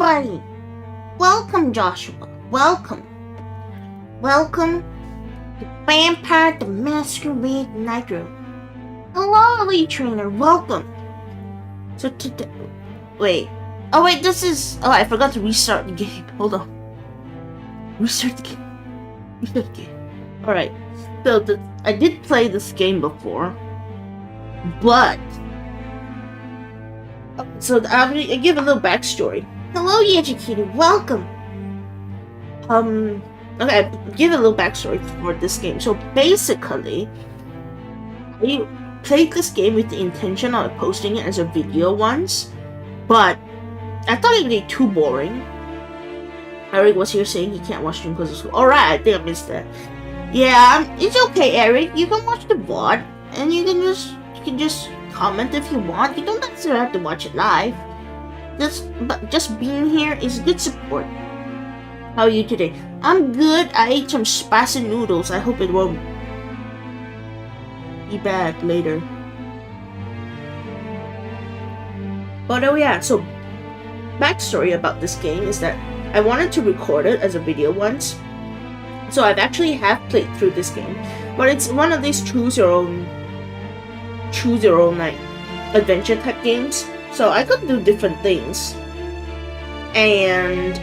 everybody! Welcome, Joshua. Welcome. Welcome to Vampire the Masquerade Nitro. Hello, Elite Trainer. Welcome. So today... Wait. Oh, wait, this is... Oh, I forgot to restart the game. Hold on. Restart the game. Restart the game. Alright. So, I did play this game before. But... So, I'll give a little backstory. Hello, educated. Welcome. Okay, I'll give a little backstory for this game. So, basically, I played this game with the intention of posting it as a video once, but I thought it would be too boring. Eric was here saying he can't watch stream because of school. Alright, I think I missed that. Yeah, it's okay, Eric. You can watch the VOD, and you can just comment if you want. You don't necessarily have to watch it live. But just being here is good support. How are you today? I'm good. I ate some spicy noodles. I hope it won't be bad later. But oh yeah, so backstory about this game is that I wanted to record it as a video once. So I've actually played through this game, but it's one of these choose your own like adventure type games. So I could do different things. And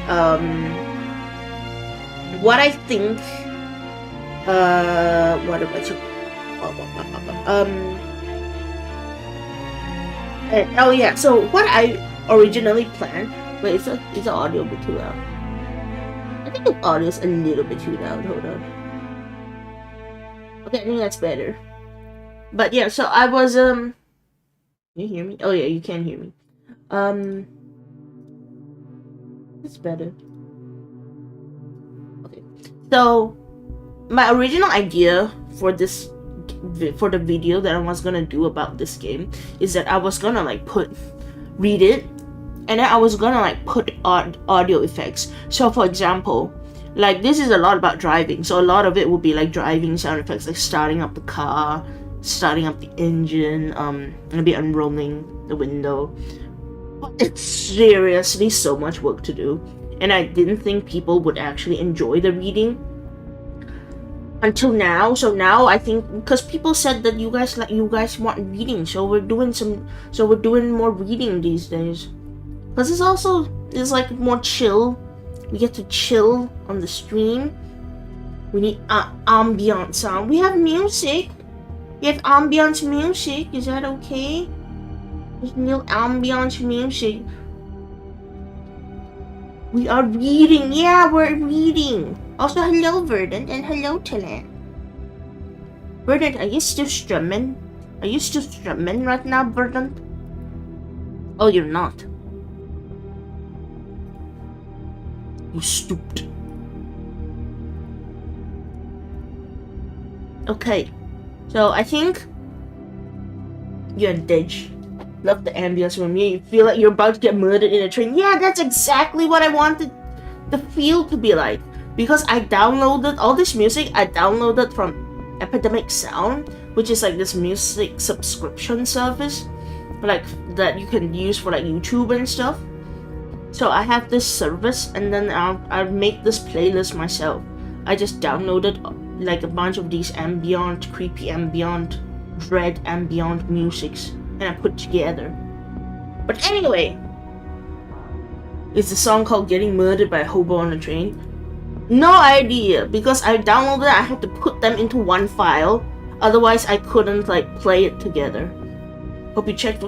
what I think what about you? Oh yeah, so what I originally planned. Wait, is the audio a bit too loud? I think the audio is a little bit too loud. Hold on. Okay, I think that's better. But yeah, so I was Can you hear me? Oh yeah, you can hear me. It's better. Okay. So my original idea for the video that I was gonna do about this game is that I was gonna like read it, and then I was gonna like put audio effects. So for example, like this is a lot about driving, so a lot of it will be like driving sound effects, like starting up the car, starting up the engine, maybe unrolling the window. But it's seriously so much work to do, and I didn't think people would actually enjoy the reading until now. So now I think, because people said that you guys want reading, so we're doing more reading these days. Because it's like more chill. We get to chill on the stream. We need ambient sound. We have music. We have ambience music. Is that okay? There's no ambience music. We are reading. Yeah, we're reading. Also, hello, Verdant, and hello, Talent. Verdant, are you still streaming? Are you still streaming right now, Verdant? Oh, you're not. You stooped. Okay. So, I think you're dead. Love the ambience from you. You feel like you're about to get murdered in a train. Yeah, that's exactly what I wanted the feel to be like. Because I downloaded all this music. I downloaded from Epidemic Sound, which is like this music subscription service, like that you can use for like YouTube and stuff. So I have this service, and then I'll make this playlist myself. I just downloaded like a bunch of these ambient, creepy ambient, dread ambient musics, and I put together. But anyway, it's a song called Getting Murdered by a Hobo on a Train. No idea, because I downloaded it, I had to put them into one file, otherwise I couldn't like play it together. Hope you checked.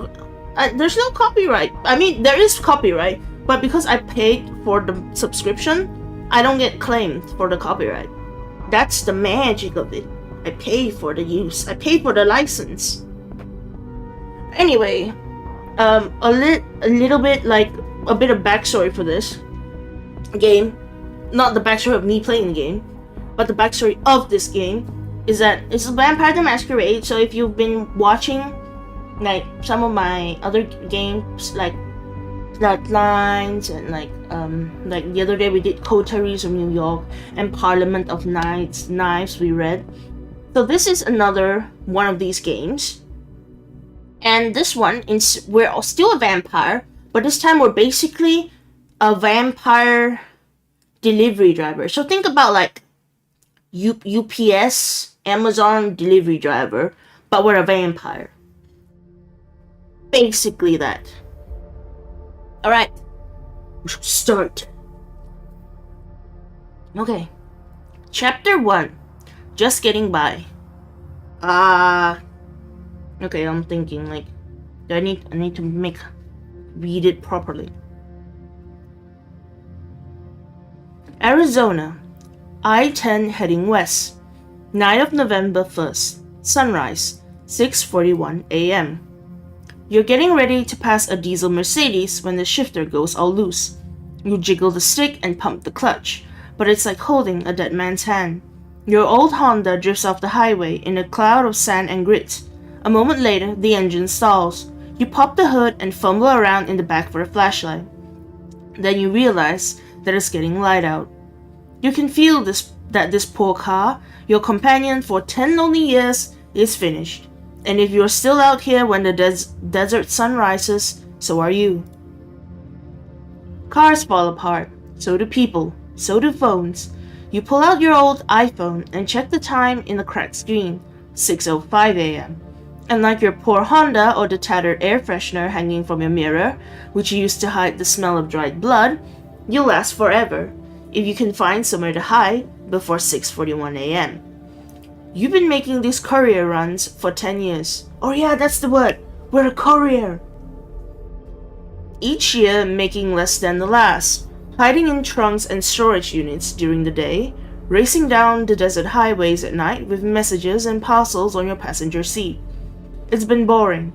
There's no copyright. I mean, there is copyright, but because I paid for the subscription, I don't get claimed for the copyright. That's the magic of it. I pay for the use. I pay for the license. Anyway, a little bit like a bit of backstory for this game. Not the backstory of me playing the game, but the backstory of this game is that it's a Vampire the Masquerade. So if you've been watching like some of my other games, like Bloodlines and like the other day we did Coteries of New York and Parliament of Knives we read. So this is another one of these games, and this one we're still a vampire, but this time we're basically a vampire delivery driver. So think about like UPS, Amazon delivery driver, but we're a vampire. Basically that. Alright, we should start. Okay. Chapter 1. Just getting by. Okay, I'm thinking like I need to read it properly. Arizona. I-10 heading west. Night of November 1st. Sunrise. 6:41 a.m. You're getting ready to pass a diesel Mercedes when the shifter goes all loose. You jiggle the stick and pump the clutch, but it's like holding a dead man's hand. Your old Honda drifts off the highway in a cloud of sand and grit. A moment later, the engine stalls. You pop the hood and fumble around in the back for a flashlight. Then you realize that it's getting light out. You can feel that this poor car, your companion for 10 lonely years, is finished. And if you're still out here when the desert sun rises, so are you. Cars fall apart. So do people. So do phones. You pull out your old iPhone and check the time in the cracked screen. 6:05 a.m. And like your poor Honda or the tattered air freshener hanging from your mirror, which you used to hide the smell of dried blood, you'll last forever, if you can find somewhere to hide before 6:41 a.m. You've been making these courier runs for 10 years. Oh yeah, that's the word. We're a courier. Each year making less than the last, hiding in trunks and storage units during the day, racing down the desert highways at night with messages and parcels on your passenger seat. It's been boring.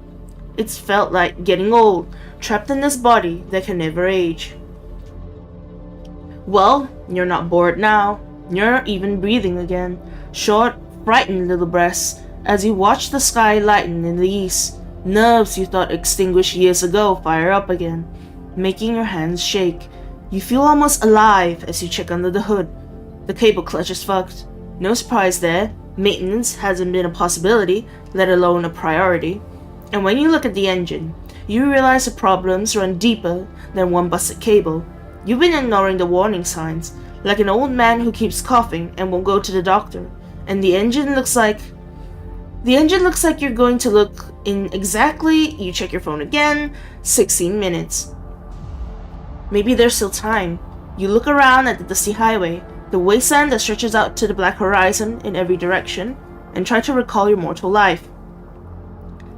It's felt like getting old, trapped in this body that can never age. Well, you're not bored now. You're even breathing again. Short, frightened little breaths as you watch the sky lighten in the east. Nerves you thought extinguished years ago fire up again, making your hands shake. You feel almost alive as you check under the hood. The cable clutch is fucked. No surprise there. Maintenance hasn't been a possibility, let alone a priority. And when you look at the engine, you realize the problems run deeper than one busted cable. You've been ignoring the warning signs, like an old man who keeps coughing and won't go to the doctor. And the engine looks like you're going to look in exactly, you check your phone again, 16 minutes. Maybe there's still time. You look around at the dusty highway, the wasteland that stretches out to the black horizon in every direction, and try to recall your mortal life.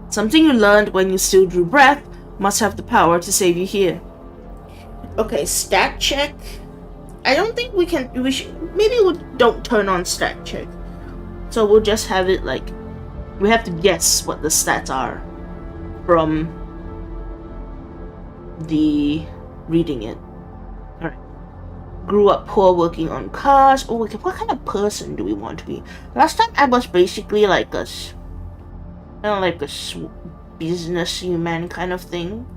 Something you learned when you still drew breath must have the power to save you here. Okay, stat check. I don't think we should, maybe we don't turn on stat check. So we'll just have it like, we have to guess what the stats are from the reading it. Alright. Grew up poor working on cars. Oh, okay, what kind of person do we want to be? Last time I was basically like a businessman kind of thing.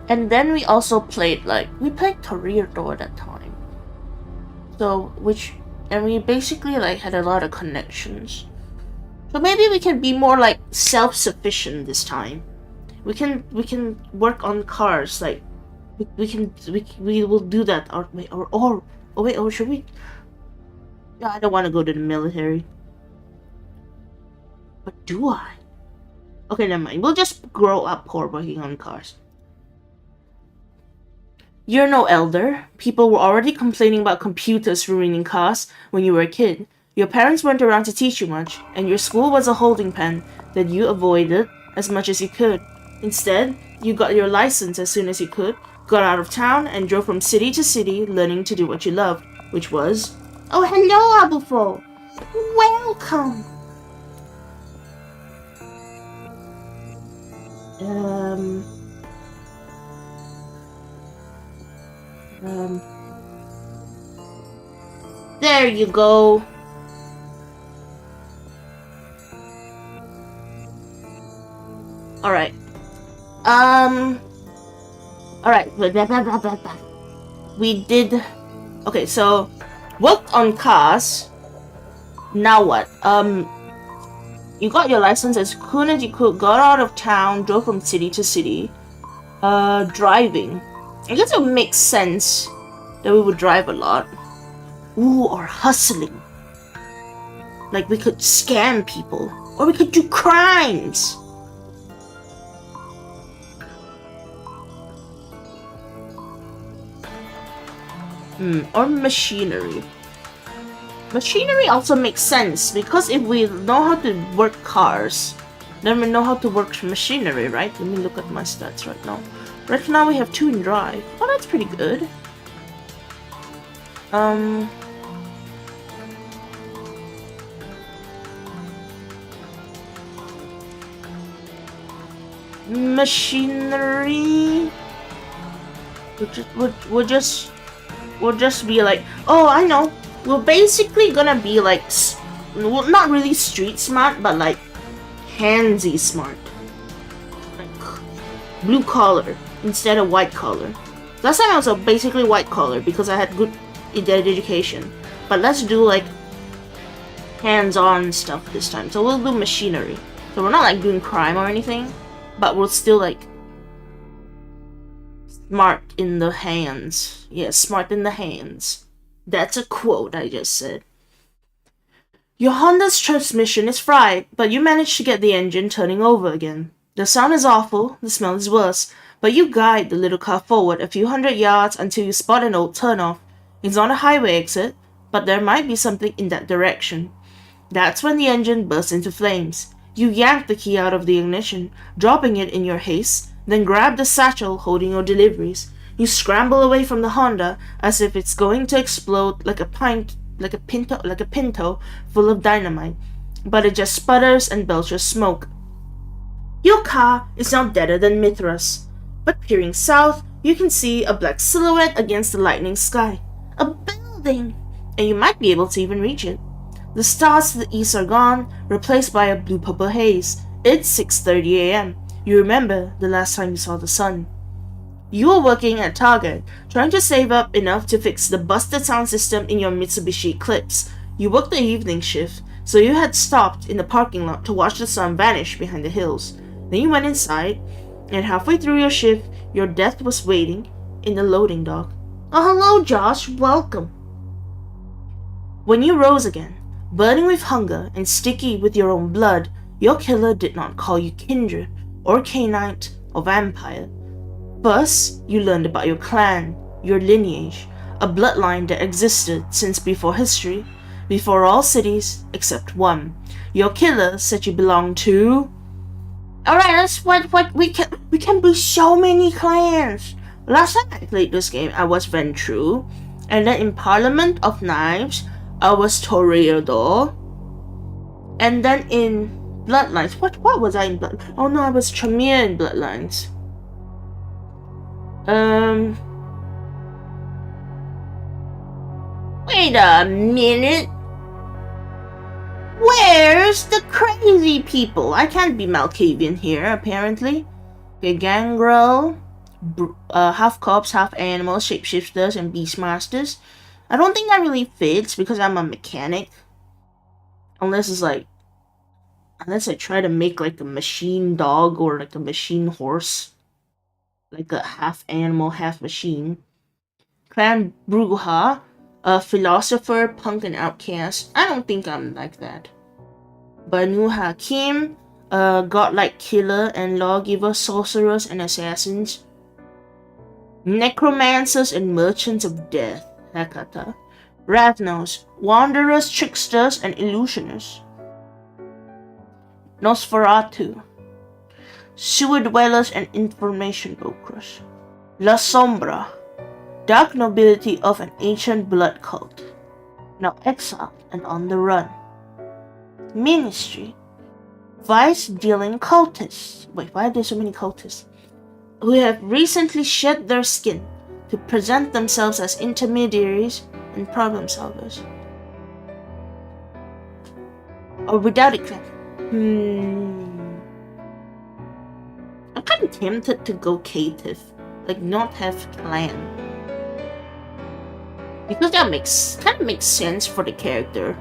And then we also played career though at that time. So and we basically like had a lot of connections. So maybe we can be more like self-sufficient this time. We can work on cars, like we will do that or should we? Yeah, I don't want to go to the military. But do I? Okay, never mind. We'll just grow up poor working on cars. You're no elder. People were already complaining about computers ruining cars when you were a kid. Your parents weren't around to teach you much, and your school was a holding pen that you avoided as much as you could. Instead, you got your license as soon as you could, got out of town, and drove from city to city learning to do what you loved, which was... Oh, hello, 𝒂𝒄. Welcome! There you go. Alright. Alright. We did... Okay, so... Worked on cars. Now what? you got your license as soon as you could, got out of town, drove from city to city. Driving. I guess it would make sense that we would drive a lot. Ooh, or hustling. Like we could scam people. Or we could do crimes. Or machinery. Machinery also makes sense because if we know how to work cars, then we know how to work machinery, right? Let me look at my stats right now. Right now we have 2 in drive. Oh, that's pretty good. Machinery. We'll just be like, oh, I know. We're basically gonna be like, well, not really street smart, but like handsy smart. Like blue collar instead of white collar. Last time I was basically white collar because I had good education. But let's do like hands-on stuff this time. So we'll do machinery. So we're not like doing crime or anything, but we're still like smart in the hands. Yeah, smart in the hands. That's a quote I just said. Your Honda's transmission is fried, but you manage to get the engine turning over again. The sound is awful, the smell is worse, but you guide the little car forward a few hundred yards until you spot an old turnoff. It's on a highway exit, but there might be something in that direction. That's when the engine bursts into flames. You yank the key out of the ignition, dropping it in your haste, then grab the satchel holding your deliveries. You scramble away from the Honda as if it's going to explode like a pinto full of dynamite, but it just sputters and belches smoke. Your car is now deader than Mithras, but peering south, you can see a black silhouette against the lightning sky. A building! And you might be able to even reach it. The stars to the east are gone, replaced by a blue-purple haze. It's 6:30 a.m. You remember the last time you saw the sun. You were working at Target, trying to save up enough to fix the busted sound system in your Mitsubishi Eclipse. You worked the evening shift, so you had stopped in the parking lot to watch the sun vanish behind the hills. Then you went inside, and halfway through your shift, your death was waiting in the loading dock. Oh, hello, Josh. Welcome. When you rose again, burning with hunger and sticky with your own blood, your killer did not call you kindred, or Canaanite, or vampire. First, you learned about your clan, your lineage, a bloodline that existed since before history, before all cities except one. Your killer said you belonged to... Alright, that's what we can be so many clans. Last time I played this game, I was Ventrue, and then in Parliament of Knives, I was Toreador, and then in Bloodlines, what was I in Bloodlines? Oh no, I was Tremere in Bloodlines. Wait a minute. Where's the crazy people? I can't be Malkavian here, apparently. Okay, Gangrel, half cops, half animals, shapeshifters, and beastmasters. I don't think that really fits because I'm a mechanic. Unless I try to make like a machine dog or like a machine horse. Like a half animal, half machine. Clan Bruja, a philosopher, punk, and outcast. I don't think I'm like that. Banu Hakim, a godlike killer and lawgiver, sorcerers, and assassins. Necromancers and merchants of death. Hekata. Ravnos, wanderers, tricksters, and illusionists. Nosferatu, sewer dwellers and information brokers. La Sombra, dark nobility of an ancient blood cult, now exiled and on the run. Ministry, vice-dealing cultists. Wait, why are there so many cultists? Who have recently shed their skin to present themselves as intermediaries and problem solvers. Or without it, I'm kind of tempted to go caitiff, like not have clan, because that kind of makes sense for the character.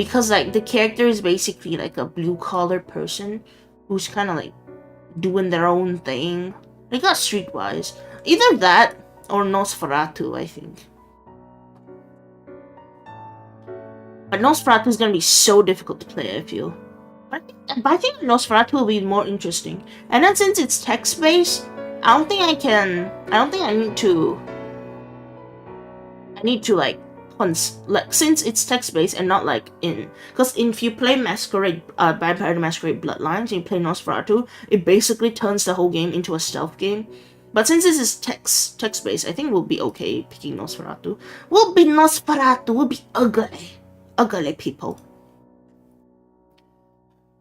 because like the character is basically like a blue-collar person who's kind of like doing their own thing. Like not streetwise. Either that or Nosferatu, I think. But Nosferatu is gonna be so difficult to play, I feel. But I think Nosferatu will be more interesting. And then since it's text-based, I don't think I need to like since it's text-based and not like because if you play Vampire the Masquerade Bloodlines and you play Nosferatu, it basically turns the whole game into a stealth game. But since this is text-based, I think we'll be okay picking Nosferatu. We'll be ugly people.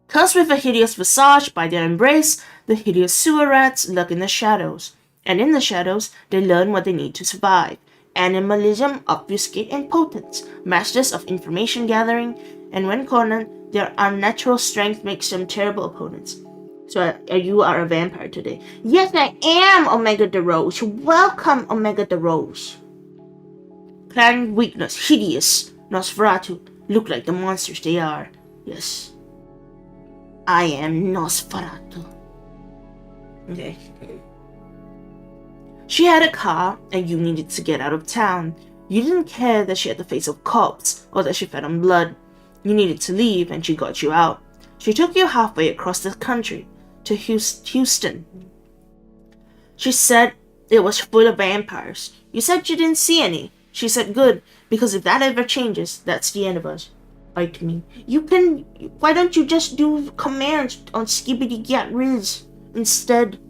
Cursed with a hideous visage by their embrace, the hideous sewer rats lurk in the shadows. And in the shadows, they learn what they need to survive. Animalism, obfuscate, and potence, masters of information gathering, and when cornered, their unnatural strength makes them terrible opponents. So you are a vampire today. Yes, I am, 𝑴𝒔𝒊𝒂𝒍𝒔. Welcome, 𝑴𝒔𝒊𝒂𝒍𝒔. Clan weakness, hideous. Nosferatu look like the monsters they are. Yes. I am Nosferatu. Okay. She had a car, and you needed to get out of town. You didn't care that she had the face of a corpse, or that she fed on blood. You needed to leave, and she got you out. She took you halfway across the country, to Houston. She said it was full of vampires. You said you didn't see any. She said good, because if that ever changes, that's the end of us. Bite me. Why don't you just do commands on skibidi get rizz instead?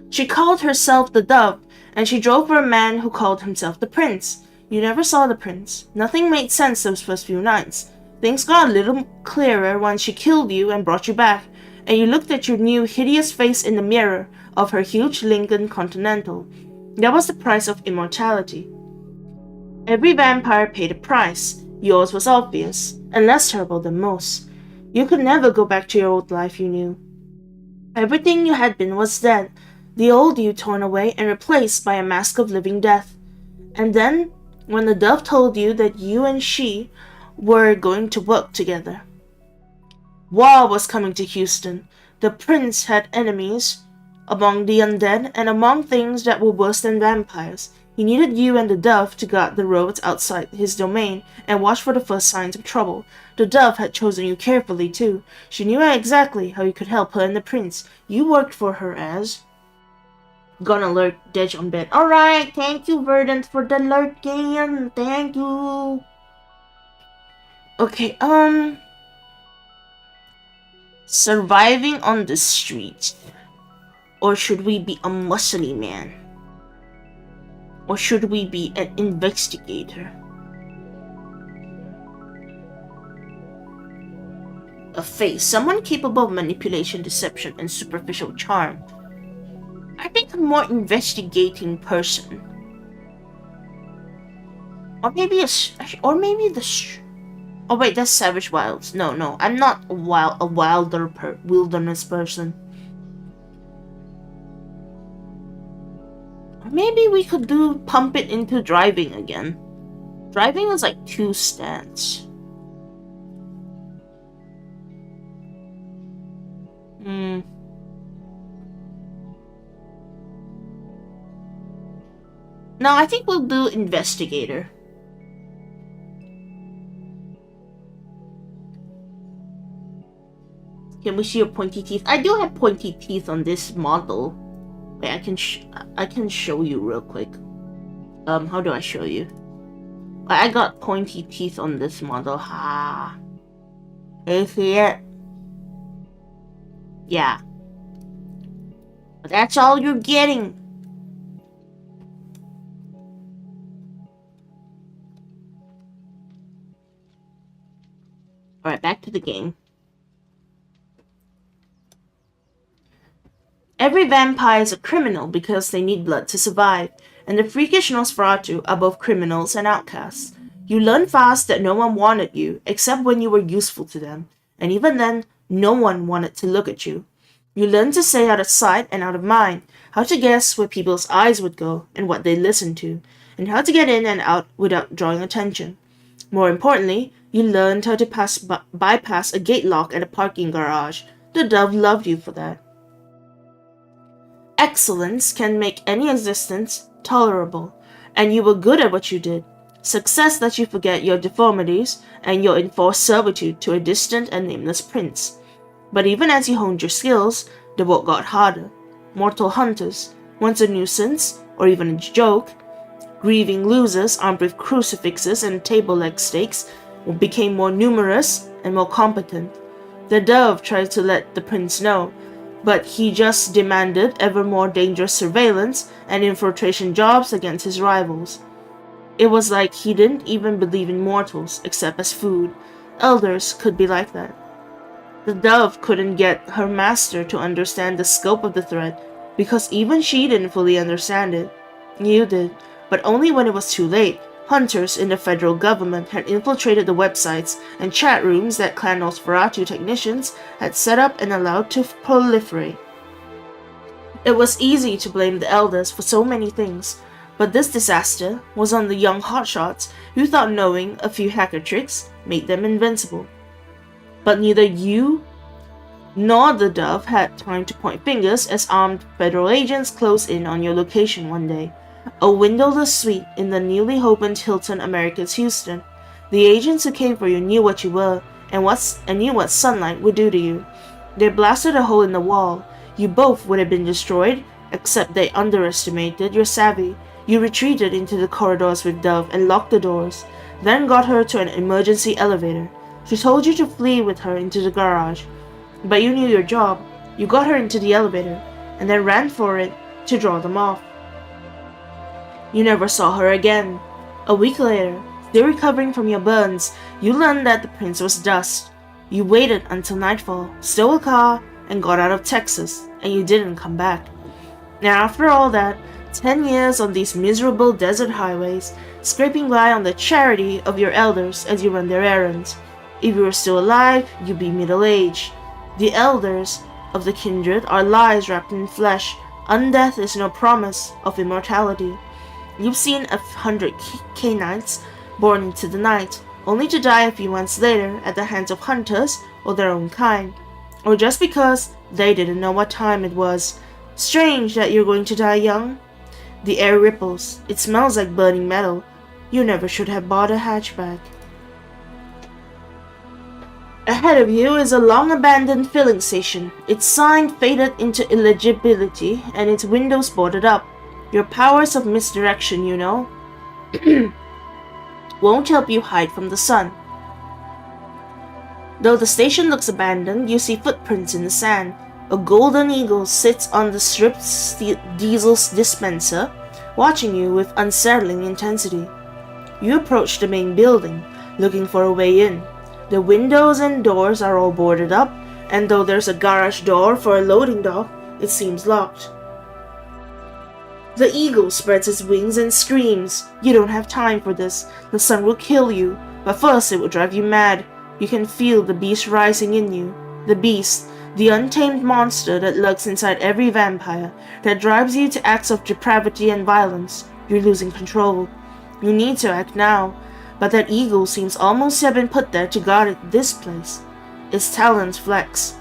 She called herself the Dove, and she drove for a man who called himself the Prince. You never saw the Prince. Nothing made sense those first few nights. Things got a little clearer once she killed you and brought you back, and you looked at your new hideous face in the mirror of her huge Lincoln Continental. That was the price of immortality. Every vampire paid a price. Yours was obvious, and less terrible than most. You could never go back to your old life you knew. Everything you had been was dead, the old you torn away and replaced by a mask of living death. And then, when the Dove told you that you and she were going to work together. War was coming to Houston. The Prince had enemies among the undead and among things that were worse than vampires. He needed you and the Dove to guard the roads outside his domain and watch for the first signs of trouble. The Dove had chosen you carefully, too. She knew exactly how you could help her and the Prince. You worked for her as... Gonna lurk, ditch on bed. Alright, thank you, Verdant, for the lurking. Thank you. Okay, surviving on the street. Or should we be a muscly man? Or should we be an investigator? A face, someone capable of manipulation, deception, and superficial charm. I think a more investigating person. Or maybe oh wait, that's Savage Wilds. No, I'm not a wilderness person. Maybe we could pump it into driving again. Driving is like 2 stats. No, I think we'll do investigator. Can we see your pointy teeth? I do have pointy teeth on this model. Wait, I can show you real quick. How do I show you? I got pointy teeth on this model. Ha. You see it? Yeah. But that's all you're getting. Alright, back to the game. Every vampire is a criminal because they need blood to survive, and the freakish Nosferatu are both criminals and outcasts. You learn fast that no one wanted you, except when you were useful to them, and even then, no one wanted to look at you. You learn to stay out of sight and out of mind, how to guess where people's eyes would go and what they listened to, and how to get in and out without drawing attention. More importantly, you learned how to bypass a gate lock at a parking garage. The dove loved you for that. Excellence can make any existence tolerable, and you were good at what you did. Success lets you forget your deformities and your enforced servitude to a distant and nameless prince. But even as you honed your skills, the work got harder. Mortal hunters, once a nuisance or even a joke, grieving losers armed with crucifixes and table leg stakes, became more numerous and more competent. The dove tried to let the prince know, but he just demanded ever more dangerous surveillance and infiltration jobs against his rivals. It was like he didn't even believe in mortals except as food. Elders could be like that. The dove couldn't get her master to understand the scope of the threat because even she didn't fully understand it. You did, but only when it was too late. Hunters in the federal government had infiltrated the websites and chat rooms that Clan nosferatu technicians had set up and allowed to proliferate. It was easy to blame the elders for so many things, but this disaster was on the young hotshots who thought knowing a few hacker tricks made them invincible. But neither you nor the dove had time to point fingers as armed federal agents closed in on your location one day. A windowless suite in the newly opened Hilton Americas Houston. The agents who came for you knew what you were and knew what sunlight would do to you. They blasted a hole in the wall. You both would have been destroyed, except they underestimated your savvy. You retreated into the corridors with Dove and locked the doors, then got her to an emergency elevator. She told you to flee with her into the garage, but you knew your job. You got her into the elevator, and then ran for it to draw them off. You never saw her again. A week later, still recovering from your burns, you learned that the prince was dust. You waited until nightfall, stole a car, and got out of Texas, and you didn't come back. Now after all that, 10 years on these miserable desert highways, scraping by on the charity of your elders as you run their errands. If you were still alive, you'd be middle-aged. The elders of the kindred are lies wrapped in flesh. Undeath is no promise of immortality. You've seen 100 Canaanites born into the night, only to die a few months later at the hands of hunters or their own kind, or just because they didn't know what time it was. Strange that you're going to die young. The air ripples. It smells like burning metal. You never should have bought a hatchback. Ahead of you is a long-abandoned filling station. Its sign faded into illegibility and its windows boarded up. Your powers of misdirection, you know, won't help you hide from the sun. Though the station looks abandoned, you see footprints in the sand. A golden eagle sits on the stripped diesel dispenser, watching you with unsettling intensity. You approach the main building, looking for a way in. The windows and doors are all boarded up, and though there's a garage door for a loading dock, it seems locked. The eagle spreads its wings and screams. You don't have time for this. The sun will kill you, but first it will drive you mad. You can feel the beast rising in you. The beast, the untamed monster that lurks inside every vampire, that drives you to acts of depravity and violence. You're losing control. You need to act now, but that eagle seems almost to have been put there to guard this place. Its talons flex.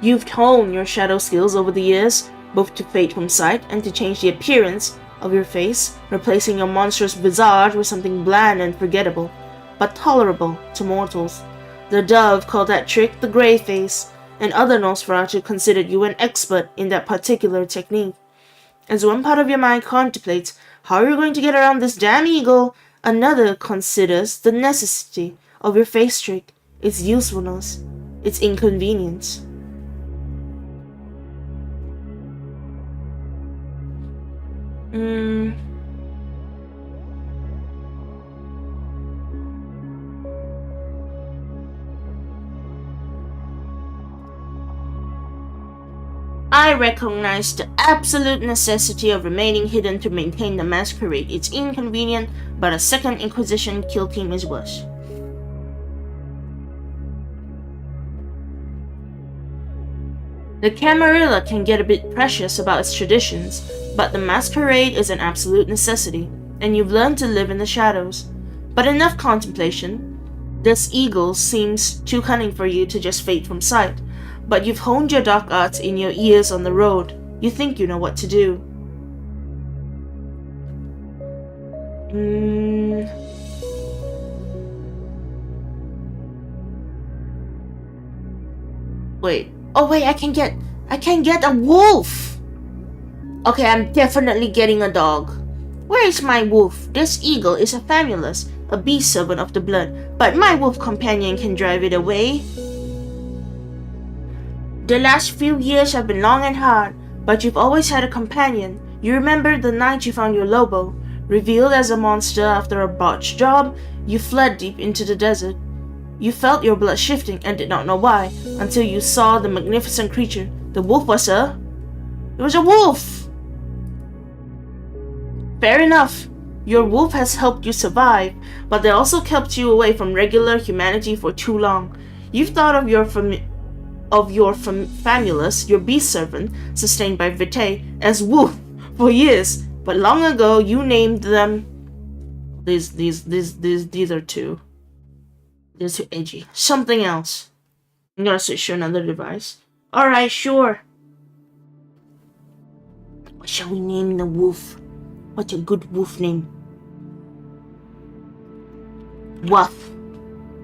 You've honed your shadow skills over the years, both to fade from sight and to change the appearance of your face, replacing your monstrous visage with something bland and forgettable, but tolerable to mortals. The dove called that trick the gray face, and other nosferatu considered you an expert in that particular technique. As one part of your mind contemplates how you're going to get around this damn eagle, another considers the necessity of your face trick, its usefulness, its inconvenience. I recognize the absolute necessity of remaining hidden to maintain the masquerade. It's inconvenient, but a second Inquisition kill team is worse. The Camarilla can get a bit precious about its traditions, but the masquerade is an absolute necessity, and you've learned to live in the shadows. But enough contemplation. This eagle seems too cunning for you to just fade from sight, but you've honed your dark arts in your ears on the road. You think you know what to do. Wait. Oh wait, I can get a wolf! Okay, I'm definitely getting a dog. Where is my wolf? This eagle is a famulus, a beast servant of the blood, but my wolf companion can drive it away. The last few years have been long and hard, but you've always had a companion. You remember the night you found your lobo. Revealed as a monster after a botched job, you fled deep into the desert. You felt your blood shifting and did not know why, until you saw the magnificent creature. The wolf was a... It was a wolf! Fair enough. Your wolf has helped you survive, but they also kept you away from regular humanity for too long. You've thought of your famulus, your beast servant, sustained by VTM, as wolf for years, but long ago you named them... These are two. These too edgy. Something else. I'm gonna switch to another device. Alright, sure. What shall we name the wolf? What's a good wolf name? Wuff.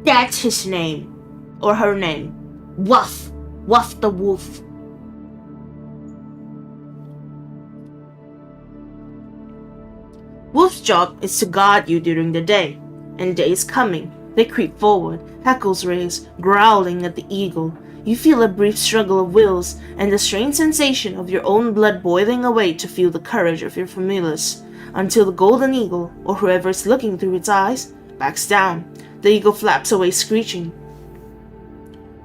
That's his name. Or her name. Wuff. Wuff the wolf. Wolf's job is to guard you during the day, and day is coming. They creep forward, hackles raised, growling at the eagle. You feel a brief struggle of wills, and the strange sensation of your own blood boiling away to feel the courage of your famulus, until the golden eagle, or whoever is looking through its eyes, backs down. The eagle flaps away screeching.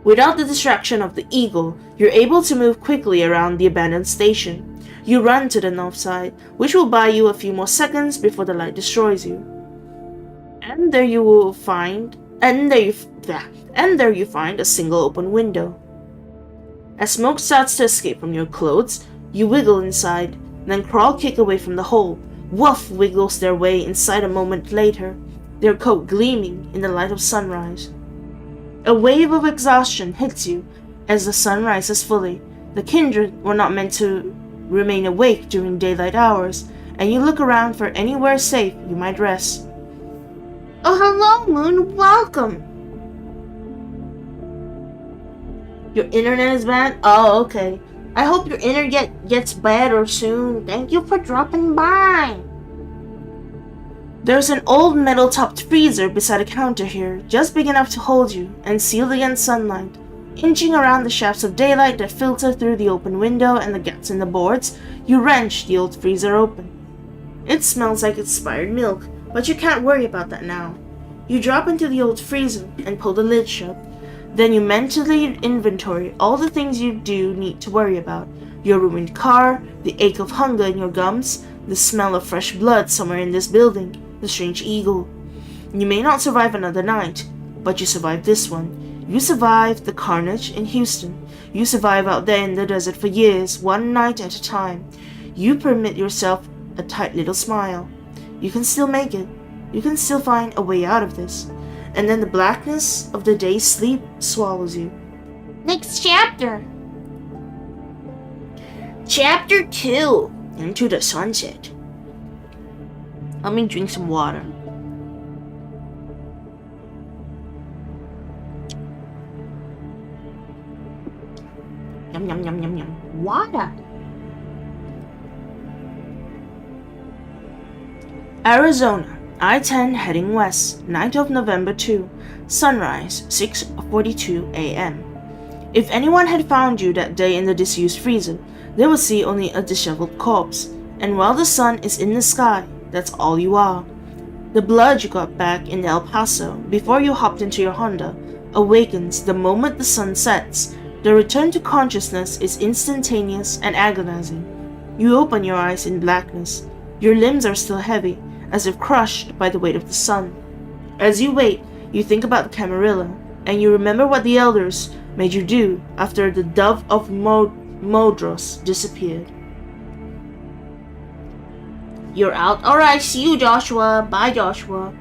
Without the distraction of the eagle, you're able to move quickly around the abandoned station. You run to the north side, which will buy you a few more seconds before the light destroys you. And there you find a single open window. As smoke starts to escape from your clothes, you wiggle inside, then crawl kick away from the hole. Wuff wiggles their way inside a moment later, their coat gleaming in the light of sunrise. A wave of exhaustion hits you as the sun rises fully. The kindred were not meant to remain awake during daylight hours, and you look around for anywhere safe you might rest. Oh, hello, Moon. Welcome. Your internet is bad? Oh, okay. I hope your internet gets better soon. Thank you for dropping by. There's an old metal-topped freezer beside a counter here, just big enough to hold you and sealed against sunlight. Inching around the shafts of daylight that filter through the open window and the gaps in the boards, you wrench the old freezer open. It smells like expired milk, but you can't worry about that now. You drop into the old freezer and pull the lid shut. Then you mentally inventory all the things you do need to worry about. Your ruined car, the ache of hunger in your gums, the smell of fresh blood somewhere in this building, the strange eagle. You may not survive another night, but you survived this one. You survived the carnage in Houston. You survive out there in the desert for years, one night at a time. You permit yourself a tight little smile. You can still make it. You can still find a way out of this. And then the blackness of the day's sleep swallows you. Next chapter. Chapter 2. Into the Sunset. Let me drink some water. Yum, yum, yum, yum, yum. Water. Arizona, I-10 heading west, night of November 2, sunrise, 6:42 a.m. If anyone had found you that day in the disused freezer, they would see only a disheveled corpse, and while the sun is in the sky, that's all you are. The blood you got back in El Paso before you hopped into your Honda awakens the moment the sun sets. The return to consciousness is instantaneous and agonizing. You open your eyes in blackness. Your limbs are still heavy, as if crushed by the weight of the sun. As you wait, you think about the Camarilla, and you remember what the elders made you do after the dove of Modros disappeared. You're out. Alright, see you, Joshua. Bye, Joshua.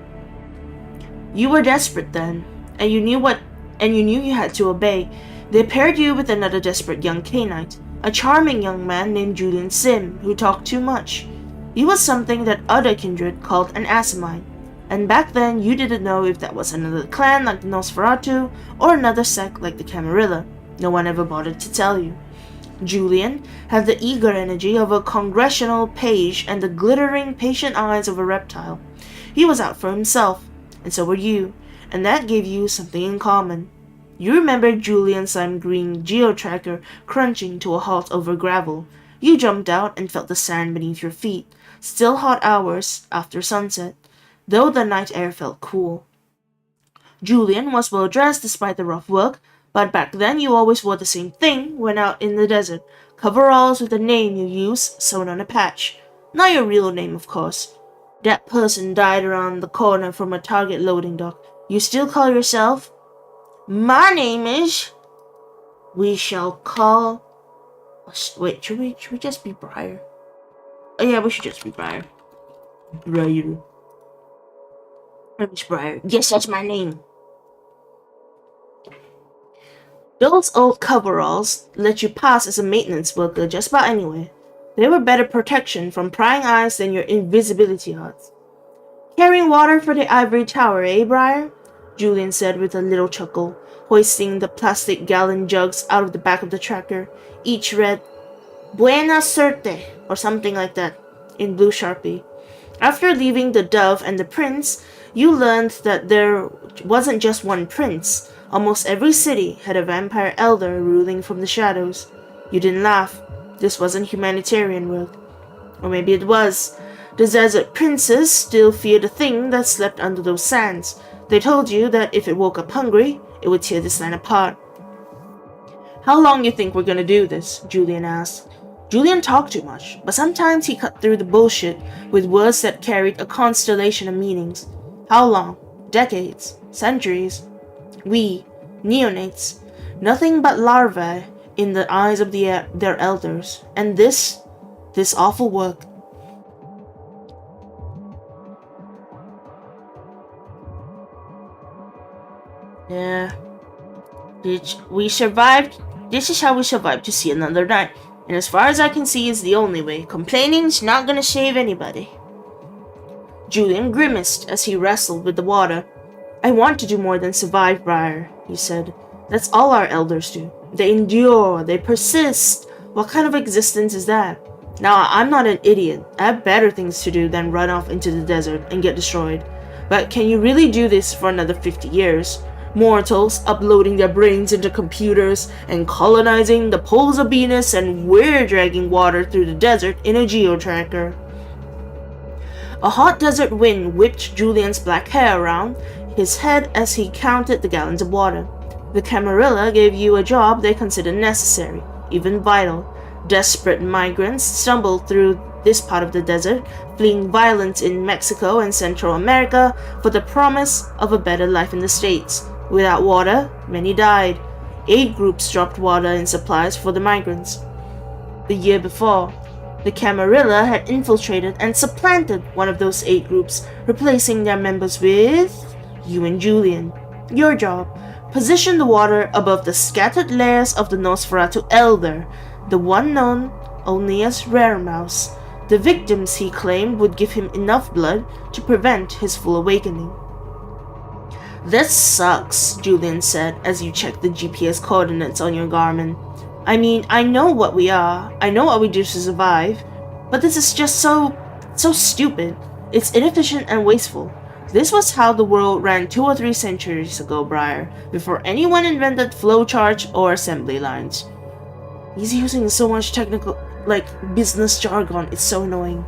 You were desperate then, and you knew you had to obey. They paired you with another desperate young Canaanite, a charming young man named Julian Sim, who talked too much. He was something that other kindred called an Asimine, and back then you didn't know if that was another clan like the Nosferatu or another sect like the Camarilla. No one ever bothered to tell you. Julian had the eager energy of a congressional page and the glittering, patient eyes of a reptile. He was out for himself, and so were you, and that gave you something in common. You remembered Julian's lime green geo-tracker crunching to a halt over gravel. You jumped out and felt the sand beneath your feet, still hot hours after sunset, though the night air felt cool. Julian was well dressed despite the rough work, but back then you always wore the same thing when out in the desert, coveralls with the name you use sewn on a patch. Not your real name, of course. That person died around the corner from a Target loading dock. You still call yourself? My name is... We shall call... Wait, should we just be Briar? Oh yeah, we should just be Briar. Briar. My name's Briar. Yes, that's my name. Those old coveralls let you pass as a maintenance worker just about anywhere. They were better protection from prying eyes than your invisibility odds. Carrying water for the ivory tower, eh, Briar? Julian said with a little chuckle, hoisting the plastic gallon jugs out of the back of the tractor. Each read, Buena suerte, or something like that, in blue Sharpie. After leaving the Dove and the Prince, you learned that there wasn't just one prince. Almost every city had a vampire elder ruling from the shadows. You didn't laugh. This wasn't humanitarian work. Or maybe it was. The desert princes still feared the thing that slept under those sands. They told you that if it woke up hungry, it would tear this land apart. How long you think we're gonna do this? Julian asked. Julian talked too much, but sometimes he cut through the bullshit with words that carried a constellation of meanings. How long? Decades? Centuries? We, neonates, nothing but larvae in the eyes of their elders. And this awful work. Yeah. We survived. This is how we survived to see another night. And as far as I can see, it's the only way. Complaining's not gonna save anybody. Julian grimaced as he wrestled with the water. I want to do more than survive, Briar, he said. That's all our elders do. They endure, they persist. What kind of existence is that? Now, I'm not an idiot. I have better things to do than run off into the desert and get destroyed. But can you really do this for another 50 years? Mortals uploading their brains into computers and colonizing the poles of Venus, and we're dragging water through the desert in a geo-tracker. A hot desert wind whipped Julian's black hair around his head as he counted the gallons of water. The Camarilla gave you a job they considered necessary, even vital. Desperate migrants stumbled through this part of the desert, fleeing violence in Mexico and Central America for the promise of a better life in the States. Without water, many died. 8 groups dropped water and supplies for the migrants. The year before, the Camarilla had infiltrated and supplanted one of those 8 groups, replacing their members with you and Julian. Your job: position the water above the scattered layers of the Nosferatu Elder, the one known only as Rare Mouse. The victims he claimed would give him enough blood to prevent his full awakening. This sucks, Julian said as you checked the GPS coordinates on your Garmin. I mean, I know what we are. I know what we do to survive. But this is just so stupid. It's inefficient and wasteful. This was how the world ran 2 or 3 centuries ago, Briar, before anyone invented flowcharts or assembly lines. He's using so much technical, business jargon. It's so annoying.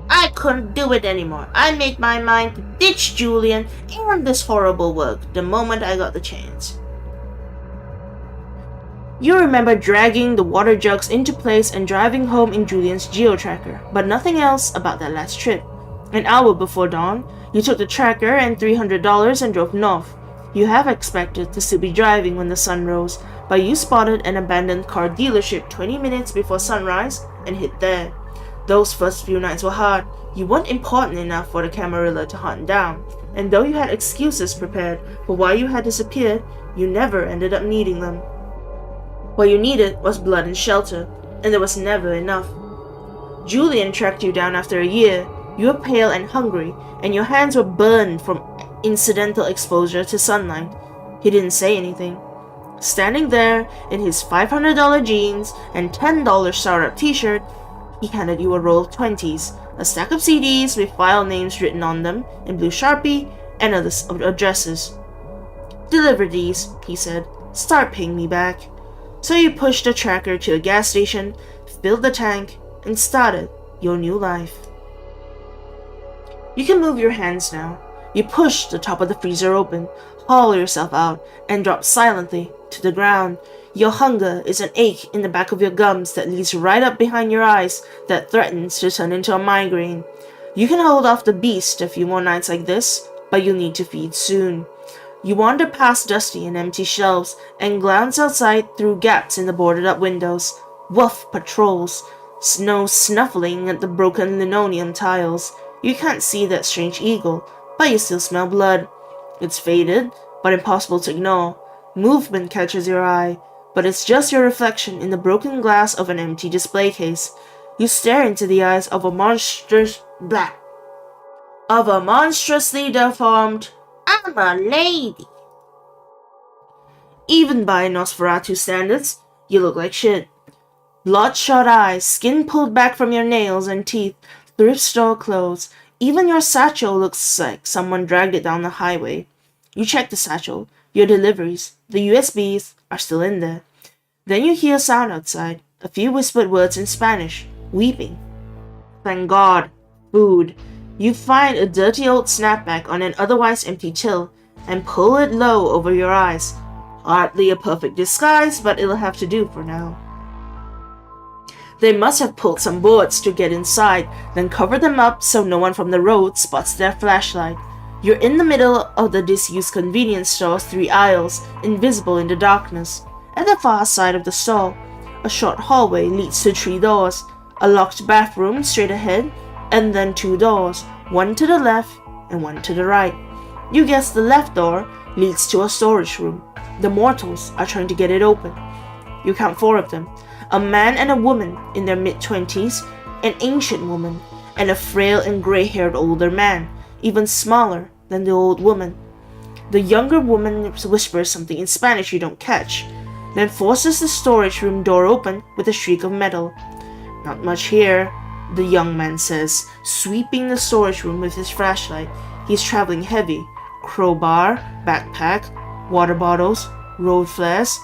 I couldn't do it anymore. I made my mind to ditch Julian and this horrible work the moment I got the chance. You remember dragging the water jugs into place and driving home in Julian's geo-tracker, but nothing else about that last trip. An hour before dawn, you took the tracker and $300 and drove north. You have expected to still be driving when the sun rose, but you spotted an abandoned car dealership 20 minutes before sunrise and hit there. Those first few nights were hard. You weren't important enough for the Camarilla to hunt down, and though you had excuses prepared for why you had disappeared, you never ended up needing them. What you needed was blood and shelter, and there was never enough. Julian tracked you down after a year. You were pale and hungry, and your hands were burned from incidental exposure to sunlight. He didn't say anything. Standing there in his $500 jeans and $10 startup t-shirt, he handed you a roll of 20s, a stack of CDs with file names written on them in blue Sharpie, and a list of addresses. "Deliver these," he said. "Start paying me back." So you pushed the tracker to a gas station, filled the tank, and started your new life. You can move your hands now. You push the top of the freezer open, haul yourself out, and drop silently to the ground. Your hunger is an ache in the back of your gums that leads right up behind your eyes that threatens to turn into a migraine. You can hold off the beast a few more nights like this, but you'll need to feed soon. You wander past dusty and empty shelves and glance outside through gaps in the boarded-up windows. Wolf patrols, snow snuffling at the broken linoleum tiles. You can't see that strange eagle, but you still smell blood. It's faded, but impossible to ignore. Movement catches your eye, but it's just your reflection in the broken glass of an empty display case. You stare into the eyes of a monstrously deformed, "I'm a lady." Even by Nosferatu standards, you look like shit. Bloodshot eyes, skin pulled back from your nails and teeth, thrift store clothes. Even your satchel looks like someone dragged it down the highway. You check the satchel. Your deliveries, the USBs, are still in there. Then you hear a sound outside, a few whispered words in Spanish, weeping. Thank God. Food. You find a dirty old snapback on an otherwise empty till and pull it low over your eyes. Hardly a perfect disguise, but it'll have to do for now. They must have pulled some boards to get inside, then covered them up so no one from the road spots their flashlight. You're in the middle of the disused convenience store's 3 aisles, invisible in the darkness. At the far side of the store, a short hallway leads to 3 doors, a locked bathroom straight ahead, and then 2 doors, one to the left and one to the right. You guess the left door leads to a storage room. The mortals are trying to get it open. You count 4 of them, a man and a woman in their mid-20s, an ancient woman, and a frail and gray-haired older man, even smaller than the old woman. The younger woman whispers something in Spanish you don't catch, then forces the storage room door open with a shriek of metal. "Not much here," the young man says, sweeping the storage room with his flashlight. He's traveling heavy. Crowbar, backpack, water bottles, road flares.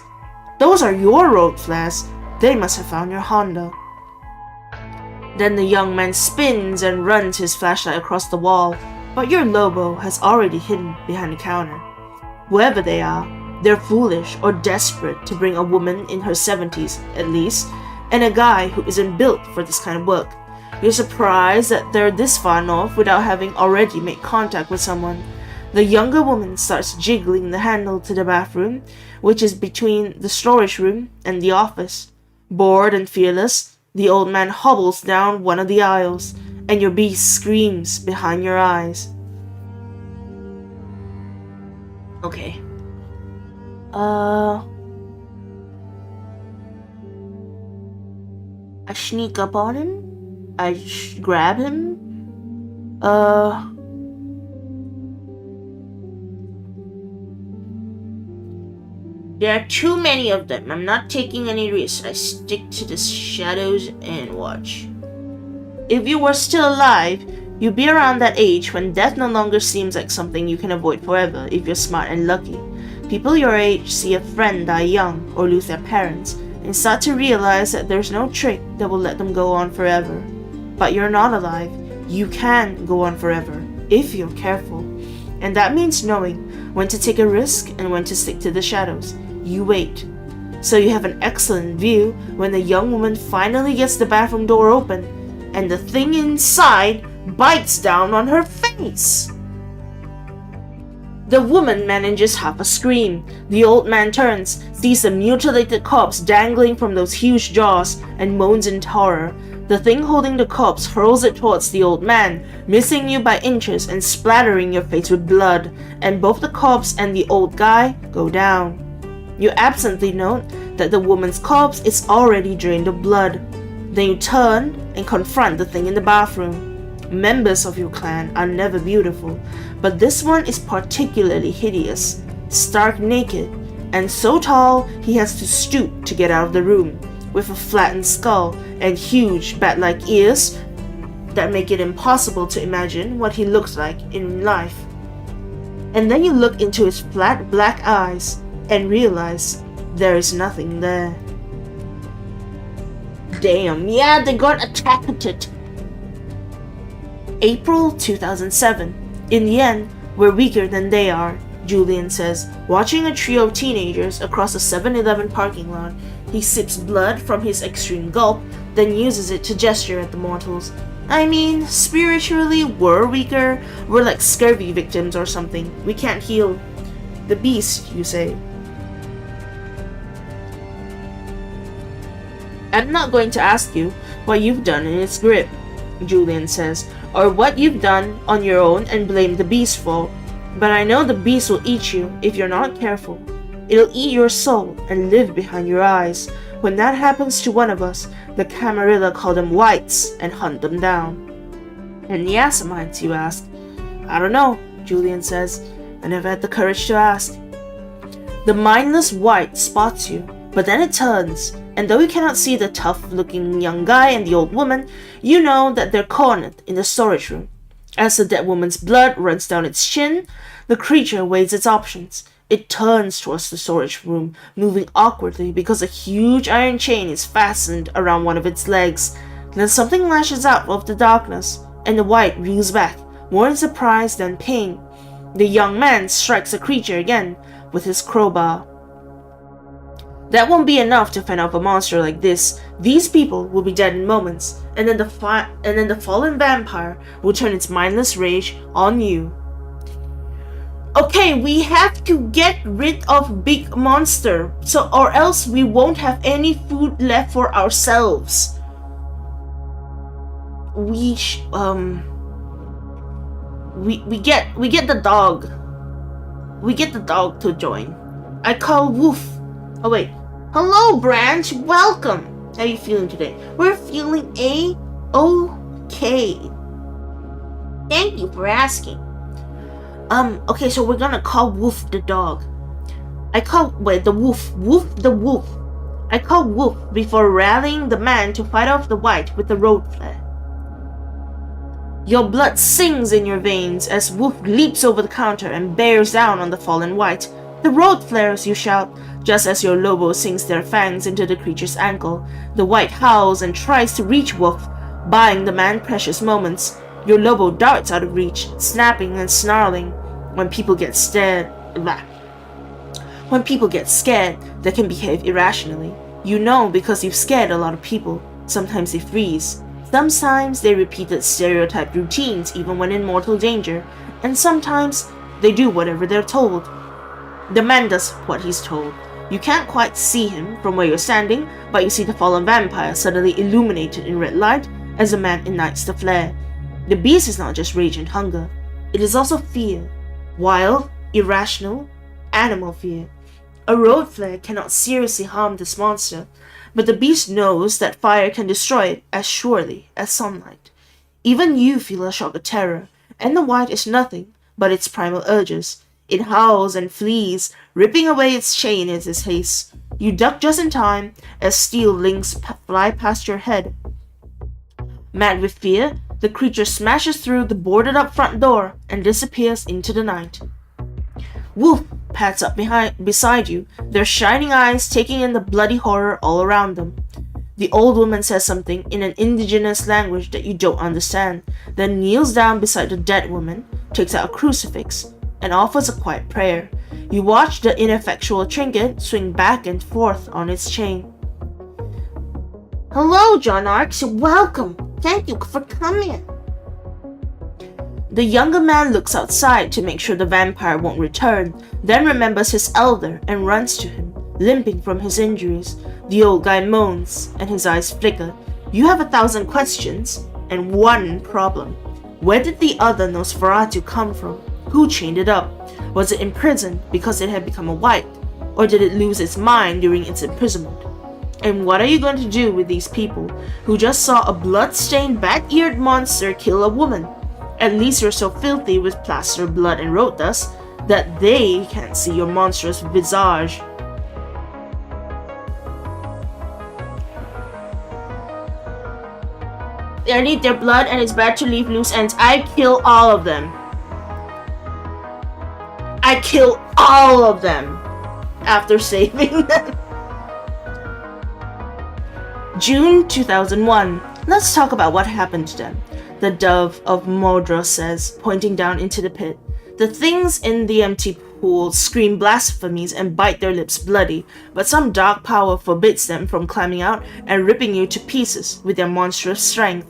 Those are your road flares. They must have found your Honda. Then the young man spins and runs his flashlight across the wall, but your Lobo has already hidden behind the counter. Whoever they are, they're foolish or desperate to bring a woman in her 70s, at least, and a guy who isn't built for this kind of work. You're surprised that they're this far north without having already made contact with someone. The younger woman starts jiggling the handle to the bathroom, which is between the storage room and the office. Bored and fearless, the old man hobbles down one of the aisles, and your beast screams behind your eyes. Okay. I sneak up on him. I grab him. There are too many of them. I'm not taking any risks. I stick to the shadows and watch. If you were still alive, you'd be around that age when death no longer seems like something you can avoid forever if you're smart and lucky. People your age see a friend die young or lose their parents and start to realize that there's no trick that will let them go on forever. But you're not alive. You can go on forever if you're careful. And that means knowing when to take a risk and when to stick to the shadows. You wait. So you have an excellent view when the young woman finally gets the bathroom door open and the thing inside bites down on her face. The woman manages half a scream. The old man turns, sees the mutilated corpse dangling from those huge jaws, and moans in horror. The thing holding the corpse hurls it towards the old man, missing you by inches and splattering your face with blood, and both the corpse and the old guy go down. You absently note that the woman's corpse is already drained of blood. Then you turn and confront the thing in the bathroom. Members of your clan are never beautiful, but this one is particularly hideous, stark naked, and so tall he has to stoop to get out of the room, with a flattened skull and huge bat-like ears that make it impossible to imagine what he looks like in life. And then you look into his flat black eyes and realize there is nothing there. Damn, yeah, they got attacked. April 2007. In the end, we're weaker than they are, Julian says, watching a trio of teenagers across a 7-Eleven parking lot. He sips blood from his extreme gulp, then uses it to gesture at the mortals. I mean, spiritually, we're weaker. We're like scurvy victims or something. We can't heal the beast, you say. I'm not going to ask you what you've done in its grip, Julian says, or what you've done on your own and blame the beast for, but I know the beast will eat you if you're not careful. It'll eat your soul and live behind your eyes. When that happens to one of us, the Camarilla call them whites and hunt them down. And the Assamites, you ask? I don't know, Julian says. I never had the courage to ask. The mindless white spots you, but then it turns, and though you cannot see the tough-looking young guy and the old woman, you know that they're cornered in the storage room. As the dead woman's blood runs down its chin, the creature weighs its options. It turns towards the storage room, moving awkwardly because a huge iron chain is fastened around one of its legs. Then something lashes out of the darkness, and the white reels back, more in surprise than pain. The young man strikes the creature again with his crowbar. That won't be enough to fend off a monster like this. These people will be dead in moments, and then the fallen vampire will turn its mindless rage on you. Okay, we have to get rid of big monster, or else we won't have any food left for ourselves. We get the dog. We get the dog to join. I call Woof. Oh wait. Hello, Branch. Welcome. How are you feeling today? We're feeling A-OK. Thank you for asking. Okay, so we're gonna call Woof the dog. I call the Woof the wolf. I call Woof before rallying the man to fight off the white with the road flare. Your blood sings in your veins as Woof leaps over the counter and bears down on the fallen white. The road flares, you shout, just as your Lobo sinks their fangs into the creature's ankle. The white howls and tries to reach Woof, buying the man precious moments. Your Lobo darts out of reach, snapping and snarling. When people get scared, they can behave irrationally. You know because you've scared a lot of people. Sometimes they freeze. Sometimes they repeated stereotyped routines even when in mortal danger. And sometimes they do whatever they're told. The man does what he's told. You can't quite see him from where you're standing, but you see the fallen vampire suddenly illuminated in red light as the man ignites the flare. The beast is not just rage and hunger. It is also fear. Wild, irrational, animal fear. A road flare cannot seriously harm this monster, but the beast knows that fire can destroy it as surely as sunlight. Even you feel a shock of terror, and the white is nothing but its primal urges. It howls and flees, ripping away its chain in its haste. You duck just in time as steel links fly past your head. Mad with fear, the creature smashes through the boarded-up front door and disappears into the night. Wolf pats up beside you, their shining eyes taking in the bloody horror all around them. The old woman says something in an indigenous language that you don't understand, then kneels down beside the dead woman, takes out a crucifix, and offers a quiet prayer. You watch the ineffectual trinket swing back and forth on its chain. Hello, John Arks. Welcome. Thank you for coming. The younger man looks outside to make sure the vampire won't return, then remembers his elder and runs to him, limping from his injuries. The old guy moans, and his eyes flicker. You have 1,000 questions, and one problem. Where did the other Nosferatu come from? Who chained it up? Was it imprisoned because it had become a wight? Or did it lose its mind during its imprisonment? And what are you going to do with these people who just saw a blood-stained, bat-eared monster kill a woman? At least you're so filthy with plaster, blood, and road dust that they can't see your monstrous visage. I need their blood and it's bad to leave loose ends. I kill all of them. I kill all of them after saving them. June 2001. Let's talk about what happened to them. The dove of Mordra says, pointing down into the pit. The things in the empty pool scream blasphemies and bite their lips bloody, but some dark power forbids them from climbing out and ripping you to pieces with their monstrous strength.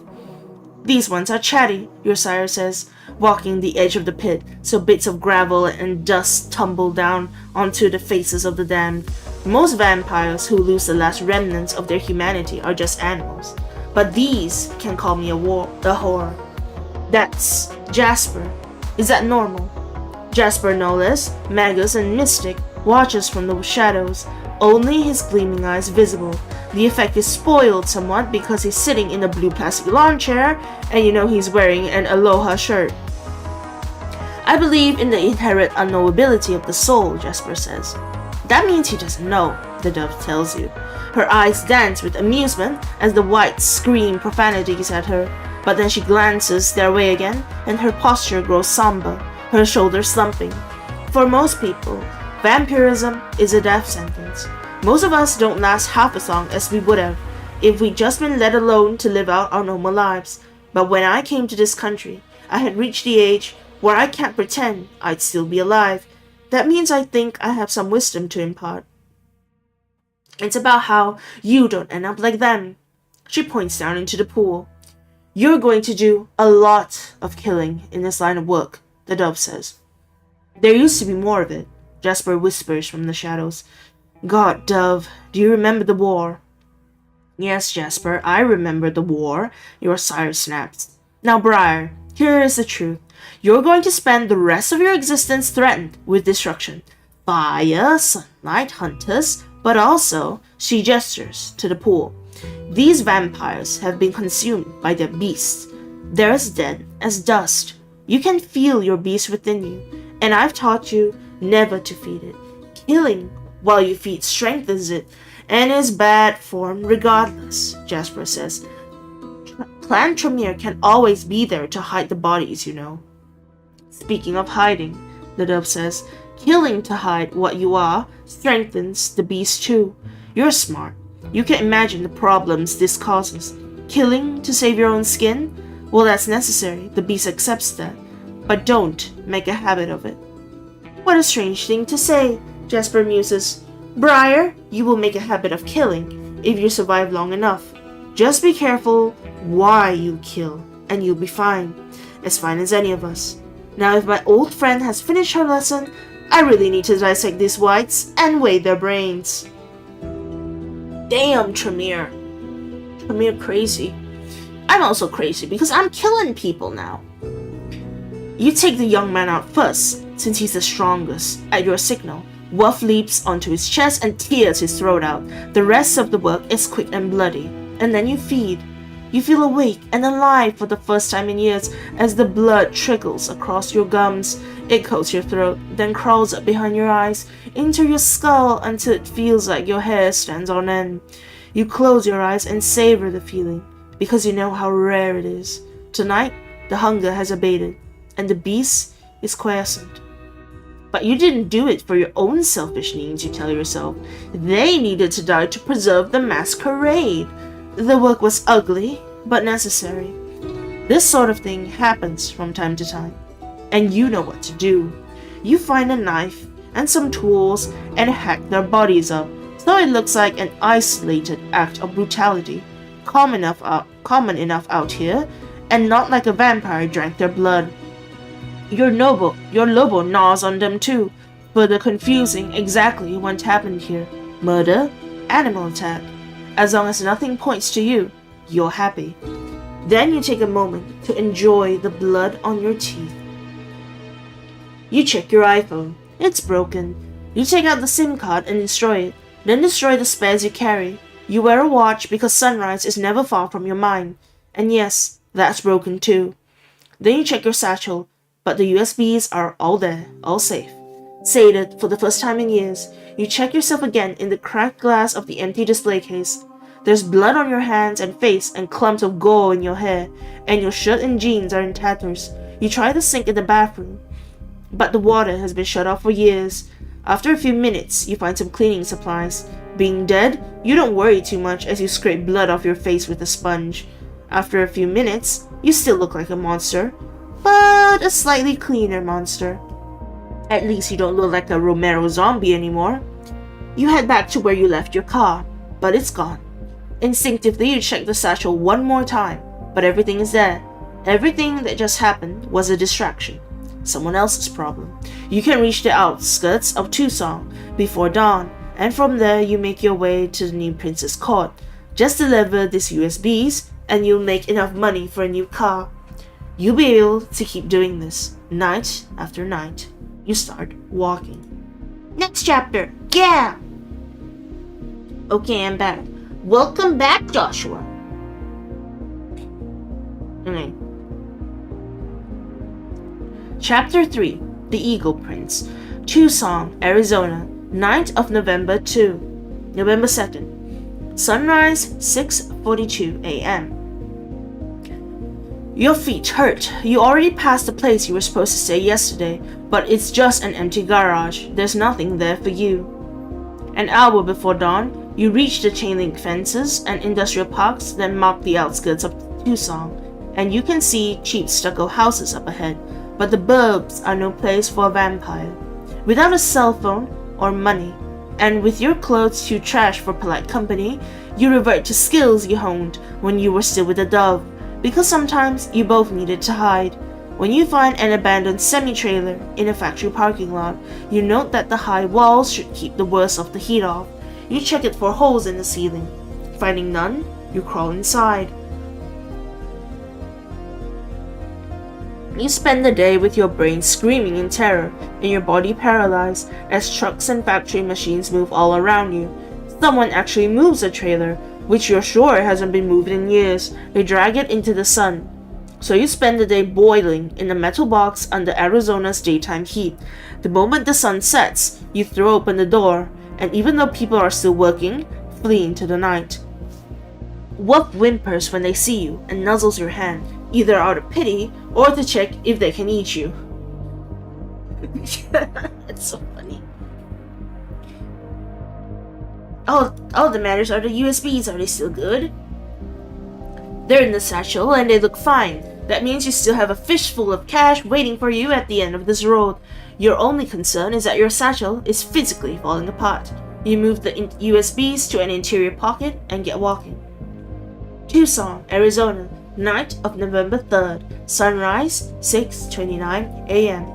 These ones are chatty, your sire says, walking the edge of the pit so bits of gravel and dust tumble down onto the faces of the damned. Most vampires who lose the last remnants of their humanity are just animals, but these can call me a whore. That's Jasper. Is that normal? Jasper no less, Magus and Mystic, watches from the shadows, only his gleaming eyes visible. The effect is spoiled somewhat because he's sitting in a blue plastic lawn chair and you know he's wearing an Aloha shirt. I believe in the inherent unknowability of the soul, Jasper says. That means he doesn't know, the dove tells you. Her eyes dance with amusement as the whites scream profanities at her, but then she glances their way again and her posture grows somber, her shoulders slumping. For most people, vampirism is a death sentence. Most of us don't last half as long as we would have if we'd just been let alone to live out our normal lives. But when I came to this country, I had reached the age where I can't pretend I'd still be alive. That means I think I have some wisdom to impart. It's about how you don't end up like them. She points down into the pool. You're going to do a lot of killing in this line of work, the dove says. There used to be more of it, Jasper whispers from the shadows. God, Dove, do you remember the war? Yes, Jasper, I remember the war, your sire snaps. Now, Briar, here is the truth. You're going to spend the rest of your existence threatened with destruction. Fire, sunlight, hunters, but also, she gestures to the pool. These vampires have been consumed by their beasts. They're as dead as dust. You can feel your beast within you, and I've taught you never to feed it. Killing while you feed strengthens it, and is bad form regardless, Jasper says. Clan Tremere can always be there to hide the bodies, you know. Speaking of hiding, the dove says, killing to hide what you are strengthens the beast too. You're smart. You can imagine the problems this causes. Killing to save your own skin? Well, that's necessary. The beast accepts that. But don't make a habit of it. What a strange thing to say, Jasper muses. Briar, you will make a habit of killing if you survive long enough. Just be careful why you kill, and you'll be fine. As fine as any of us. Now, if my old friend has finished her lesson, I really need to dissect these whites and weigh their brains. Damn, Tremere. Tremere crazy. I'm also crazy because I'm killing people now. You take the young man out first, since he's the strongest. At your signal, Wolf leaps onto his chest and tears his throat out. The rest of the work is quick and bloody. And then you feed. You feel awake and alive for the first time in years as the blood trickles across your gums. It coats your throat, then crawls up behind your eyes, into your skull until it feels like your hair stands on end. You close your eyes and savor the feeling, because you know how rare it is. Tonight, the hunger has abated, and the beast is quiescent. But you didn't do it for your own selfish needs, you tell yourself. They needed to die to preserve the masquerade. The work was ugly, but necessary. This sort of thing happens from time to time, and you know what to do. You find a knife and some tools and hack their bodies up, so it looks like an isolated act of brutality, common enough out here, and not like a vampire drank their blood. Your lobo gnaws on them too, further confusing exactly what happened here. Murder, animal attack. As long as nothing points to you, you're happy. Then you take a moment to enjoy the blood on your teeth. You check your iPhone. It's broken. You take out the SIM card and destroy it. Then destroy the spares you carry. You wear a watch because sunrise is never far from your mind. And yes, that's broken too. Then you check your satchel, but the USBs are all there, all safe. Sated for the first time in years, you check yourself again in the cracked glass of the empty display case. There's blood on your hands and face and clumps of gore in your hair, and your shirt and jeans are in tatters. You try the sink in the bathroom, but the water has been shut off for years. After a few minutes, you find some cleaning supplies. Being dead, you don't worry too much as you scrape blood off your face with a sponge. After a few minutes, you still look like a monster, but a slightly cleaner monster. At least you don't look like a Romero zombie anymore. You head back to where you left your car, but it's gone. Instinctively, you check the satchel one more time, but everything is there. Everything that just happened was a distraction. Someone else's problem. You can reach the outskirts of Tucson before dawn, and from there you make your way to the new Prince's Court. Just deliver these USBs, and you'll make enough money for a new car. You'll be able to keep doing this, night after night. You start walking. Next chapter! Yeah! Okay, I'm back. Welcome back, Joshua. Okay. Chapter 3, The Eagle Prince. Tucson, Arizona, 9th of November 2nd. Sunrise, 6:42 a.m. Your feet hurt. You already passed the place you were supposed to stay yesterday, but it's just an empty garage. There's nothing there for you. An hour before dawn, you reach the chain-link fences and industrial parks that mark the outskirts of Tucson, and you can see cheap stucco houses up ahead, but the burbs are no place for a vampire. Without a cell phone or money, and with your clothes too trash for polite company, you revert to skills you honed when you were still with the Dove, because sometimes you both needed to hide. When you find an abandoned semi-trailer in a factory parking lot, you note that the high walls should keep the worst of the heat off. You check it for holes in the ceiling. Finding none, you crawl inside. You spend the day with your brain screaming in terror and your body paralyzed as trucks and factory machines move all around you. Someone actually moves a trailer, which you're sure hasn't been moved in years. They drag it into the sun. So you spend the day boiling in a metal box under Arizona's daytime heat. The moment the sun sets, you throw open the door, and even though people are still working, flee into the night. Wolf whimpers when they see you and nuzzles your hand, either out of pity or to check if they can eat you. It's so funny. All that matters are the USBs. Are they still good? They're in the satchel and they look fine. That means you still have a fistful of cash waiting for you at the end of this road. Your only concern is that your satchel is physically falling apart. You move the USBs to an interior pocket and get walking. Tucson, Arizona, night of November 3rd, sunrise, 6:29 a.m.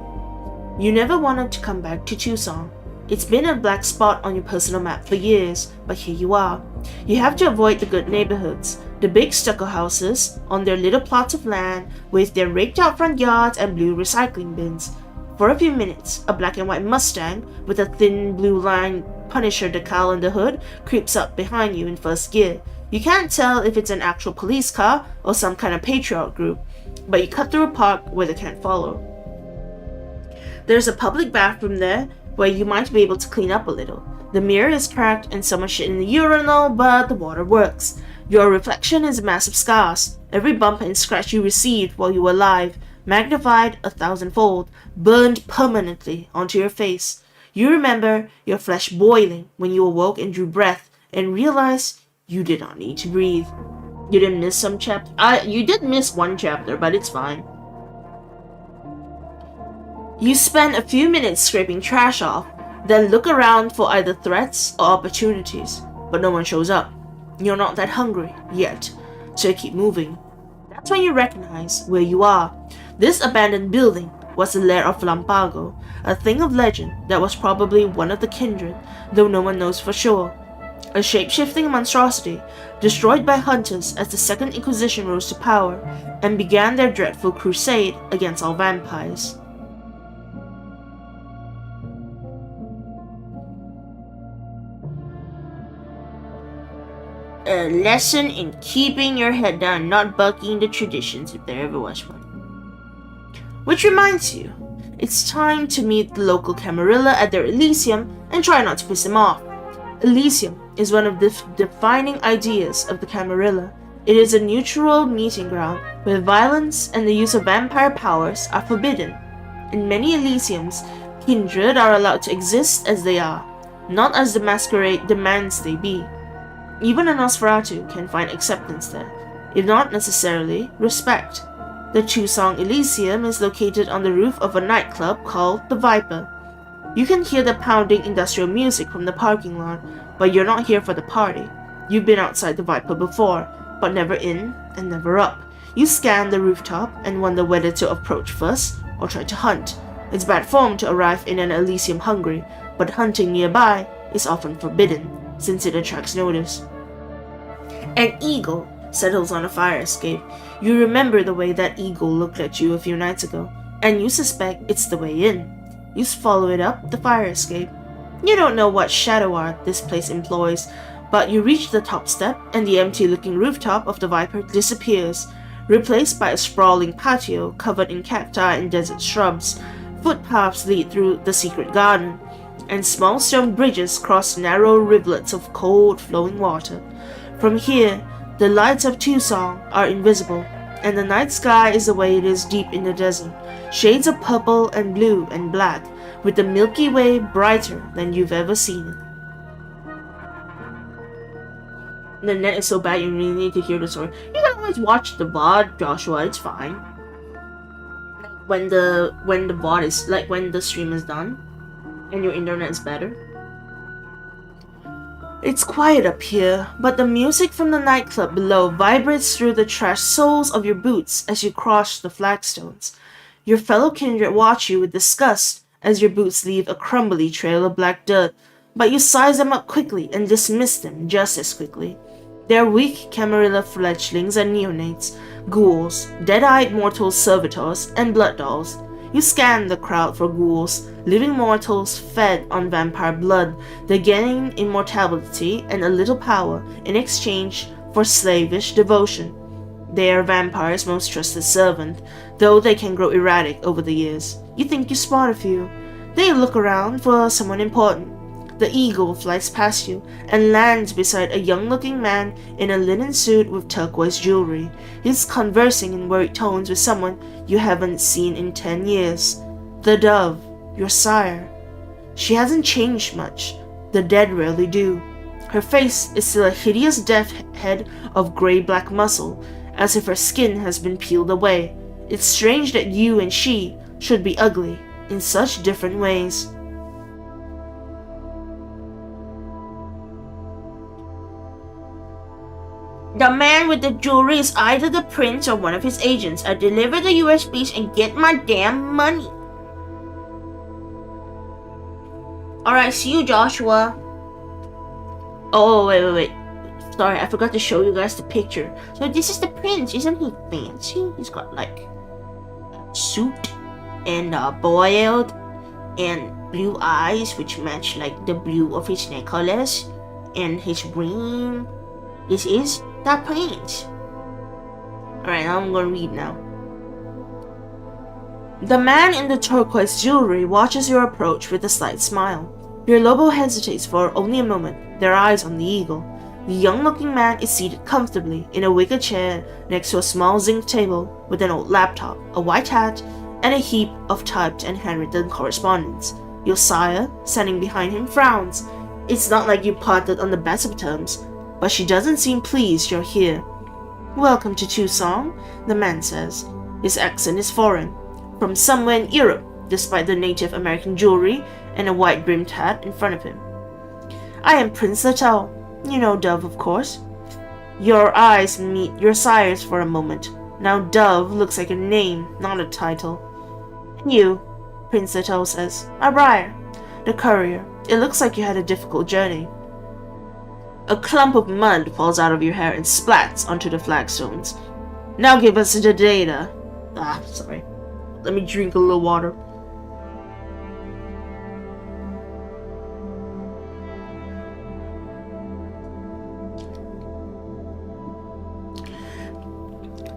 You never wanted to come back to Tucson. It's been a black spot on your personal map for years, but here you are. You have to avoid the good neighborhoods, the big stucco houses on their little plots of land with their raked out front yards and blue recycling bins. For a few minutes, a black and white Mustang with a thin blue line Punisher decal on the hood creeps up behind you in first gear. You can't tell if it's an actual police car or some kind of patriot group, but you cut through a park where they can't follow. There's a public bathroom there where you might be able to clean up a little. The mirror is cracked and someone shit in the urinal, but the water works. Your reflection is a massive scars. Every bump and scratch you received while you were alive, magnified 1,000-fold, burned permanently onto your face. You remember your flesh boiling when you awoke and drew breath and realized you did not need to breathe. You didn't miss some chapter. You did miss one chapter, but it's fine. You spend a few minutes scraping trash off, then look around for either threats or opportunities, but no one shows up. You're not that hungry yet, so you keep moving. That's when you recognize where you are. This abandoned building, was the lair of Lampago, a thing of legend that was probably one of the kindred, though no one knows for sure. A shape-shifting monstrosity, destroyed by hunters as the Second Inquisition rose to power and began their dreadful crusade against all vampires. A lesson in keeping your head down, not bucking the traditions, if there ever was one. Which reminds you, it's time to meet the local Camarilla at their Elysium and try not to piss them off. Elysium is one of the defining ideas of the Camarilla. It is a neutral meeting ground where violence and the use of vampire powers are forbidden. In many Elysiums, kindred are allowed to exist as they are, not as the masquerade demands they be. Even a Nosferatu can find acceptance there, if not necessarily respect. The Tusong Elysium is located on the roof of a nightclub called the Viper. You can hear the pounding industrial music from the parking lot, but you're not here for the party. You've been outside the Viper before, but never in and never up. You scan the rooftop and wonder whether to approach first or try to hunt. It's bad form to arrive in an Elysium hungry, but hunting nearby is often forbidden, since it attracts notice. An eagle settles on a fire escape. You remember the way that eagle looked at you a few nights ago, and you suspect it's the way in. You follow it up the fire escape. You don't know what shadow art this place employs, but you reach the top step and the empty-looking rooftop of the Viper disappears, replaced by a sprawling patio covered in cacti and desert shrubs. Footpaths lead through the secret garden, and small stone bridges cross narrow rivulets of cold flowing water. From here, the lights of Tusong are invisible, and the night sky is the way it is deep in the desert, shades of purple and blue and black, with the Milky Way brighter than you've ever seen it. The net is so bad you really need to hear the story. You can always watch the VOD, Joshua, it's fine. When the VOD is, like when the stream is done, and your internet is better. It's quiet up here, but the music from the nightclub below vibrates through the trash soles of your boots as you cross the flagstones. Your fellow kindred watch you with disgust as your boots leave a crumbly trail of black dirt, but you size them up quickly and dismiss them just as quickly. They are weak Camarilla fledglings and neonates, ghouls, dead-eyed mortal servitors, and blood dolls. You scan the crowd for ghouls, living mortals fed on vampire blood. They gain immortality and a little power in exchange for slavish devotion. They are vampires' most trusted servant, though they can grow erratic over the years. You think you spot a few. Then you look around for someone important. The eagle flies past you and lands beside a young-looking man in a linen suit with turquoise jewelry. He's conversing in worried tones with someone you haven't seen in 10 years. The dove, your sire. She hasn't changed much. The dead rarely do. Her face is still a hideous death head of gray-black muscle, as if her skin has been peeled away. It's strange that you and she should be ugly in such different ways. The man with the jewelry is either the prince or one of his agents. I deliver the USBs and get my damn money. Alright, see you, Joshua. Oh, wait. Sorry, I forgot to show you guys the picture. So this is the prince. Isn't he fancy? He's got like a suit and boiled and blue eyes, which match like the blue of his necklace and his ring. This is the prince. Alright, now I'm gonna read now. The man in the turquoise jewelry watches your approach with a slight smile. Your Lobo hesitates for only a moment, their eyes on the eagle. The young-looking man is seated comfortably in a wicker chair next to a small zinc table with an old laptop, a white hat, and a heap of typed and handwritten correspondence. Your sire, standing behind him, frowns. It's not like you parted on the best of terms, but she doesn't seem pleased you're here. Welcome to Tusong, the man says. His accent is foreign, from somewhere in Europe, despite the Native American jewelry and a white-brimmed hat in front of him. I am Prince Little. You know Dove, of course. Your eyes meet your sire's for a moment. Now Dove looks like a name, not a title. You, Prince Zettel says. Briar, the courier. It looks like you had a difficult journey. A clump of mud falls out of your hair and splats onto the flagstones. Now give us the data. Sorry. Let me drink a little water.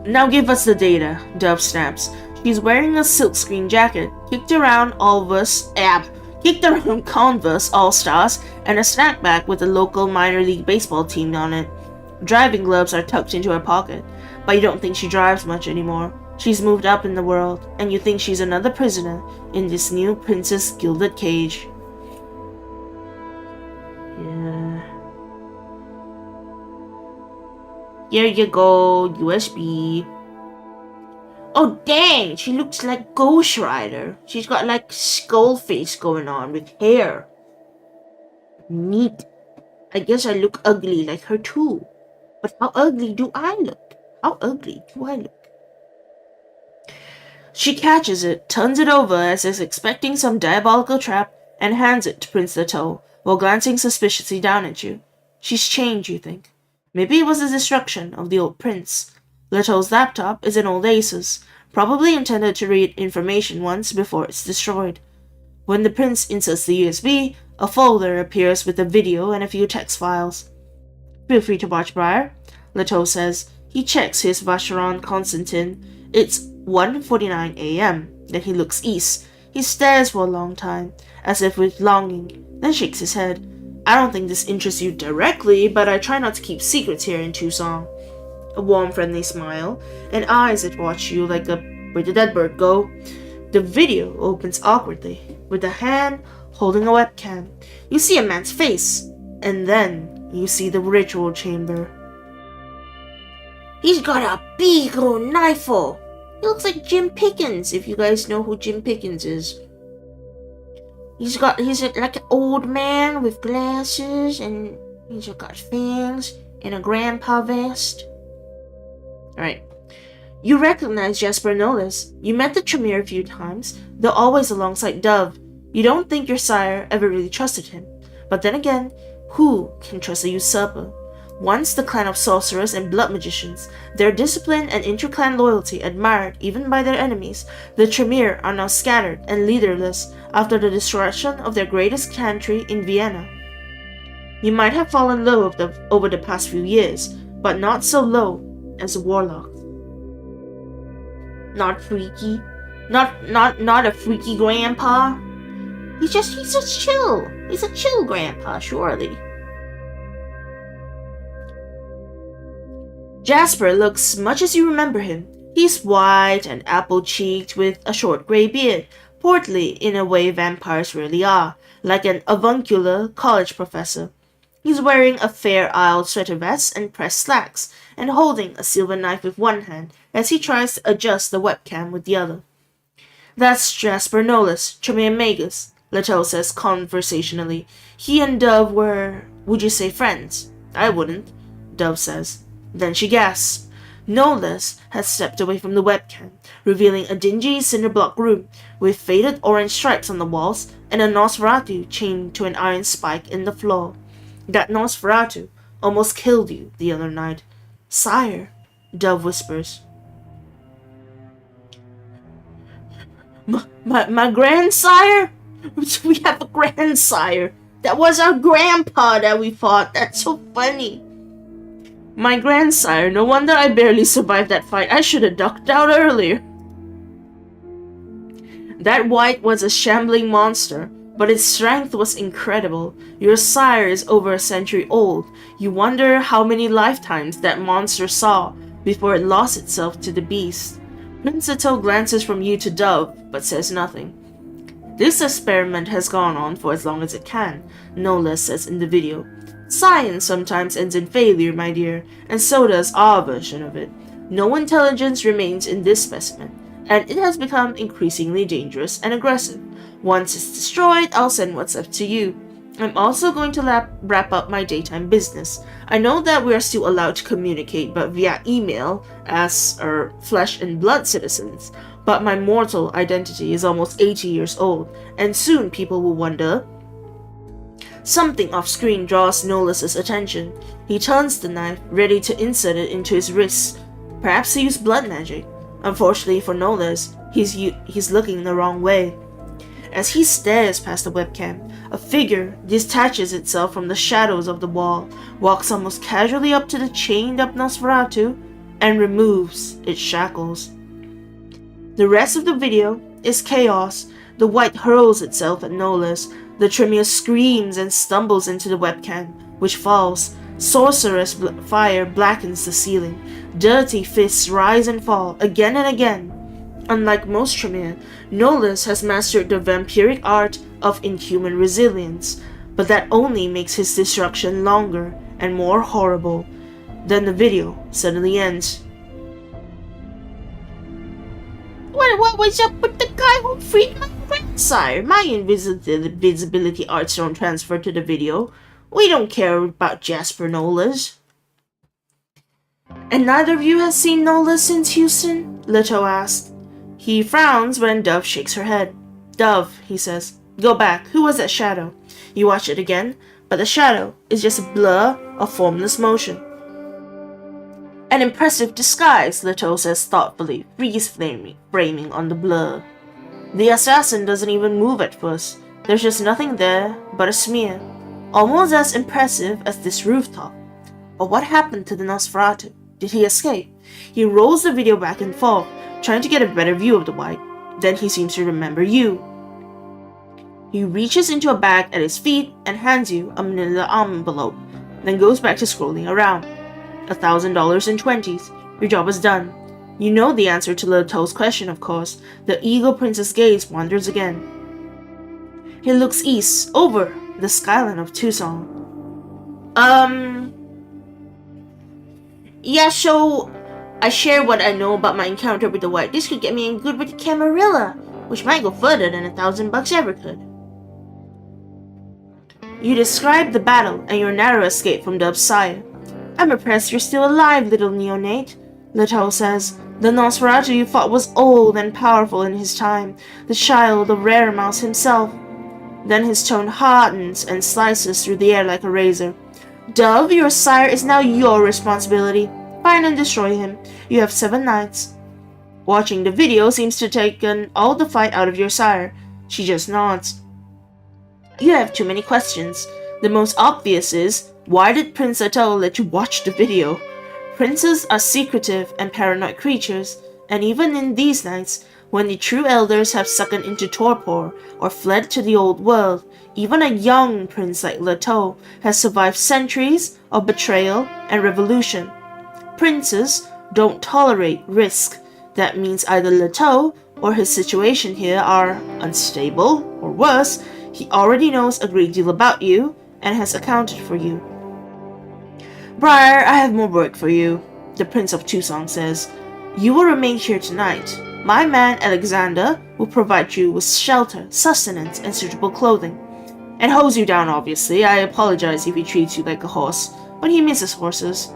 Now give us the data, Dove snaps. She's wearing a silkscreen jacket, kicked around Converse All-Stars, and a snack bag with a local minor league baseball team on it. Driving gloves are tucked into her pocket, but you don't think she drives much anymore. She's moved up in the world, and you think she's another prisoner in this new princess gilded cage. Yeah. Here you go, USB. Oh dang, she looks like Ghost Rider. She's got like skull face going on with hair. Neat. I guess I look ugly like her too. But how ugly do I look? How ugly do I look? She catches it, turns it over as if expecting some diabolical trap, and hands it to Prince Zettel, while glancing suspiciously down at you. She's changed, you think. Maybe it was the destruction of the old prince. Lettel's laptop is an old Asus, probably intended to read information once before it's destroyed. When the prince inserts the USB, a folder appears with a video and a few text files. Feel free to watch, Briar, Lettel says. He checks his Vacheron Constantin. It's 1:49 a.m. Then he looks east. He stares for a long time, as if with longing, then shakes his head. I don't think this interests you directly, but I try not to keep secrets here in Tucson. A warm, friendly smile, and eyes that watch you like where'd the dead bird go? The video opens awkwardly, with a hand holding a webcam. You see a man's face, and then you see the ritual chamber. He's got a big old knife. He looks like Jim Pickens, if you guys know who Jim Pickens is. He's like an old man with glasses, and he's got fangs and a grandpa vest. Alright. You recognize Jasper Nolis. You met the Tremere a few times, though always alongside Dove. You don't think your sire ever really trusted him. But then again, who can trust a usurper? Once the clan of sorcerers and blood magicians, their discipline and inter-clan loyalty admired even by their enemies, the Tremere are now scattered and leaderless after the destruction of their greatest country in Vienna. You might have fallen low over the past few years, but not so low as a warlock. Not freaky. Not a freaky grandpa. He's just chill. He's a chill grandpa, surely. Jasper looks much as you remember him. He's white and apple-cheeked with a short grey beard, portly in a way vampires really are, like an avuncular college professor. He's wearing a fair-isle sweater vest and pressed slacks, and holding a silver knife with one hand as he tries to adjust the webcam with the other. That's Jasper Nolis, Tremere Magus, Lettel says conversationally. He and Dove were, would you say friends? I wouldn't, Dove says. Then she gasps. Nolis has stepped away from the webcam, revealing a dingy cinder block room with faded orange stripes on the walls and a Nosferatu chained to an iron spike in the floor. That Nosferatu almost killed you the other night. Sire, Dove whispers. My grandsire? We have a grandsire. That was our grandpa that we fought. That's so funny. My grandsire, no wonder I barely survived that fight. I should have ducked out earlier. That wight was a shambling monster, but its strength was incredible. Your sire is over a century old. You wonder how many lifetimes that monster saw before it lost itself to the beast. Prince Zettel glances from you to Dove, but says nothing. This experiment has gone on for as long as it can, Nolis says in the video. Science sometimes ends in failure, my dear, and so does our version of it. No intelligence remains in this specimen, and it has become increasingly dangerous and aggressive. Once it's destroyed, I'll send what's up to you. I'm also going to wrap up my daytime business. I know that we are still allowed to communicate but via email as our flesh and blood citizens, but my mortal identity is almost 80 years old, and soon people will wonder. Something off-screen draws Nolus's attention. He turns the knife, ready to insert it into his wrist. Perhaps he used blood magic. Unfortunately for Nolus, he's looking the wrong way. As he stares past the webcam, a figure detaches itself from the shadows of the wall, walks almost casually up to the chained-up Nosferatu, and removes its shackles. The rest of the video is chaos. The white hurls itself at Nolus. The Tremere screams and stumbles into the webcam, which falls. Sorcerous fire blackens the ceiling. Dirty fists rise and fall again and again. Unlike most Tremere, Nolus has mastered the vampiric art of inhuman resilience, but that only makes his destruction longer and more horrible. Then the video suddenly ends. What was up with the guy who freed my grandsire? My invisibility arts don't transfer to the video. We don't care about Jasper Nolus. And neither of you has seen Nolus since Houston? Leto asked. He frowns when Dove shakes her head. Dove, he says, go back. Who was that shadow? You watch it again, but the shadow is just a blur of formless motion. An impressive disguise, Leto says thoughtfully, freeze-framing on the blur. The assassin doesn't even move at first. There's just nothing there but a smear. Almost as impressive as this rooftop. But what happened to the Nosferatu? Did he escape? He rolls the video back and forth, trying to get a better view of the white. Then he seems to remember you. He reaches into a bag at his feet and hands you a manila envelope, then goes back to scrolling around. $1,000 in 20s. Your job is done. You know the answer to Leto's question, of course. The Eagle Prince's gaze wanders again. He looks east, over the skyline of Tucson. Yeah, so I share what I know about my encounter with the white. This could get me in good with the Camarilla, which might go further than $1,000 ever could. You describe the battle and your narrow escape from the 𝑬𝒑𝒐𝒏. I'm impressed you're still alive, little neonate, Leto says. The Nosferatu you fought was old and powerful in his time, the child of Rare Mouse himself. Then his tone hardens and slices through the air like a razor. Dove, your sire is now your responsibility. Find and destroy him. You have 7 nights. Watching the video seems to take all the fight out of your sire. She just nods. You have too many questions. The most obvious is, why did Prince Leto let you watch the video? Princes are secretive and paranoid creatures, and even in these nights, when the true elders have succumbed into torpor or fled to the old world, even a young prince like Leto has survived centuries of betrayal and revolution. Princes don't tolerate risk. That means either Leto or his situation here are unstable, or worse, he already knows a great deal about you and has accounted for you. Briar, I have more work for you, the Prince of Tucson says. You will remain here tonight. My man Alexander will provide you with shelter, sustenance, and suitable clothing. And hose you down, obviously. I apologize if he treats you like a horse, but he misses horses.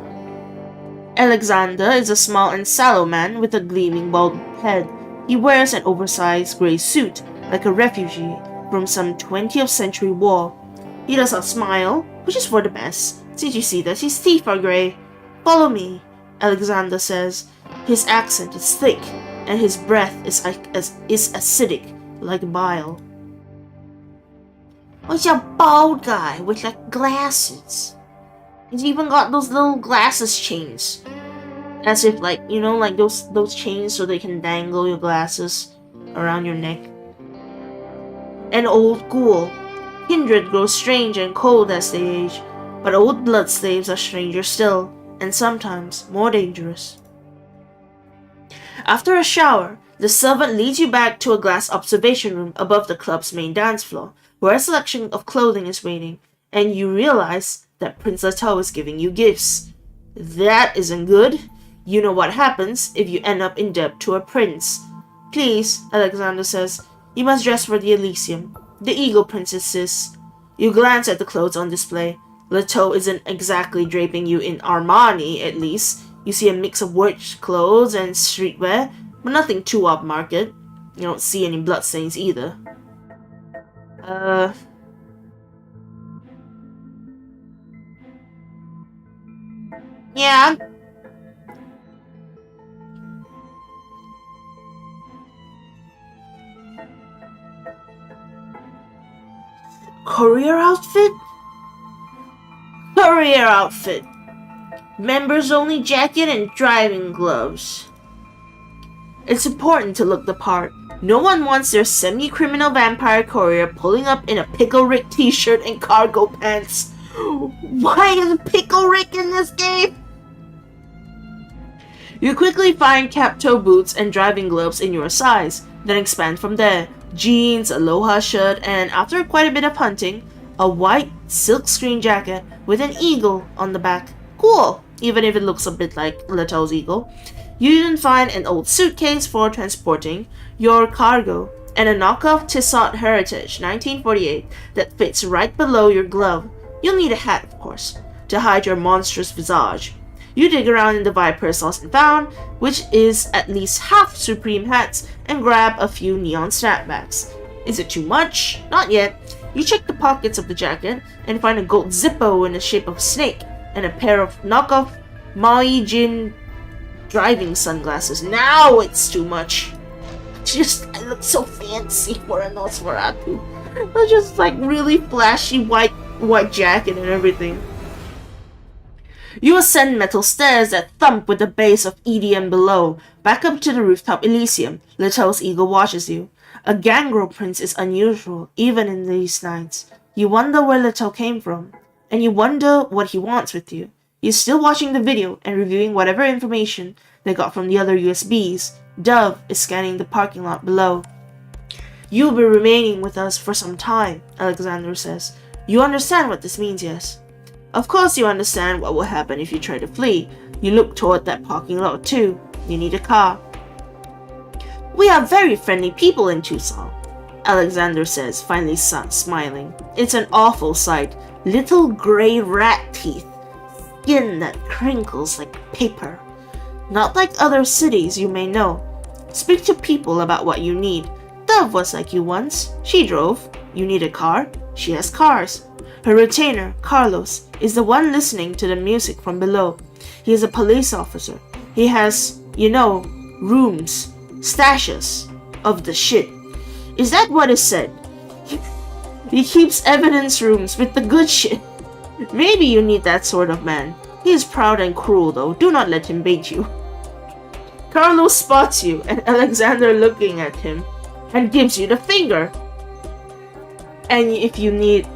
Alexander is a small and sallow man with a gleaming bald head. He wears an oversized gray suit, like a refugee from some 20th century war. He does not smile, which is for the best. Did you see that his teeth are gray? Follow me, Alexander says. His accent is thick, and his breath is acidic, like bile. He's a bald guy with like glasses. He's even got those little glasses chains. As if like, you know, like those chains so they can dangle your glasses around your neck. An old ghoul. Kindred grows strange and cold as they age, but old blood slaves are stranger still, and sometimes more dangerous. After a shower, the servant leads you back to a glass observation room above the club's main dance floor, where a selection of clothing is waiting, and you realize that Prince Leto is giving you gifts. That isn't good. You know what happens if you end up in debt to a prince. Please, Alexander says, you must dress for the Elysium. The Eagle Prince insists. You glance at the clothes on display. 𝒔𝒐 isn't exactly draping you in Armani, at least. You see a mix of work clothes and streetwear, but nothing too upmarket. You don't see any bloodstains either. Yeah. Career outfit? Career outfit. Members only jacket and driving gloves. It's important to look the part. No one wants their semi-criminal vampire courier pulling up in a Pickle Rick t-shirt and cargo pants. Why is Pickle Rick in this game? You quickly find cap-toe boots and driving gloves in your size, then expand from there. Jeans, aloha shirt, and after quite a bit of hunting, a white silkscreen jacket with an eagle on the back. Cool, even if it looks a bit like 𝒔𝒐's eagle. You even find an old suitcase for transporting your cargo, and a knockoff Tissot Heritage 1948 that fits right below your glove. You'll need a hat, of course, to hide your monstrous visage. You dig around in the Vipers Lost and Found, which is at least half Supreme hats, and grab a few neon snapbacks. Is it too much? Not yet. You check the pockets of the jacket and find a gold Zippo in the shape of a snake and a pair of knockoff Maui driving sunglasses. Now it's too much. I look so fancy for a Nosferatu. It's just like really flashy white jacket and everything. You ascend metal stairs that thump with the bass of EDM below, back up to the rooftop Elysium. 𝒔𝒐's eagle watches you. A gangrel prince is unusual, even in these nights. You wonder where 𝒔𝒐 came from, and you wonder what he wants with you. He's still watching the video and reviewing whatever information they got from the other USBs. Dove is scanning the parking lot below. You'll be remaining with us for some time, Alexander says. You understand what this means, yes? Of course you understand what will happen if you try to flee. You look toward that parking lot too. You need a car. We are very friendly people in Tucson, Alexander says, finally smiling. It's an awful sight. Little gray rat teeth. Skin that crinkles like paper. Not like other cities you may know. Speak to people about what you need. Dove was like you once. She drove. You need a car? She has cars. Her retainer, Carlos, is the one listening to the music from below. He is a police officer. He has, rooms, stashes of the shit. Is that what is said? He keeps evidence rooms with the good shit. Maybe you need that sort of man. He is proud and cruel though. Do not let him bait you. Carlos spots you and Alexander looking at him and gives you the finger. And if you need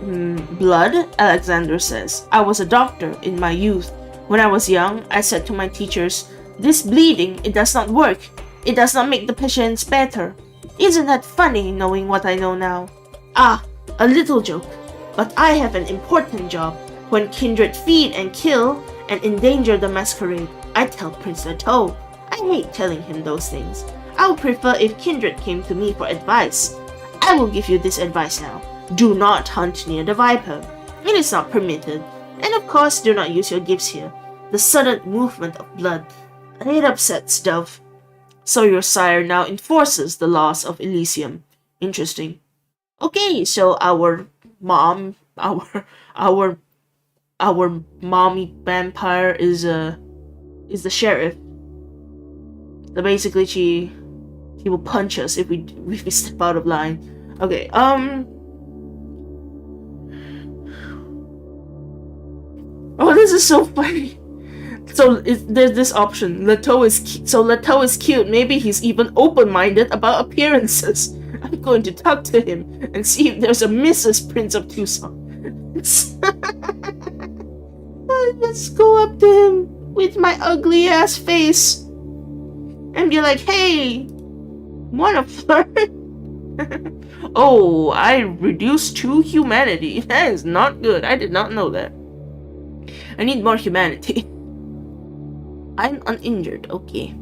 blood, Alexander says, I was a doctor in my youth. When I was young, I said to my teachers, this bleeding, it does not work. It does not make the patients better. Isn't that funny knowing what I know now? Ah, a little joke. But I have an important job. When kindred feed and kill and endanger the masquerade, I tell Prince 𝒔𝒐. I hate telling him those things. I would prefer if kindred came to me for advice. I will give you this advice now. Do not hunt near the Viper. It is not permitted. And of course, do not use your gifts here. The sudden movement of blood. It upsets Dove. So your sire now enforces the laws of Elysium. Interesting. Okay, so our mommy vampire is the sheriff. So basically, she will punch us if we step out of line. Okay. Oh, this is so funny. So there's this option. 𝒔𝒐 is cute. Maybe he's even open-minded about appearances. I'm going to talk to him and see if there's a Mrs. Prince of Tucson. I just go up to him with my ugly ass face and be like, "Hey, wanna flirt?" Oh, I reduced to humanity. That is not good. I did not know that. I need more humanity. I'm uninjured, okay.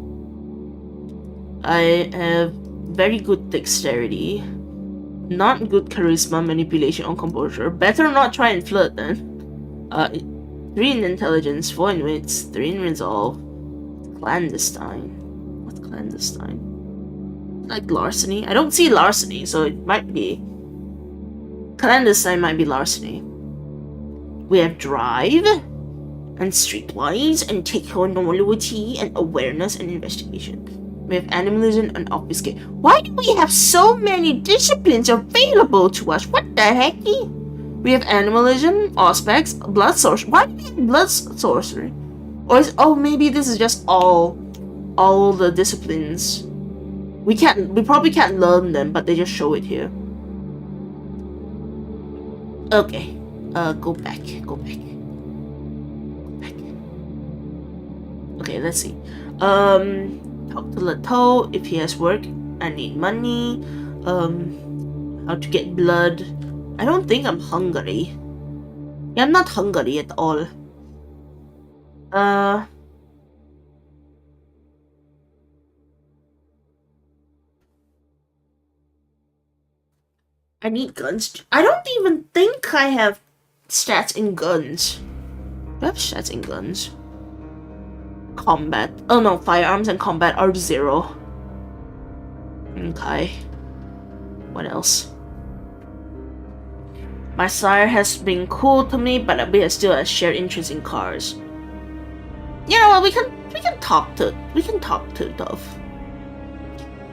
I have very good dexterity. Not good charisma, manipulation, or composure. Better not try and flirt then. 3 in intelligence, 4 in wits, 3 in resolve. Clandestine. What's clandestine? Like larceny? I don't see larceny, so it might be. Clandestine might be larceny. We have drive, and streetwise, and technology, and awareness, and investigation. We have animalism and obfuscate. Why do we have so many disciplines available to us? What the heck? We have animalism, aspects, blood sorcery. Why do we have blood sorcery? Or is, oh, maybe this is just all the disciplines. We probably can't learn them, but they just show it here. Okay. Go back. Okay, let's see. Talk to Leto if he has work. I need money. How to get blood. I don't think I'm hungry. Yeah, I'm not hungry at all. I need guns. I don't even think I have stats in guns. Do I have stats in guns? Combat. Oh no, firearms and combat are 0. Okay. What else? My sire has been cool to me, but we still have shared interest in cars. You know what? We can talk to Dove.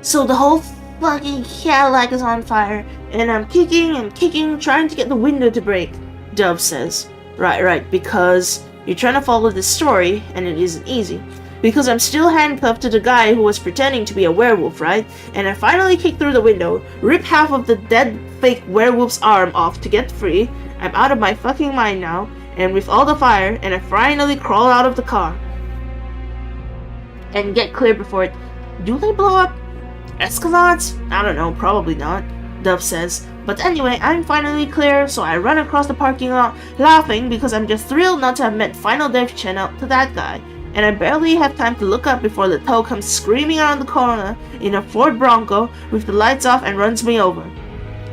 So the whole fucking Cadillac is on fire, and I'm kicking, trying to get the window to break. Dove says, right, because you're trying to follow this story, and it isn't easy. Because I'm still handcuffed to the guy who was pretending to be a werewolf, right? And I finally kick through the window, rip half of the dead fake werewolf's arm off to get free. I'm out of my fucking mind now, and with all the fire, and I finally crawl out of the car. And get clear before it... Do they blow up escalades? I don't know, probably not, Dove says. But anyway, I'm finally clear, so I run across the parking lot, laughing because I'm just thrilled not to have met Final Death Channel to that guy. And I barely have time to look up before the tow comes screaming around the corner in a Ford Bronco with the lights off and runs me over.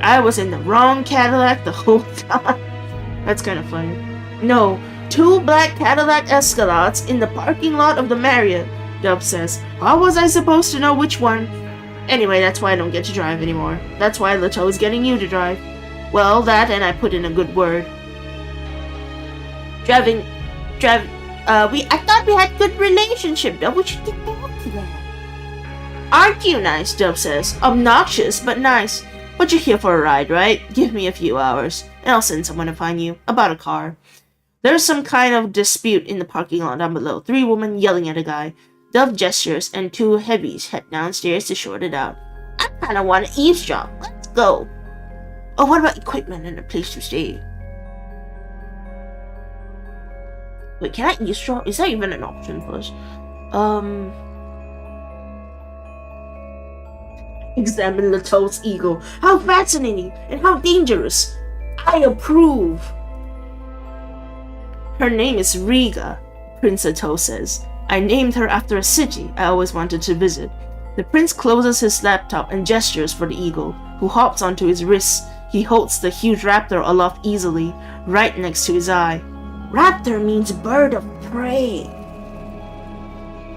I was in the wrong Cadillac the whole time. That's kind of funny. No, 2 black Cadillac Escalades in the parking lot of the Marriott, Dove says. How was I supposed to know which one? Anyway, that's why I don't get to drive anymore. That's why Leto is getting you to drive. Well, that and I put in a good word. I thought we had good relationship, Dove. We should get back to that. Aren't you nice, Dove says. Obnoxious, but nice. But you're here for a ride, right? Give me a few hours, and I'll send someone to find you. About a car. There's some kind of dispute in the parking lot down below. 3 women yelling at a guy. Dove gestures, and 2 heavies head downstairs to sort it out. I kinda wanna eavesdrop. Let's go. Oh, what about equipment and a place to stay? Wait, can I eavesdrop? Is that even an option for us? Examine Leto's ego. How fascinating and how dangerous. I approve. Her name is Riga, Prince Leto says. I named her after a city I always wanted to visit. The prince closes his laptop and gestures for the eagle, who hops onto his wrist. He holds the huge raptor aloft easily, right next to his eye. Raptor means bird of prey.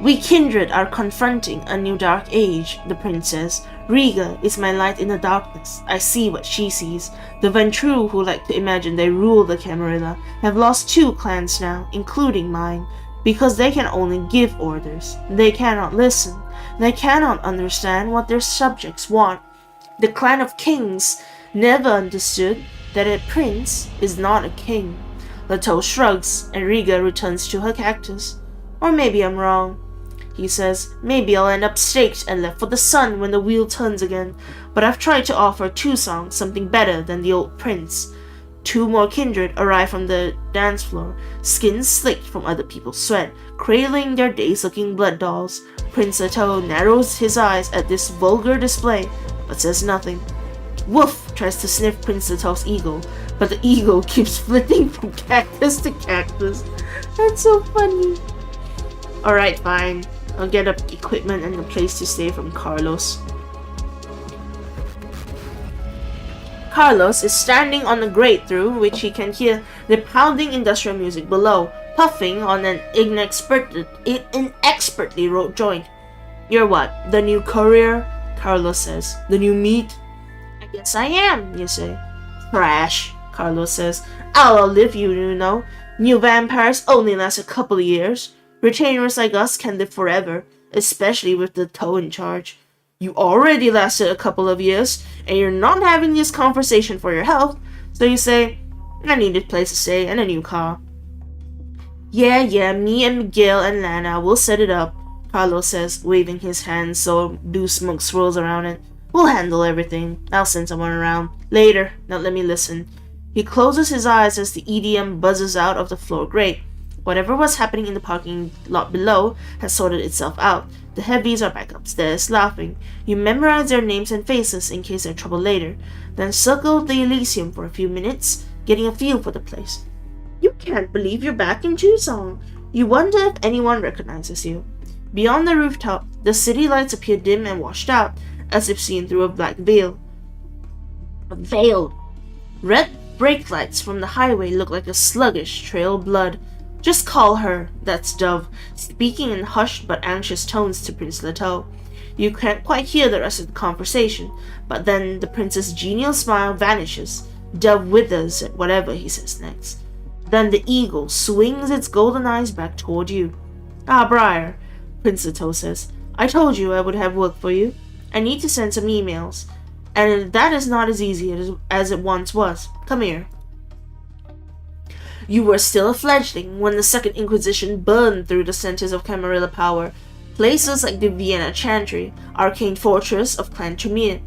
We kindred are confronting a new dark age, the prince says. Riga is my light in the darkness. I see what she sees. The Ventrue, who like to imagine they rule the Camarilla, have lost 2 clans now, including mine, because they can only give orders. They cannot listen. They cannot understand what their subjects want. The clan of kings never understood that a prince is not a king. Leto shrugs, and Riga returns to her cactus. Or maybe I'm wrong. He says, maybe I'll end up staked and left for the sun when the wheel turns again, but I've tried to offer Two Song something better than the old prince. 2 more kindred arrive from the dance floor, skins slicked from other people's sweat, cradling their dazed-looking blood dolls. Prince Leto narrows his eyes at this vulgar display, but says nothing. Woof tries to sniff Prince Leto's eagle, but the eagle keeps flitting from cactus to cactus. That's so funny. Alright, fine. I'll get up equipment and a place to stay from Carlos. Carlos is standing on the grate through which he can hear the pounding industrial music below, puffing on an inexpertly wrought joint. "You're what, the new courier?" Carlos says. "The new meat?" "I guess I am," you say. "Trash," Carlos says. "I'll outlive you, you know. New vampires only last a couple of years. Retainers like us can live forever, especially with the toe in charge. You already lasted a couple of years, and you're not having this conversation for your health, so you say, 'I need a place to stay and a new car.'" Yeah, me and Miguel and Lana will set it up," Carlos says, waving his hand so blue smoke swirls around it. "We'll handle everything. I'll send someone around. Later. Now let me listen." He closes his eyes as the EDM buzzes out of the floor grate. Whatever was happening in the parking lot below has sorted itself out. The heavies are back upstairs, laughing. You memorize their names and faces in case there's trouble later, then circle the Elysium for a few minutes, getting a feel for the place. You can't believe you're back in Tucson. You wonder if anyone recognizes you. Beyond the rooftop, the city lights appear dim and washed out, as if seen through a black veil. A veil. Red brake lights from the highway look like a sluggish trail of blood. "Just call her," that's Dove, speaking in hushed but anxious tones to Prince Leto. You can't quite hear the rest of the conversation, but then the prince's genial smile vanishes. Dove withers at whatever he says next. Then the eagle swings its golden eyes back toward you. "Ah, Briar," Prince Leto says, "I told you I would have work for you. I need to send some emails, and that is not as easy as it once was. Come here." You were still a fledgling when the Second Inquisition burned through the centers of Camarilla power, places like the Vienna Chantry, arcane fortress of Clan Tremere,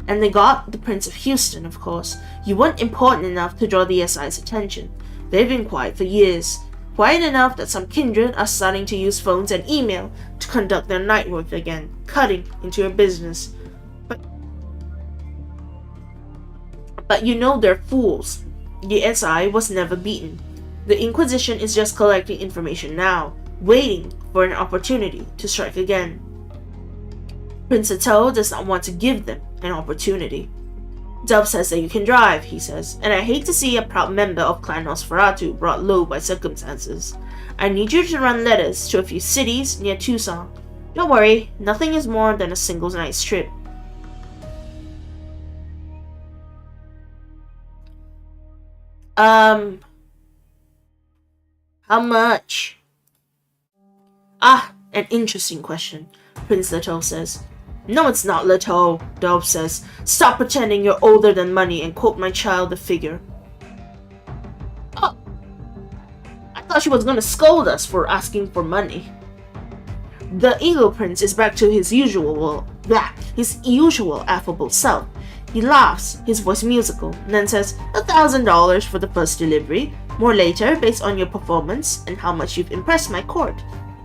and they got the Prince of Houston, of course. You weren't important enough to draw the SI's attention. They've been quiet for years, quiet enough that some kindred are starting to use phones and email to conduct their night work again, cutting into your business. But you know they're fools. The SI was never beaten. The Inquisition is just collecting information now, waiting for an opportunity to strike again. Prince Leto does not want to give them an opportunity. "Dove says that you can drive," he says, "and I hate to see a proud member of Clan Nosferatu brought low by circumstances. I need you to run letters to a few cities near Tucson. Don't worry, nothing is more than a single night's trip." How much? "Ah, an interesting question," Prince Leto says. "No, it's not, Leto," Dove says. "Stop pretending you're older than money and quote my child a figure." "Oh, I thought she was gonna scold us for asking for money." The Eagle Prince is back to his usual affable self. He laughs, his voice musical, and then says, $1,000 for the first delivery, more later based on your performance and how much you've impressed my court.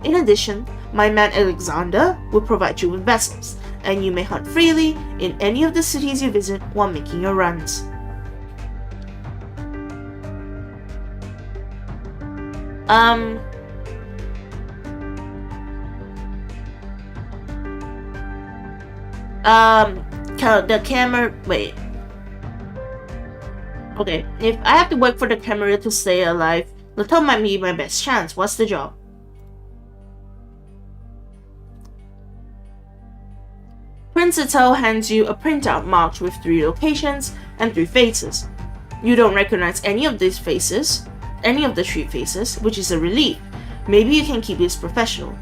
In addition, my man Alexander will provide you with vessels, and you may hunt freely in any of the cities you visit while making your runs." The camera. Wait. Okay, if I have to wait for the camera to stay alive, Leto might be my best chance. What's the job? Prince Leto hands you a printout marked with 3 locations and 3 faces. You don't recognize any of the 3 faces, which is a relief. Maybe you can keep this professional.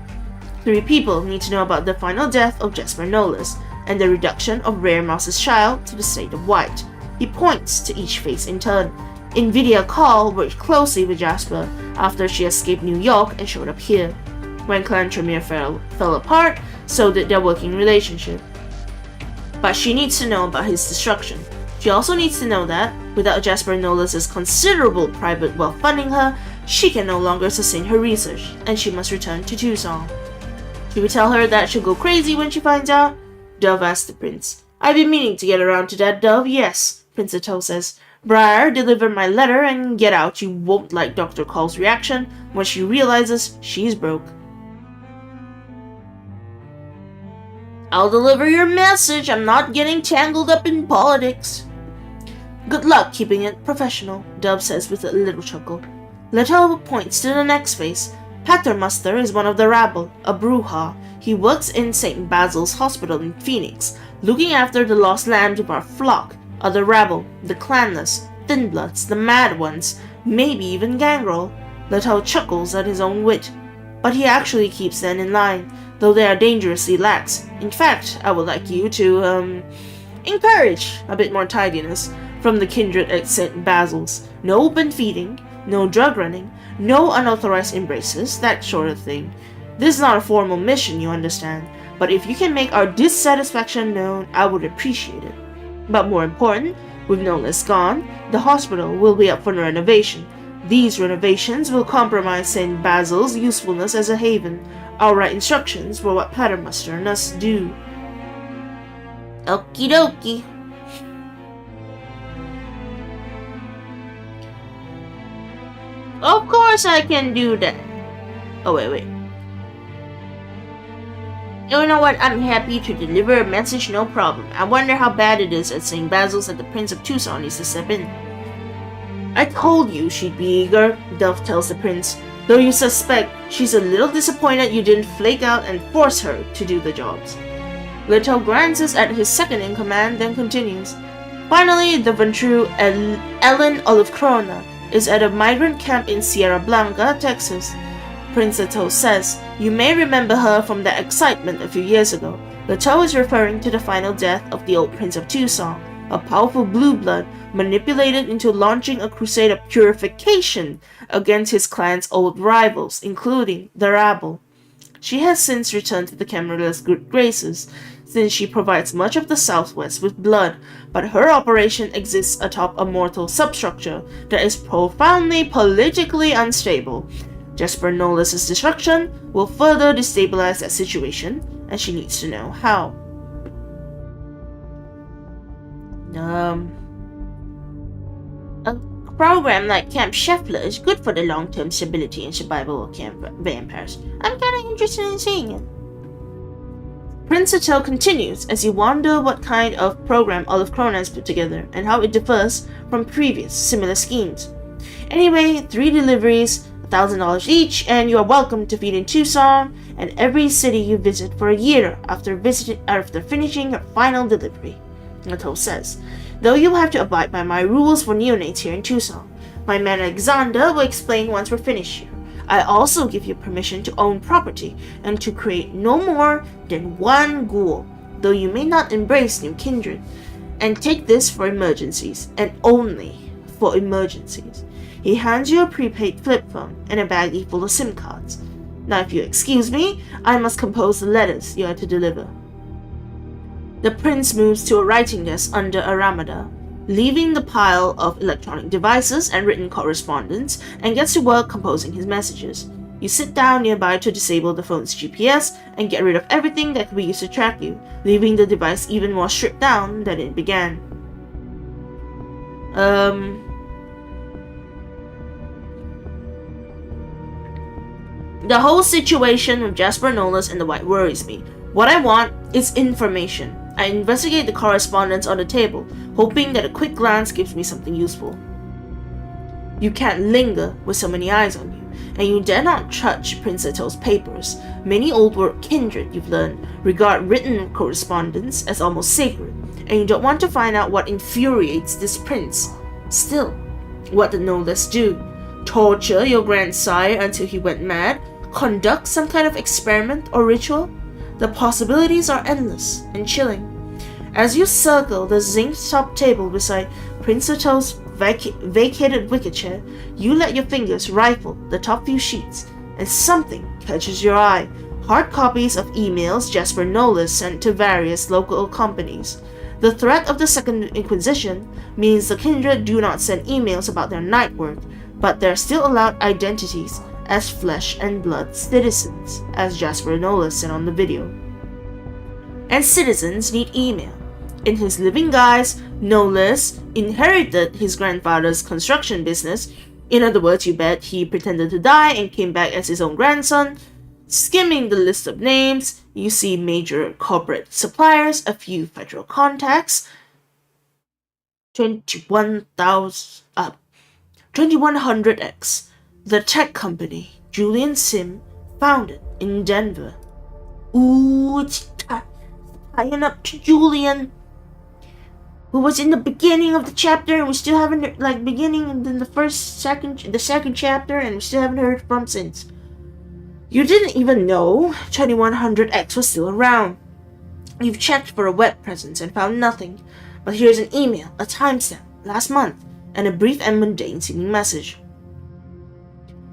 3 people need to know about the final death of Jasper Nolas and the reduction of Rare Mouse's child to the state of white. He points to each face in turn. Invidia Call worked closely with Jasper after she escaped New York and showed up here. When Clan Tremere fell apart, so did their working relationship. But she needs to know about his destruction. She also needs to know that, without Jasper Nolas' considerable private wealth funding her, she can no longer sustain her research, and she must return to Tucson. Should we tell her that she'll go crazy when she finds out? Dove asks the prince. "I've been meaning to get around to that, Dove, yes," Prince Leto says. "Briar, deliver my letter and get out. You won't like Dr. Call's reaction when she realizes she's broke." "I'll deliver your message. I'm not getting tangled up in politics." Good luck keeping it professional, Dove says with a little chuckle. Leto points to the next face. Paternoster is one of the rabble, a bruja. He works in St. Basil's Hospital in Phoenix, looking after the lost lambs of our flock, other rabble, the clanless, thin bloods, the mad ones, maybe even gangrel. Leto chuckles at his own wit. But he actually keeps them in line, though they are dangerously lax. In fact, I would like you to, encourage a bit more tidiness from the kindred at St. Basil's. No open feeding, no drug running, no unauthorized embraces, that sort of thing. This is not a formal mission, you understand, but if you can make our dissatisfaction known, I would appreciate it. But more important, with Nolas gone, the hospital will be up for renovation. These renovations will compromise St. Basil's usefulness as a haven. I'll write instructions for what Paternoster and us do. Okie dokie. Of course I can do that. Oh, wait. You know what? I'm happy to deliver a message, no problem. I wonder how bad it is at St. Basil's that the Prince of Tucson needs to step in. I told you she'd be eager, Dove tells the prince, though you suspect she's a little disappointed you didn't flake out and force her to do the jobs. Leto glances at his second-in-command, then continues. Finally, the Ventrue Ellen Olivkrona is at a migrant camp in Sierra Blanca, Texas. Prince Leto says, you may remember her from that excitement a few years ago. Leto is referring to the final death of the old Prince of Tucson, a powerful blue blood manipulated into launching a crusade of purification against his clan's old rivals, including the rabble. She has since returned to the Camarillah's good graces, since she provides much of the Southwest with blood, but her operation exists atop a mortal substructure that is profoundly politically unstable. Jesper Nolas's destruction will further destabilize that situation, and she needs to know how. A program like Camp Scheffler is good for the long-term stability and survival of camp vampires. I'm kinda interested in seeing it. Prince Leto continues as you wonder what kind of program Olivkrona has put together and how it differs from previous similar schemes. Anyway, 3 deliveries, $1,000 each, and you are welcome to feed in Tucson and every city you visit for a year after finishing your final delivery, Leto says, though you have to abide by my rules for neonates here in Tucson. My man Alexander will explain once we're finished here. I also give you permission to own property and to create no more than 1 ghoul, though you may not embrace new kindred. And take this for emergencies, and only for emergencies. He hands you a prepaid flip phone and a baggie full of SIM cards. Now if you excuse me, I must compose the letters you are to deliver. The prince moves to a writing desk under a ramada, leaving the pile of electronic devices and written correspondence, and gets to work composing his messages. You sit down nearby to disable the phone's GPS and get rid of everything that could be used to track you, leaving the device even more stripped down than it began. The whole situation with Jesper Nolas and the White worries me. What I want is information. I investigate the correspondence on the table, hoping that a quick glance gives me something useful. You can't linger with so many eyes on you, and you dare not touch Prince Leto's papers. Many old world kindred, you've learned, regard written correspondence as almost sacred, and you don't want to find out what infuriates this prince. Still, what did Nolas do? Torture your grandsire until he went mad? Conduct some kind of experiment or ritual? The possibilities are endless and chilling. As you circle the zinc-top table beside Prince Leto's vacated wicker chair, you let your fingers rifle the top few sheets, and something catches your eye. Hard copies of emails Jesper Nolas sent to various local companies. The threat of the Second Inquisition means the kindred do not send emails about their night work, but they're still allowed identities as flesh and blood citizens, as Jesper Nolas said on the video. And citizens need email. In his living guise, Nolas inherited his grandfather's construction business. In other words, you bet he pretended to die and came back as his own grandson. Skimming the list of names, you see major corporate suppliers, a few federal contacts, 2100X, the tech company Julian Sim founded in Denver. Ooh, it's tying up to Julian, who was in the beginning of the chapter, and we still haven't, like, beginning in the second chapter, and we still haven't heard from since. You didn't even know 2100X was still around. You've checked for a web presence and found nothing, but here's an email, a timestamp, last month, and a brief and mundane seeming message.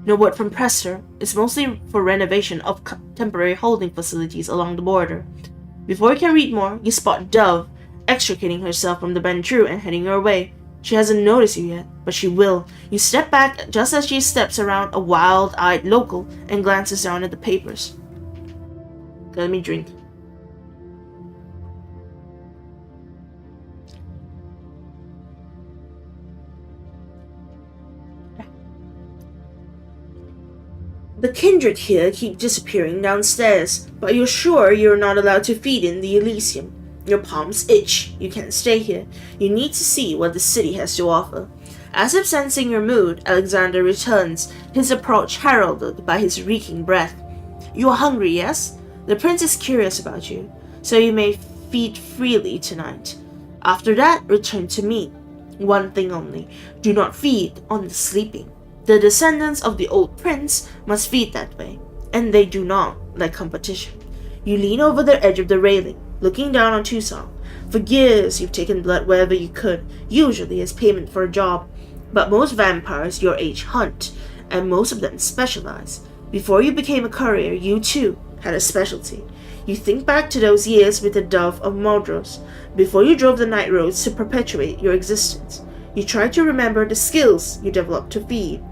No word from Presser. It's mostly for renovation of temporary holding facilities along the border. Before you can read more, you spot Dove extricating herself from the Bentru and heading your way. She hasn't noticed you yet, but she will. You step back just as she steps around a wild-eyed local and glances down at the papers. Let me drink. The kindred here keep disappearing downstairs, but you're sure you're not allowed to feed in the Elysium. Your palms itch. You can't stay here. You need to see what the city has to offer. As if sensing your mood, Alexander returns, his approach heralded by his reeking breath. You are hungry, yes? The prince is curious about you, so you may feed freely tonight. After that, return to me. One thing only, do not feed on the sleeping. The descendants of the old prince must feed that way, and they do not like competition. You lean over the edge of the railing, looking down on Tucson. For years you've taken blood wherever you could, usually as payment for a job. But most vampires your age hunt, and most of them specialize. Before you became a courier, you too had a specialty. You think back to those years with the Dove of Mordros, before you drove the night roads to perpetuate your existence. You try to remember the skills you developed to feed.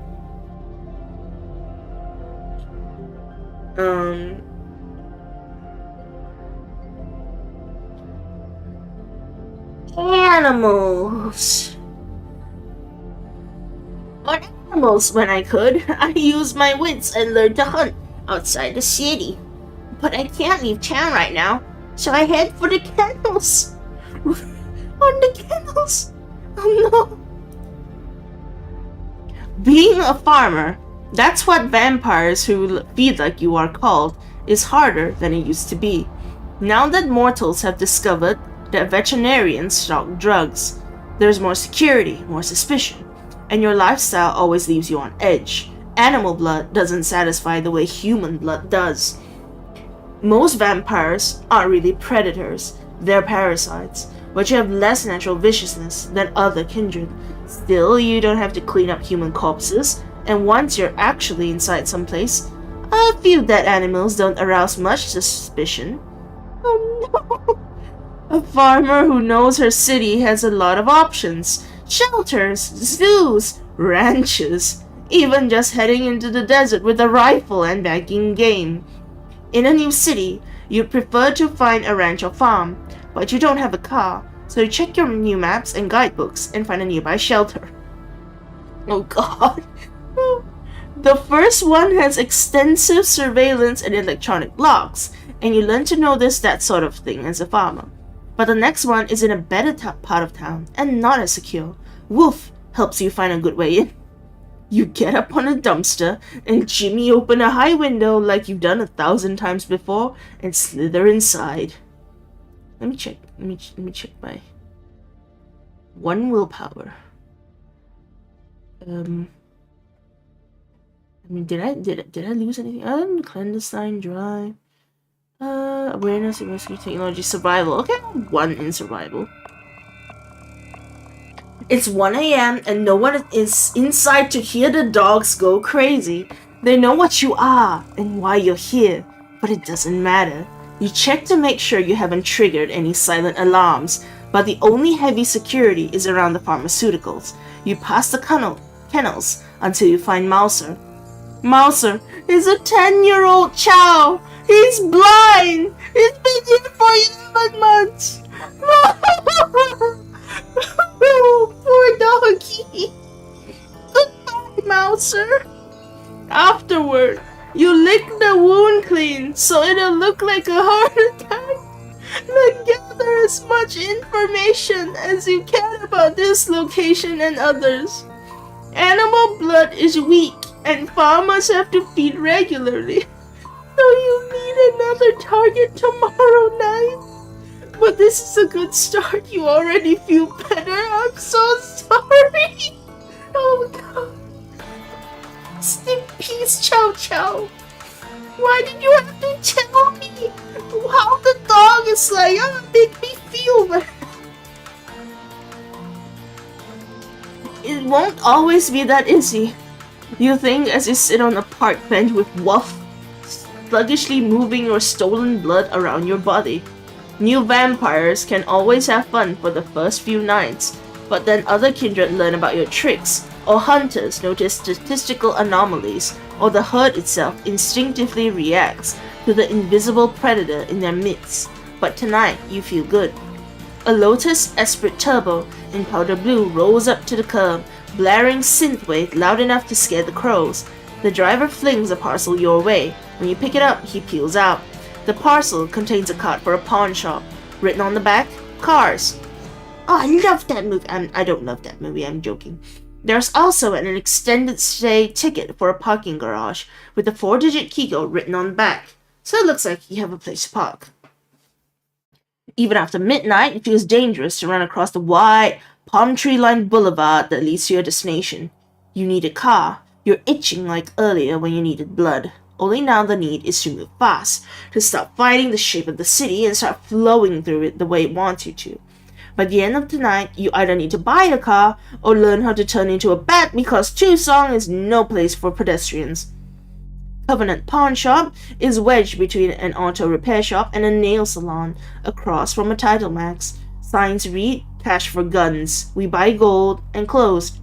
Animals. On animals when I could. I used my wits and learned to hunt outside the city. But I can't leave town right now, so I head for the kennels. On the kennels. Oh no. Being a farmer, that's what vampires who feed like you are called, is harder than it used to be. Now that mortals have discovered that veterinarians stock drugs, there's more security, more suspicion, and your lifestyle always leaves you on edge. Animal blood doesn't satisfy the way human blood does. Most vampires aren't really predators, they're parasites, but you have less natural viciousness than other kindred. Still, you don't have to clean up human corpses, and once you're actually inside someplace, a few dead animals don't arouse much suspicion. Oh no! A farmer who knows her city has a lot of options. Shelters, zoos, ranches, even just heading into the desert with a rifle and bagging game. In a new city, you'd prefer to find a ranch or farm, but you don't have a car, so you check your new maps and guidebooks and find a nearby shelter. Oh god. The first one has extensive surveillance and electronic locks, and you learn to notice that sort of thing as a farmer. But the next one is in a better part of town and not as secure. Wolf helps you find a good way in. You get up on a dumpster and jimmy open a high window like you've done 1,000 times before and slither inside. Let me check. Let me check my 1 willpower. I mean, did I lose anything? Clandestine drive. Awareness, rescue, technology, survival. Okay, 1 in survival. It's 1 a.m. and no one is inside to hear the dogs go crazy. They know what you are and why you're here, but it doesn't matter. You check to make sure you haven't triggered any silent alarms, but the only heavy security is around the pharmaceuticals. You pass the kennels until you find Mouser. Mouser is a 10-year-old chow. He's blind. He's been here for 11 months. Poor doggy. Goodbye, Mouser. Afterward, you lick the wound clean so it'll look like a heart attack. Then gather gather as much information as you can about this location and others. Animal blood is weak, and farmers have to feed regularly. So you need another target tomorrow night. But this is a good start. You already feel better. I'm so sorry. Oh god. Peace, Chow Chow. Why did you have to tell me how the dog is like? Make me feel better. It won't always be that easy. You think as you sit on a park bench with Wuff, sluggishly moving your stolen blood around your body. New vampires can always have fun for the first few nights, but then other kindred learn about your tricks, or hunters notice statistical anomalies, or the herd itself instinctively reacts to the invisible predator in their midst. But tonight, you feel good. A Lotus Esprit Turbo in powder blue rolls up to the curb, blaring synthwave loud enough to scare the crows. The driver flings a parcel your way. When you pick it up, he peels out. The parcel contains a card for a pawn shop. Written on the back, cars. Oh, I love that movie. I don't love that movie, I'm joking. There's also an extended stay ticket for a parking garage with a 4-digit key code written on the back. So it looks like you have a place to park. Even after midnight, it feels dangerous to run across the wide, palm tree-lined boulevard that leads to your destination. You need a car. You're itching like earlier when you needed blood. Only now the need is to move fast, to stop fighting the shape of the city and start flowing through it the way it wants you to. By the end of the night, you either need to buy a car or learn how to turn into a bat because Tucson is no place for pedestrians. Covenant Pawn Shop is wedged between an auto repair shop and a nail salon, across from a title max. Signs read, cash for guns, we buy gold, and closed.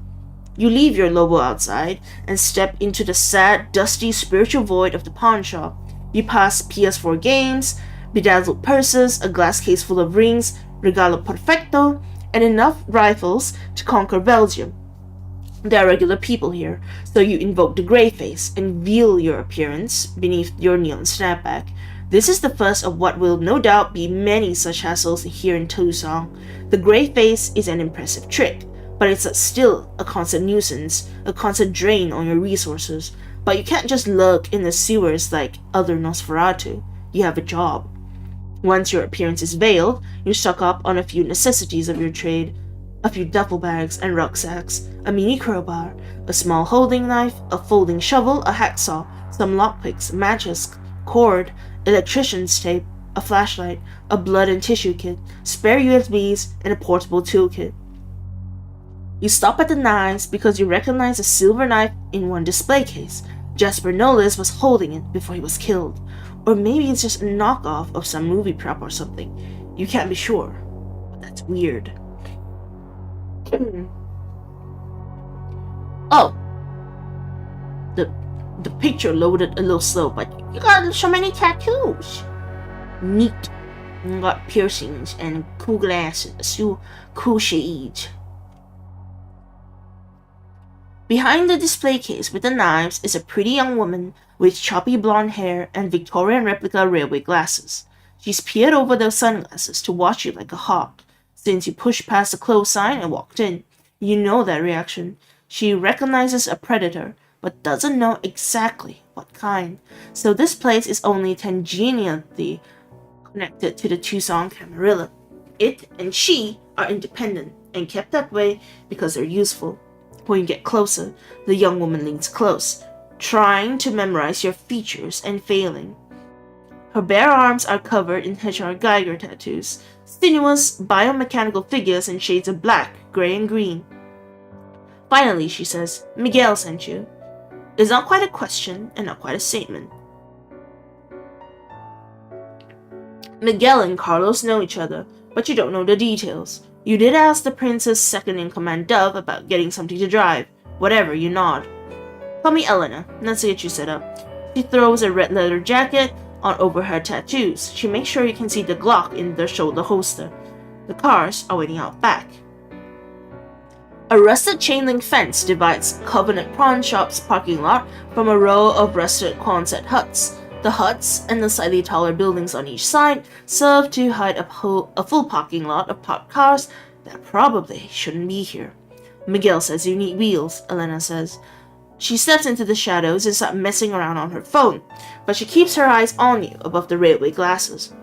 You leave your Lobo outside and step into the sad, dusty spiritual void of the pawn shop. You pass PS4 games, bedazzled purses, a glass case full of rings, regalo perfecto, and enough rifles to conquer Belgium. There are regular people here, so you invoke the Grey Face and veil your appearance beneath your neon snapback. This is the first of what will no doubt be many such hassles here in Tucson. The Grey Face is an impressive trick, but it's still a constant nuisance, a constant drain on your resources. But you can't just lurk in the sewers like other Nosferatu. You have a job. Once your appearance is veiled, you stock up on a few necessities of your trade. A few duffel bags and rucksacks, a mini crowbar, a small holding knife, a folding shovel, a hacksaw, some lockpicks, matches, cord, electrician's tape, a flashlight, a blood and tissue kit, spare USBs, and a portable toolkit. You stop at the knives because you recognize a silver knife in one display case. Jasper Nolis was holding it before he was killed. Or maybe it's just a knockoff of some movie prop or something. You can't be sure. But that's weird. Oh. The picture loaded a little slow, but you got so many tattoos. Neat. You got piercings and cool glasses. So cool shades. Behind the display case with the knives is a pretty young woman with choppy blonde hair and Victorian replica railway glasses. She's peered over those sunglasses to watch you like a hawk. Since you pushed past the close sign and walked in, you know that reaction. She recognizes a predator, but doesn't know exactly what kind. So this place is only tangentially connected to the Tucson Camarilla. It and she are independent and kept that way because they're useful. When you get closer, the young woman leans close, trying to memorize your features and failing. Her bare arms are covered in H.R. Geiger tattoos, sinuous biomechanical figures in shades of black, gray, and green. Finally, she says, Miguel sent you. It's not quite a question and not quite a statement. Miguel and Carlos know each other, but you don't know the details. You did ask the prince's second-in-command Dove about getting something to drive. Whatever, you nod. Call me Elena. Let's get you set up. She throws a red leather jacket on over her tattoos. She makes sure you can see the Glock in the shoulder holster. The cars are waiting out back. A rusted chain-link fence divides Covenant Pawn Shop's parking lot from a row of rusted Quonset huts. The huts and the slightly taller buildings on each side serve to hide a full parking lot of parked cars that probably shouldn't be here. Miguel says you need wheels, Elena says. She steps into the shadows and starts messing around on her phone, but she keeps her eyes on you above the railway glasses.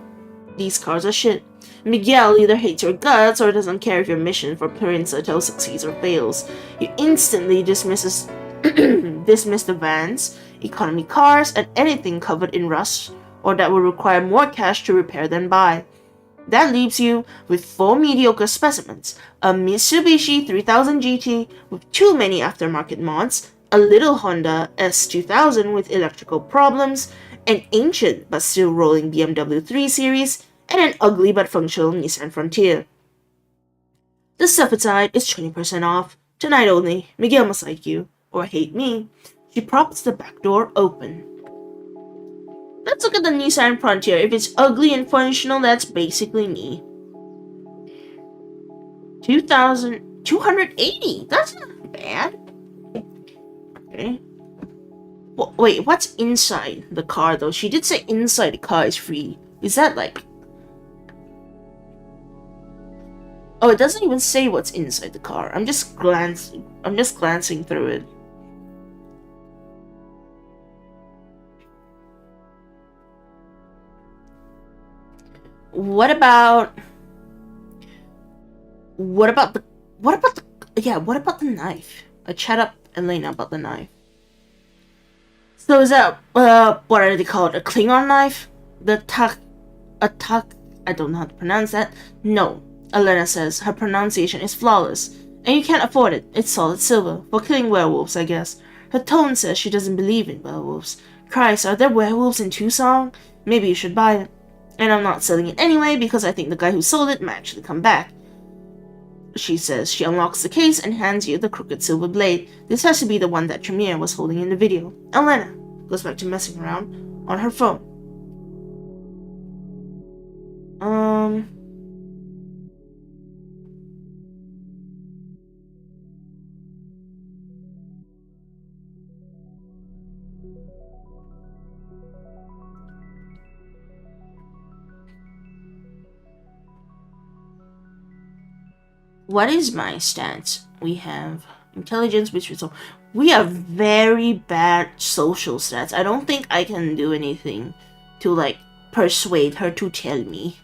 These cars are shit. Miguel either hates your guts or doesn't care if your mission for Princeton succeeds or fails. You instantly dismiss the vans, economy cars, and anything covered in rust or that will require more cash to repair than buy. That leaves you with 4 mediocre specimens, a Mitsubishi 3000 GT with too many aftermarket mods, a little Honda S2000 with electrical problems, an ancient but still rolling BMW 3 Series, and an ugly but functional Nissan Frontier. The stuff side is 20% off. Tonight only. Miguel must like you, or hate me. She props the back door open. Let's look at the Nissan Frontier. If it's ugly and functional, that's basically me. 2,280. That's not bad. Okay. Well, wait, what's inside the car though? She did say inside the car is free. Is that like... Oh, it doesn't even say what's inside the car. I'm just glancing through it. What about the knife? I chat up Elena about the knife. So is that what are they called? A Klingon knife? I don't know how to pronounce that. No, Elena says. Her pronunciation is flawless. And you can't afford it. It's solid silver. For killing werewolves, I guess. Her tone says she doesn't believe in werewolves. Christ, are there werewolves in Tucson? Maybe you should buy it. And I'm not selling it anyway because I think the guy who sold it might actually come back. She says. She unlocks the case and hands you the crooked silver blade. This has to be the one that Tremere was holding in the video. Elena goes back to messing around on her phone. What is my stats? We have intelligence, which is... We have very bad social stats. I don't think I can do anything to, like, persuade her to tell me.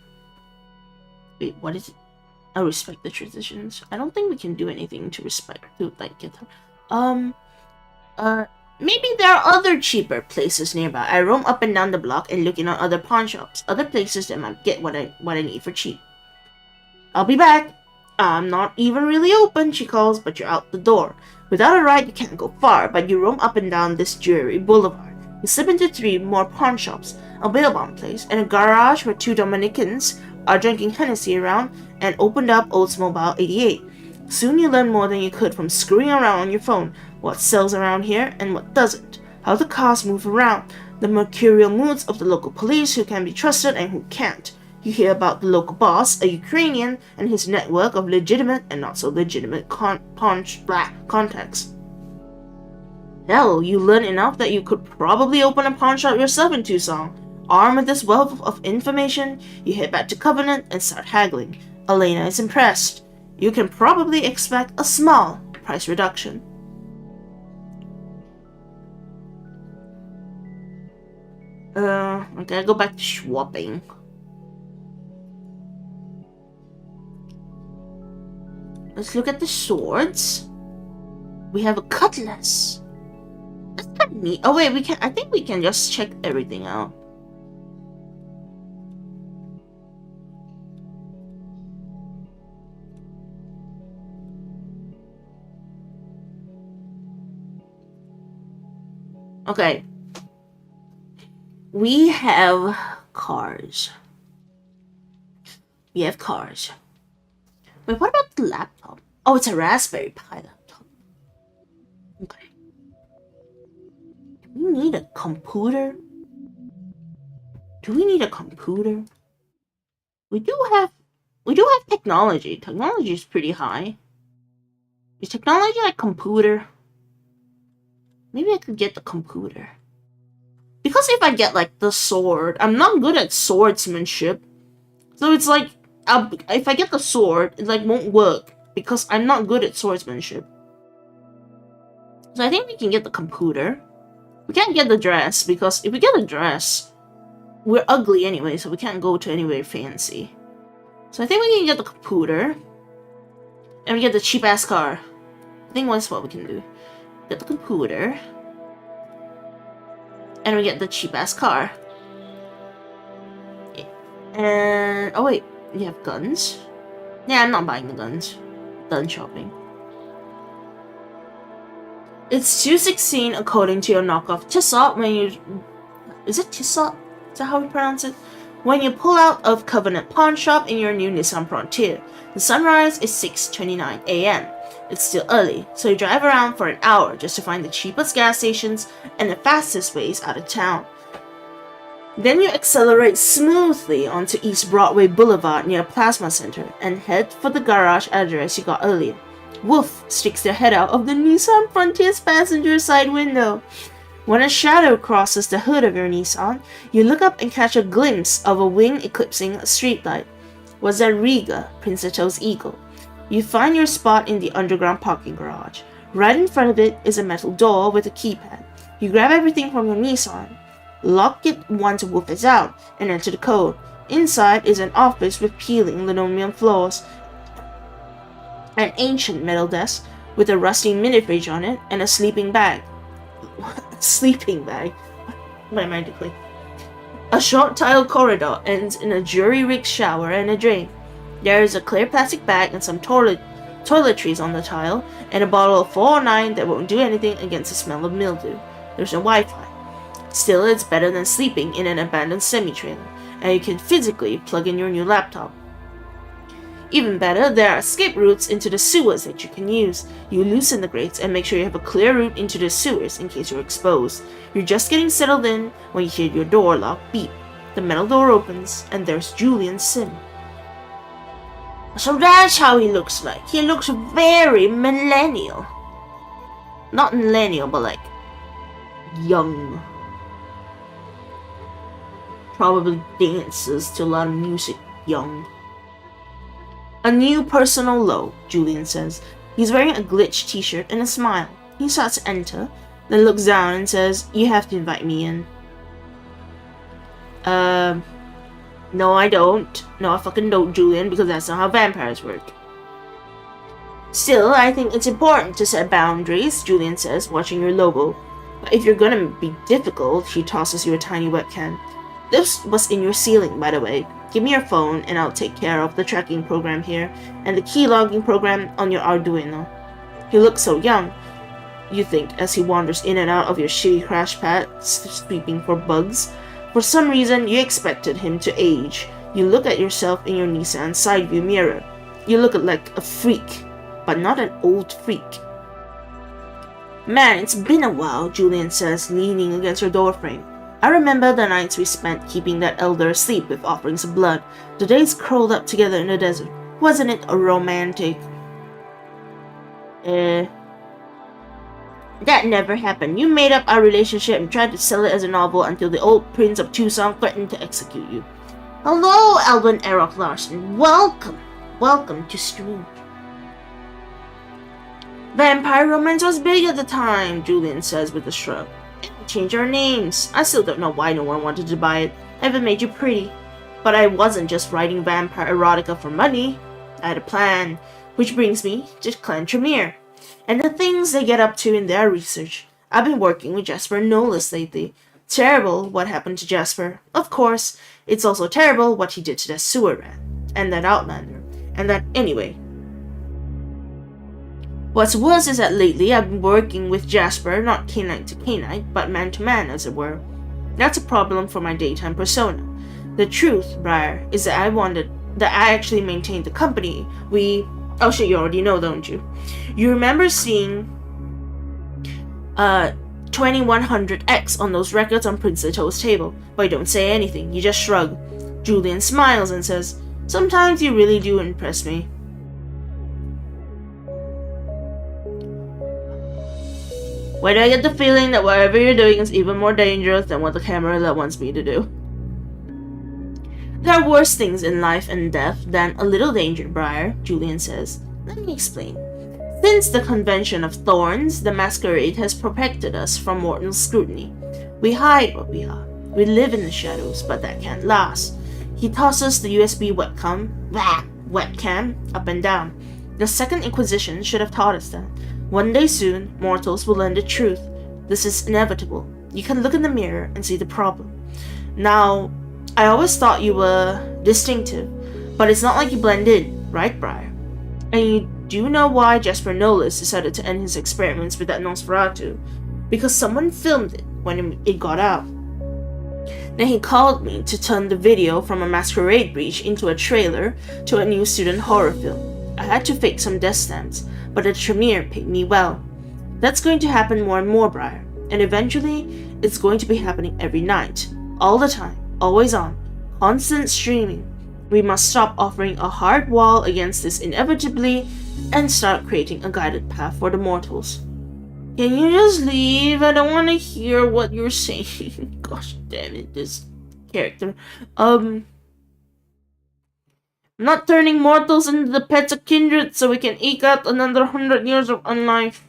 Wait, what is it? I respect the traditions. I don't think we can do anything to get her. Maybe there are other cheaper places nearby. I roam up and down the block and looking at other pawn shops. Other places that might get what I need for cheap. I'll be back. I'm not even really open, she calls, but you're out the door. Without a ride, you can't go far, but you roam up and down this dreary boulevard. You slip into 3 more pawn shops, a bail-bond place, and a garage where 2 Dominicans are drinking Hennessy around and opened up Oldsmobile 88. Soon you learn more than you could from screwing around on your phone, what sells around here and what doesn't, how the cars move around, the mercurial moods of the local police who can be trusted and who can't. You hear about the local boss, a Ukrainian, and his network of legitimate and not so legitimate contacts. Hell, you learn enough that you could probably open a pawn shop yourself in Tucson. Armed with this wealth of information, you head back to Covenant and start haggling. Elena is impressed. You can probably expect a small price reduction. I gotta go back to shopping. Let's look at the swords. We have a cutlass. That's kind of neat. Oh wait, I think we can just check everything out. Okay. We have cars. We have cars. Wait, what about the laptop? Oh, it's a Raspberry Pi laptop. Okay. Do we need a computer? Do we need a computer? We do have technology. Technology is pretty high. Is technology like computer? Maybe I could get the computer. Because if I get like the sword, I'm not good at swordsmanship. So it's like, if I get the sword, it like won't work because I'm not good at swordsmanship. So I think we can get the computer. We can't get the dress because if we get the dress, we're ugly anyway, so we can't go to anywhere fancy. So I think we can get the computer. And we get the cheap ass car. I think that's what we can do. Get the computer. And we get the cheap ass car. And oh wait, you have guns? Yeah, I'm not buying the guns. Done shopping. It's 216 according to your knockoff 𝒕💐 when you... Is it 𝒕💐? Is that how we pronounce it? When you pull out of Covenant Pawn Shop in your new Nissan Frontier. The sunrise is 6:29 AM. It's still early, so you drive around for an hour just to find the cheapest gas stations and the fastest ways out of town. Then you accelerate smoothly onto East Broadway Boulevard near Plasma Center and head for the garage address you got earlier. Wolf sticks their head out of the Nissan Frontier's passenger side window. When a shadow crosses the hood of your Nissan, you look up and catch a glimpse of a wing eclipsing a streetlight. 𝑦𝒐𝒄𝒊𝒕�, Princeto's eagle. You find your spot in the underground parking garage. Right in front of it is a metal door with a keypad. You grab everything from your Nissan, lock it once Wolf is out, and enter the code. Inside is an office with peeling linoleum floors, an ancient metal desk with a rusty mini-fridge on it, and a sleeping bag. Sleeping bag? What am I doing? A short tile corridor ends in a jury-rigged shower and a drain. There is a clear plastic bag and some toiletries on the tile, and a bottle of 409 that won't do anything against the smell of mildew. There's no Wi-Fi. Still, it's better than sleeping in an abandoned semi-trailer, and you can physically plug in your new laptop. Even better, there are escape routes into the sewers that you can use. You loosen the grates and make sure you have a clear route into the sewers in case you're exposed. You're just getting settled in when you hear your door lock beep. The metal door opens, and there's Julian Sim. So that's how he looks like. He looks very millennial. Not millennial, but like young. Probably dances to a lot of music young. A new personal low, Julian says. He's wearing a glitch t-shirt and a smile. He starts to enter, then looks down and says, "You have to invite me in." No I don't. No I fucking don't, Julian, because that's not how vampires work. Still, I think it's important to set boundaries, Julian says, watching your logo. But if you're gonna be difficult, she tosses you a tiny webcam. This was in your ceiling, by the way. Give me your phone and I'll take care of the tracking program here and the key logging program on your Arduino. He looks so young, you think, as he wanders in and out of your shitty crash pad, sweeping for bugs. For some reason, you expected him to age. You look at yourself in your Nissan side view mirror. You look like a freak, but not an old freak. Man, it's been a while, Julian says, leaning against her doorframe. I remember the nights we spent keeping that elder asleep with offerings of blood, the days curled up together in the desert. Wasn't it a romantic? That never happened. You made up our relationship and tried to sell it as a novel until the old Prince of Tucson threatened to execute you. Hello, Alvin Errol Larson. Welcome. Welcome to stream. Vampire romance was big at the time, Julian says with a shrug. Change our names. I still don't know why no one wanted to buy it. I even made you pretty. But I wasn't just writing vampire erotica for money. I had a plan. Which brings me to Clan Tremere and the things they get up to in their research. I've been working with Jasper Nolis lately. Terrible what happened to Jasper. Of course, it's also terrible what he did to that sewer rat. And that Outlander. And that anyway. What's worse is that lately I've been working with Jasper, not canine to canine, but man to man, as it were. That's a problem for my daytime persona. The truth, Briar, is that I actually maintained the company. Oh shit, you already know, don't you? You remember seeing 2100X on those records on Princeto's table, but you don't say anything, you just shrug. Julian smiles and says, "Sometimes you really do impress me." Why do I get the feeling that whatever you're doing is even more dangerous than what the camera wants me to do? There are worse things in life and death than a little danger, Briar, Julian says. Let me explain. Since the Convention of Thorns, the masquerade has protected us from mortal scrutiny. We hide what we are. We live in the shadows, but that can't last. He tosses the USB webcam up and down. The Second Inquisition should have taught us that. One day soon, mortals will learn the truth. This is inevitable. You can look in the mirror and see the problem. Now, I always thought you were distinctive, but it's not like you blend in, right, Briar? And you do know why 𝒔𝒆 𝑰𝒏𝒂𝒎 decided to end his experiments with that Nosferatu? Because someone filmed it when it got out. Then he called me to turn the video from a masquerade breach into a trailer to a new student horror film. I had to fake some death stamps, but the Tremere paid me well. That's going to happen more and more, Briar, and eventually it's going to be happening every night, all the time, always on, constant streaming. We must stop offering a hard wall against this inevitably and start creating a guided path for the mortals. Can you just leave? I don't want to hear what you're saying. Gosh damn it, this character. I'm not turning mortals into the pets of kindred so we can eke out another 100 years of unlife.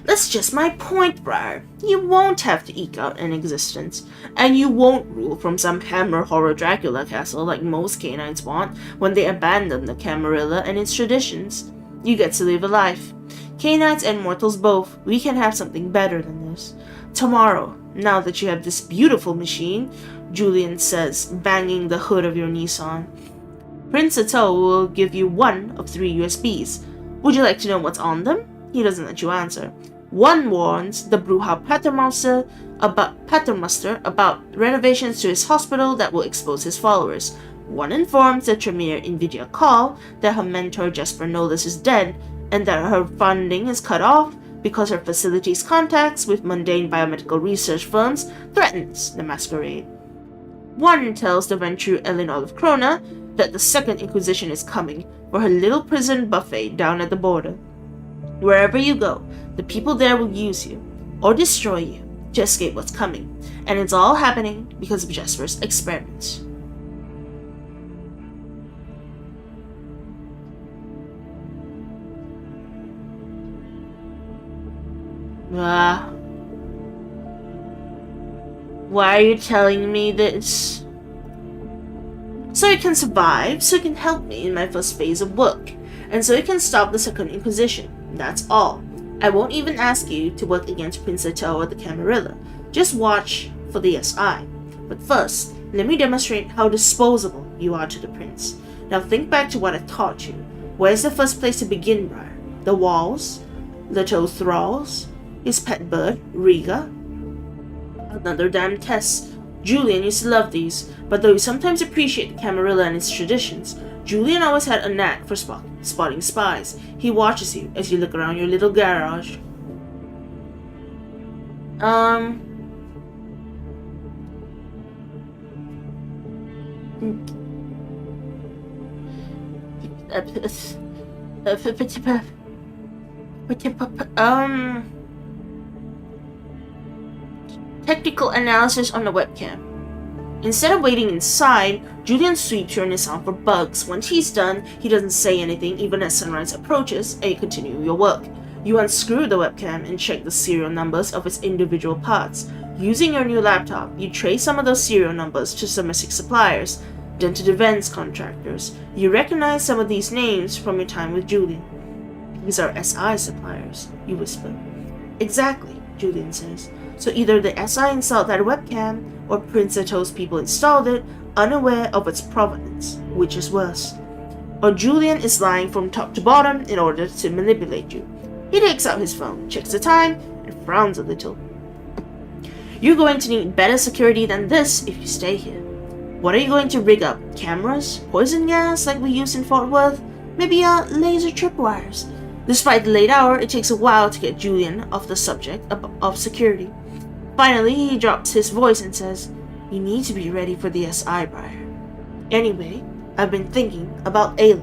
That's just my point, Briar. You won't have to eke out an existence, and you won't rule from some Hammer horror Dracula castle like most canines want when they abandon the Camarilla and its traditions. You get to live a life. Canines and mortals both, we can have something better than this. Tomorrow, now that you have this beautiful machine, Julian says, banging the hood of your Nissan, Prince 𝒖𝒂𝒎𝒄 will give you one of 3 USBs. Would you like to know what's on them? He doesn't let you answer. One warns the 𝒂𝒂𝒎𝒄 𝑃atermaster about renovations to his hospital that will expose his followers. One informs the Tremere in 𝑣𝒂𝒂𝒏 that her mentor 𝒔𝒆 𝒂𝒏𝒂𝒍𝒔 is dead, and that her funding is cut off because her facility's contacts with mundane biomedical research firms threatens the masquerade. One tells the Ventrue Ellen Olive Krona that the Second Inquisition is coming for her little prison buffet down at the border. Wherever you go, the people there will use you, or destroy you, to escape what's coming, and it's all happening because of 𝒔𝒆's experiments. Why are you telling me this? So you can survive, so you can help me in my first phase of work, and so you can stop the Second Inquisition. That's all. I won't even ask you to work against Prince 𝒖𝒂𝒏𝒂𝒎 or the Camarilla. Just watch for the SI. But first, let me demonstrate how disposable you are to the prince. Now think back to what I taught you. Where's the first place to begin, Briar? The walls? Little thralls? His pet bird, Riga? Another damn test. Julian used to love these, but though he sometimes appreciated the Camarilla and its traditions, Julian always had a knack for spotting spies. He watches you as you look around your little garage. Technical analysis on the webcam. Instead of waiting inside, Julian sweeps your Nissan for bugs. Once he's done, he doesn't say anything even as sunrise approaches, and you continue your work. You unscrew the webcam and check the serial numbers of its individual parts. Using your new laptop, you trace some of those serial numbers to domestic suppliers, then to defense contractors. You recognize some of these names from your time with Julian. These are SI suppliers, you whisper. Exactly, Julian says. So either the SI installed that webcam, or Prince 𝒖𝒂𝒏𝒂𝒎's people installed it, unaware of its provenance, which is worse. Or Julian is lying from top to bottom in order to manipulate you. He takes out his phone, checks the time, and frowns a little. You're going to need better security than this if you stay here. What are you going to rig up? Cameras? Poison gas like we used in Fort Worth? Maybe laser tripwires? Despite the late hour, it takes a while to get Julian off the subject of security. Finally, he drops his voice and says, You need to be ready for the SI, Briar. Anyway, I've been thinking about Ayla.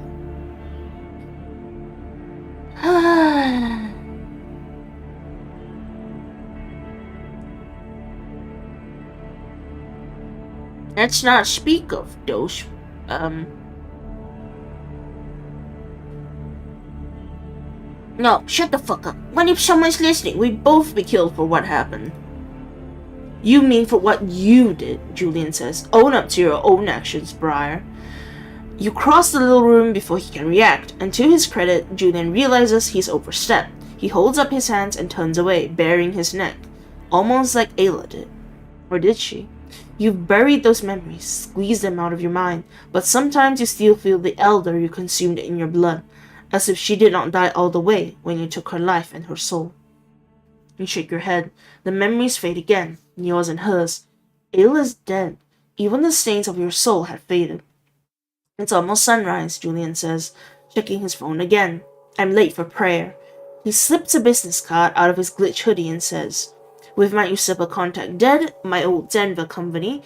Let's not speak of those, No, shut the fuck up. What if someone's listening? We'd both be killed for what happened. You mean for what you did, Julian says. Own up to your own actions, Briar. You cross the little room before he can react, and to his credit, Julian realizes he's overstepped. He holds up his hands and turns away, baring his neck. Almost like Ayla did. Or did she? You've buried those memories, squeezed them out of your mind, but sometimes you still feel the elder you consumed in your blood, as if she did not die all the way when you took her life and her soul. You shake your head. The memories fade again, yours and hers. Ayla's dead. Even the stains of your soul had faded. It's almost sunrise, Julian says, checking his phone again. I'm late for prayer. He slips a business card out of his glitch hoodie and says, with my usurper contact dead, my old Denver company,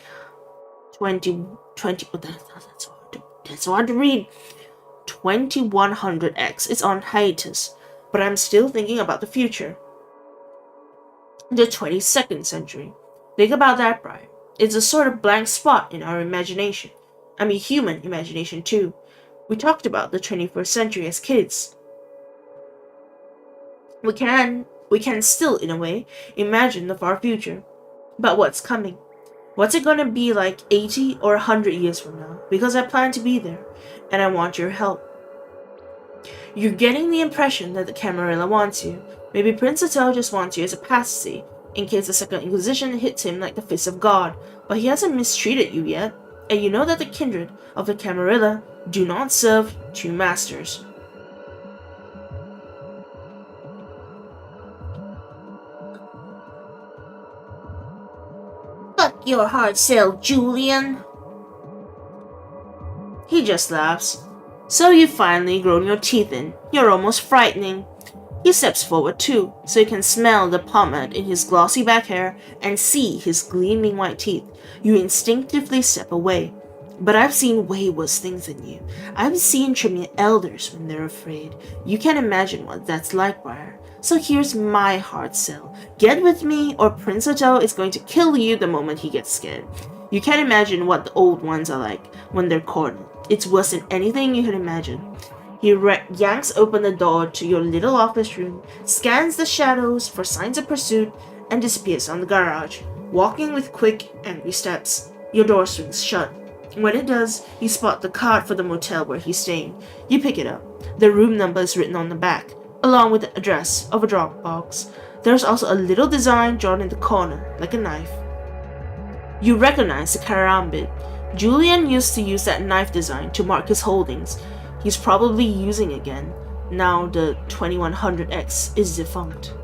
20, that's hard to read. 2100X is on hiatus, but I'm still thinking about the future. The 22nd century. Think about that, Briar. It's a sort of blank spot in our imagination. I mean, human imagination too. We talked about the 21st century as kids. We can still, in a way, imagine the far future. But what's coming? What's it gonna be like 80 or 100 years from now? Because I plan to be there, and I want your help. You're getting the impression that the Camarilla wants you. Maybe Prince Attell just wants you as a patsy, in case the Second Inquisition hits him like the fist of God, but he hasn't mistreated you yet, and you know that the kindred of the Camarilla do not serve two masters. Fuck your hard sell, Julian. He just laughs. So you've finally grown your teeth in. You're almost frightening. He steps forward too, so you can smell the pomade in his glossy back hair and see his gleaming white teeth. You instinctively step away. But I've seen way worse things than you. I've seen Tremere elders when they're afraid. You can't imagine what that's like, Briar. So here's my hard sell. Get with me, or Prince Attell is going to kill you the moment he gets scared. You can't imagine what the old ones are like when they're cornered. It's worse than anything you could imagine. He yanks open the door to your little office room, scans the shadows for signs of pursuit, and disappears on the garage, walking with quick, angry steps. Your door swings shut. When it does, you spot the card for the motel where he's staying. You pick it up. The room number is written on the back, along with the address of a drop box. There's also a little design drawn in the corner, like a knife. You recognize the karambit. Julian used to use that knife design to mark his holdings. He's probably using again. Now the 2100X is defunct.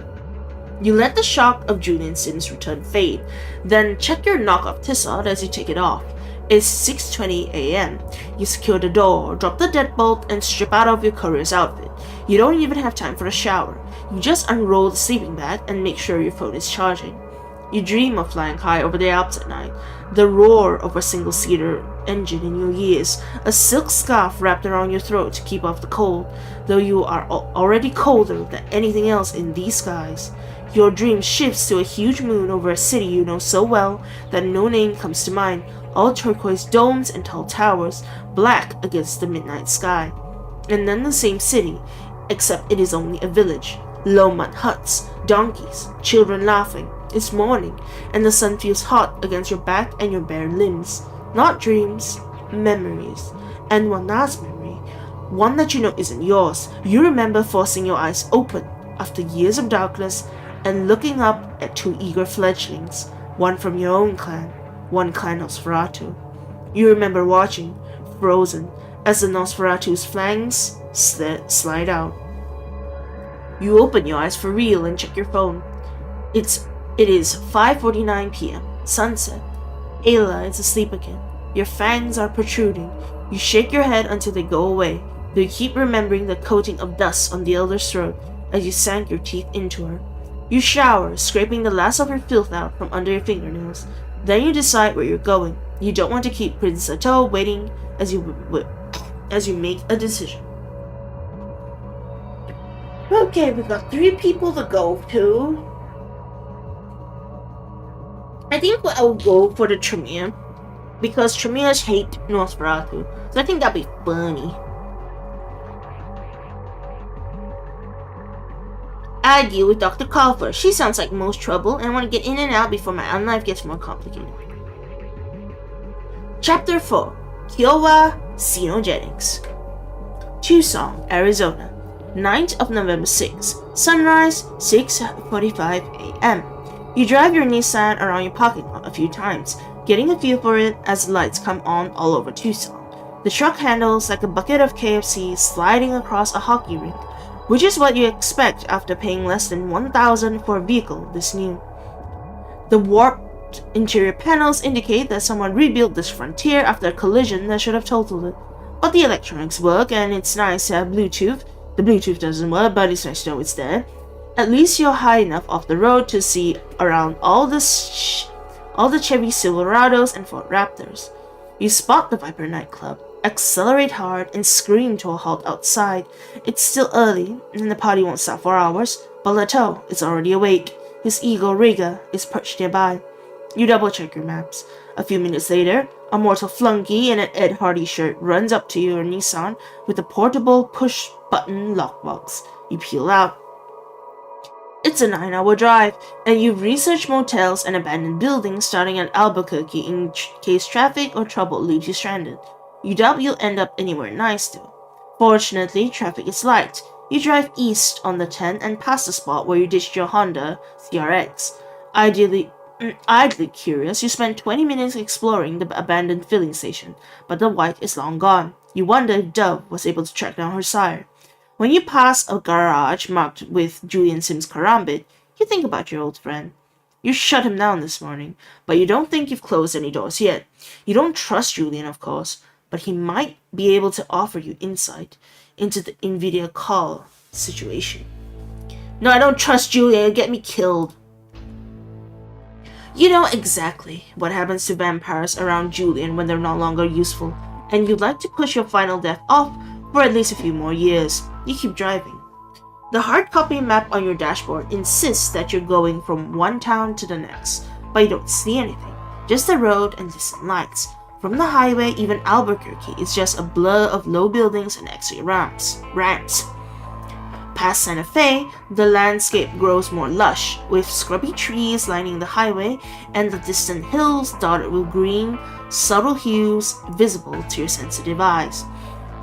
You let the shock of Julian's sins return fade, then check your knockoff Tissot as you take it off. It's 6:20 a.m. You secure the door, drop the deadbolt, and strip out of your courier's outfit. You don't even have time for a shower. You just unroll the sleeping bag and make sure your phone is charging. You dream of flying high over the Alps at night, the roar of a single-seater engine in your ears, a silk scarf wrapped around your throat to keep off the cold, though you are already colder than anything else in these skies. Your dream shifts to a huge moon over a city you know so well that no name comes to mind, all turquoise domes and tall towers, black against the midnight sky. And then the same city, except it is only a village. Low mud huts, donkeys, children laughing. It's morning, and the sun feels hot against your back and your bare limbs. Not dreams, memories. And one last memory, one that you know isn't yours. You remember forcing your eyes open after years of darkness and looking up at two eager fledglings, one from your own clan, one clan Nosferatu. You remember watching, frozen, as the Nosferatu's flanks slide out. You open your eyes for real and check your phone. It is 5:49 p.m. Sunset. Ayla is asleep again. Your fangs are protruding. You shake your head until they go away, though you keep remembering the coating of dust on the elder's throat as you sank your teeth into her. You shower, scraping the last of your filth out from under your fingernails. Then you decide where you're going. You don't want to keep Prince Attell waiting as you make a decision. Okay, we've got 3 people to go to. I think I'll go for the Tremere. because Tremors hate Nosferatu, so I think that'd be funny. I deal with Dr. Call. She sounds like most trouble, and I want to get in and out before my own life gets more complicated. Chapter 4. 𝑒𝒖𝒔𝒊𝒂𝒎 Tucson, Arizona, 9th of November 6. Sunrise, 6:45 a.m. You drive your Nissan around your parking lot a few times, getting a feel for it as the lights come on all over Tucson. The truck handles like a bucket of KFC sliding across a hockey rink, which is what you expect after paying less than $1,000 for a vehicle this new. The warped interior panels indicate that someone rebuilt this Frontier after a collision that should have totaled it. But the electronics work, and it's nice to have Bluetooth. The Bluetooth doesn't work, but it's nice to know it's there. At least you're high enough off the road to see around all the Chevy Silverados and Ford Raptors. You spot the Viper nightclub, accelerate hard, and scream to a halt outside. It's still early, and the party won't start for hours, but Leto is already awake. His 𝑒𝒂𝒎𝒄 is perched nearby. You double-check your maps. A few minutes later, a mortal flunky in an Ed Hardy shirt runs up to your Nissan with a portable push-button lockbox. You peel out. It's a 9-hour drive, and you've researched motels and abandoned buildings starting at Albuquerque in case traffic or trouble leaves you stranded. You doubt you'll end up anywhere nice though. Fortunately, traffic is light. You drive east on the 10 and past the spot where you ditched your Honda CRX. Idly curious, you spend 20 minutes exploring the abandoned filling station, but the white is long gone. You wonder if Dove was able to track down her sire. When you pass a garage marked with Julian Sim's Karambit, you think about your old friend. You shut him down this morning, but you don't think you've closed any doors yet. You don't trust Julian, of course, but he might be able to offer you insight into the �ဗTuber situation. No, I don't trust Julian. It'll get me killed. You know exactly what happens to vampires around Julian when they're no longer useful, and you'd like to push your final death off for at least a few more years. You keep driving. The hard copy map on your dashboard insists that you're going from one town to the next, but you don't see anything, just the road and distant lights. From the highway, even Albuquerque is just a blur of low buildings and exit ramps. Past Santa Fe, the landscape grows more lush, with scrubby trees lining the highway and the distant hills dotted with green, subtle hues visible to your sensitive eyes.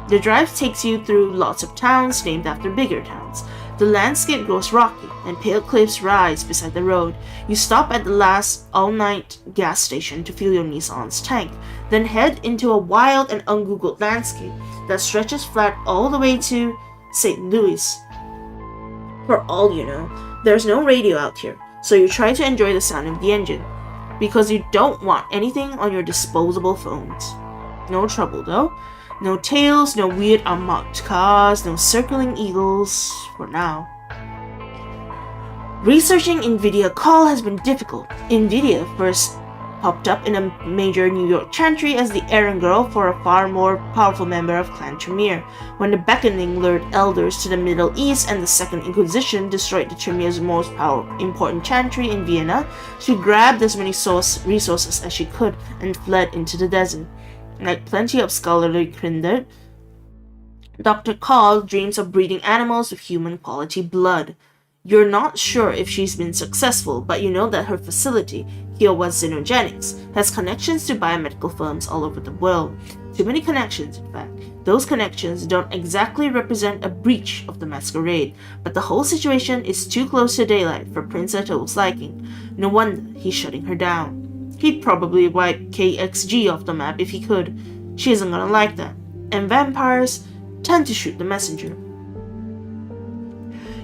The drive takes you through lots of towns named after bigger towns. The landscape grows rocky, and pale cliffs rise beside the road. You stop at the last all-night gas station to fill your Nissan's tank, then head into a wild and ungoogled landscape that stretches flat all the way to St. Louis. For all you know, there's no radio out here, so you try to enjoy the sound of the engine, because you don't want anything on your disposable phones. No trouble though. No tails, no weird unmarked cars, no circling eagles, for now. Researching �ဗTuber has been difficult. NVIDIA first popped up in a major New York chantry as the errand girl for a far more powerful member of Clan Tremere. When the Beckoning lured elders to the Middle East and the Second Inquisition destroyed the Tremere's most important chantry in Vienna, she grabbed as many resources as she could and fled into the desert. Like plenty of scholarly kindred, Dr. Call dreams of breeding animals with human-quality blood. You're not sure if she's been successful, but you know that her facility, 𝑺𝒐𝒄𝒊𝒕𔔄, has connections to biomedical firms all over the world. Too many connections, in fact. Those connections don't exactly represent a breach of the masquerade, but the whole situation is too close to daylight for Prince Ato's liking. No wonder he's shutting her down. He'd probably wipe KXG off the map if he could. She isn't gonna like that. And vampires tend to shoot the messenger.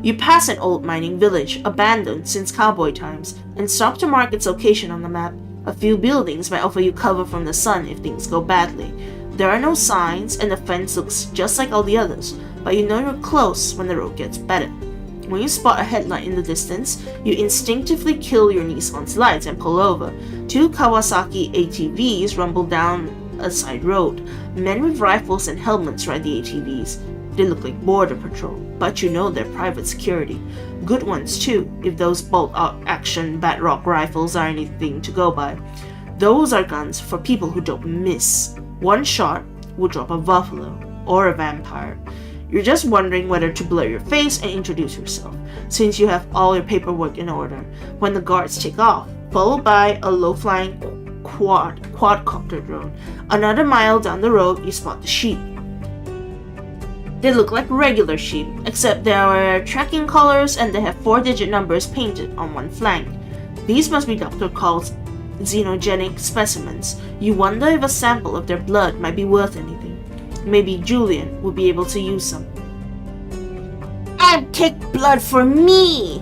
You pass an old mining village, abandoned since cowboy times, and stop to mark its location on the map. A few buildings might offer you cover from the sun if things go badly. There are no signs, and the fence looks just like all the others, but you know you're close when the road gets better. When you spot a headlight in the distance, you instinctively kill your Nissan's lights and pull over. 2 Kawasaki ATVs rumble down a side road. Men with rifles and helmets ride the ATVs. They look like border patrol, but you know they're private security. Good ones too, if those bolt-action Batrock rifles are anything to go by. Those are guns for people who don't miss. One shot will drop a buffalo or a vampire. You're just wondering whether to blur your face and introduce yourself, since you have all your paperwork in order, when the guards take off, followed by a low-flying quadcopter drone. Another mile down the road, you spot the sheep. They look like regular sheep, except they are tracking colors and they have 4-digit numbers painted on one flank. These must be Dr. Call's xenogenic specimens. You wonder if a sample of their blood might be worth anything. Maybe Julian will be able to use some. "And take blood for me!"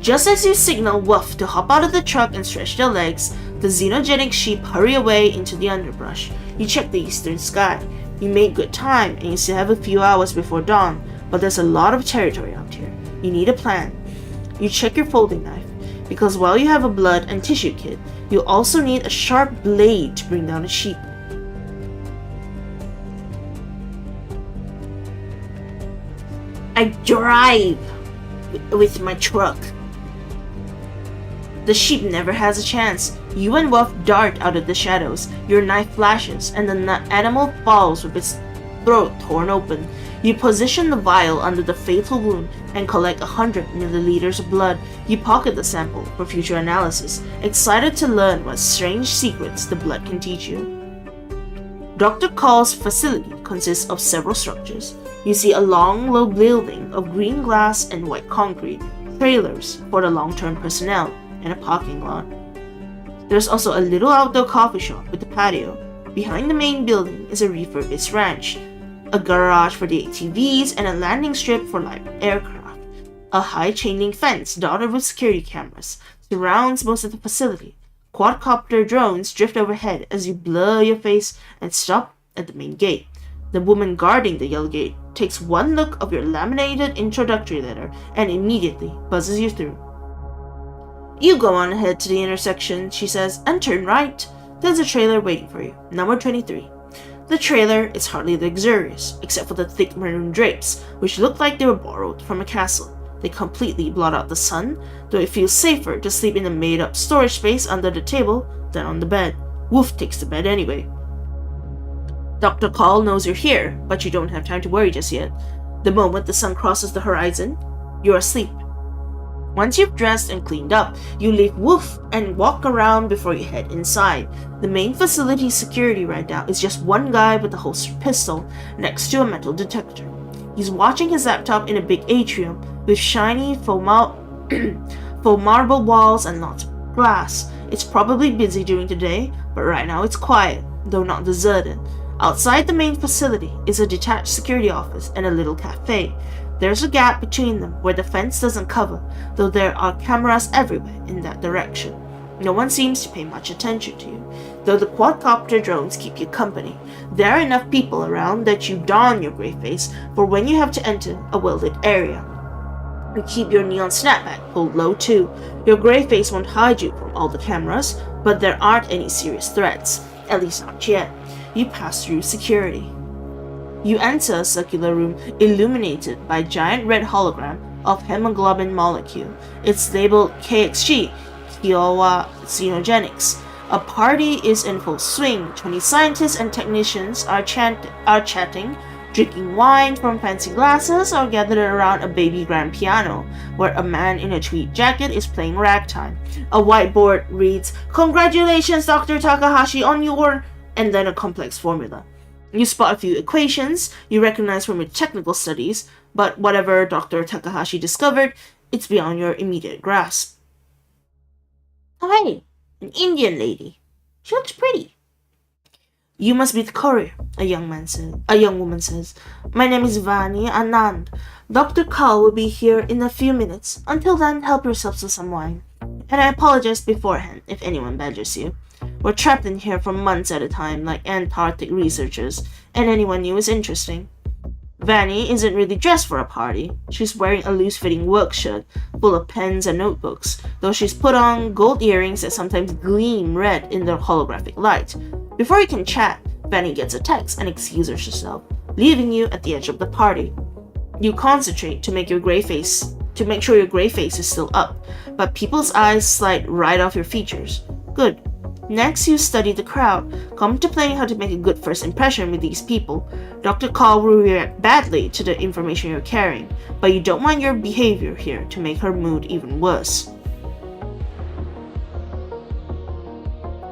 Just as you signal Woof to hop out of the truck and stretch their legs, the xenogenic sheep hurry away into the underbrush. You check the eastern sky. You make good time and you still have a few hours before dawn, but there's a lot of territory out here. You need a plan. You check your folding knife, because while you have a blood and tissue kit, you also need a sharp blade to bring down a sheep. I drive with my truck. The sheep never has a chance. You and Wolf dart out of the shadows. Your knife flashes, and the animal falls with its throat torn open. You position the vial under the fatal wound and collect 100 milliliters of blood. You pocket the sample for future analysis, excited to learn what strange secrets the blood can teach you. Dr. Call's facility consists of several structures. You see a long, low building of green glass and white concrete, trailers for the long-term personnel, and a parking lot. There's also a little outdoor coffee shop with a patio. Behind the main building is a refurbished ranch, a garage for the ATVs, and a landing strip for light aircraft. A high chain-link fence dotted with security cameras surrounds most of the facility. Quadcopter drones drift overhead as you blur your face and stop at the main gate. The woman guarding the yellow gate takes one look of your laminated introductory letter and immediately buzzes you through. "You go on ahead to the intersection," she says, "and turn right. There's a trailer waiting for you, number 23. The trailer is hardly luxurious, except for the thick maroon drapes, which look like they were borrowed from a castle. They completely blot out the sun, though it feels safer to sleep in a made-up storage space under the table than on the bed. Wolf takes the bed anyway. Dr. Call knows you're here, but you don't have time to worry just yet. The moment the sun crosses the horizon, you're asleep. Once you've dressed and cleaned up, you leave Wolf and walk around before you head inside. The main facility's security right now is just one guy with a holstered pistol next to a metal detector. He's watching his laptop in a big atrium with shiny faux marble walls and lots of glass. It's probably busy during the day, but right now it's quiet, though not deserted. Outside the main facility is a detached security office and a little cafe. There's a gap between them where the fence doesn't cover, though there are cameras everywhere in that direction. No one seems to pay much attention to you, though the quadcopter drones keep you company. There are enough people around that you don your gray face for when you have to enter a well-lit area. You keep your neon snapback pulled low too. Your gray face won't hide you from all the cameras, but there aren't any serious threats, at least not yet. You pass through security. You enter a circular room illuminated by a giant red hologram of hemoglobin molecule. It's labeled KXG, Kiowa Xenogenics. A party is in full swing. 20 scientists and technicians are chatting, drinking wine from fancy glasses, or gathered around a baby grand piano, where a man in a tweed jacket is playing ragtime. A whiteboard reads, "Congratulations, Dr. Takahashi, on your..." and then a complex formula. You spot a few equations you recognize from your technical studies, but whatever Dr. Takahashi discovered, it's beyond your immediate grasp. "Oh hey, an Indian lady. She looks pretty." "You must be the courier," a young woman says. "My name is Vani Anand. Dr. Call will be here in a few minutes. Until then, help yourselves to some wine. And I apologize beforehand if anyone badgers you. We're trapped in here for months at a time, like Antarctic researchers, and anyone new is interesting." Vanny isn't really dressed for a party. She's wearing a loose-fitting work shirt full of pens and notebooks, though she's put on gold earrings that sometimes gleam red in the holographic light. Before you can chat, Vanny gets a text and excuses herself, leaving you at the edge of the party. You concentrate to make sure your gray face is still up, but people's eyes slide right off your features. Good. Next, you study the crowd, contemplating how to make a good first impression with these people. Dr. Call will react badly to the information you're carrying, but you don't want your behavior here to make her mood even worse.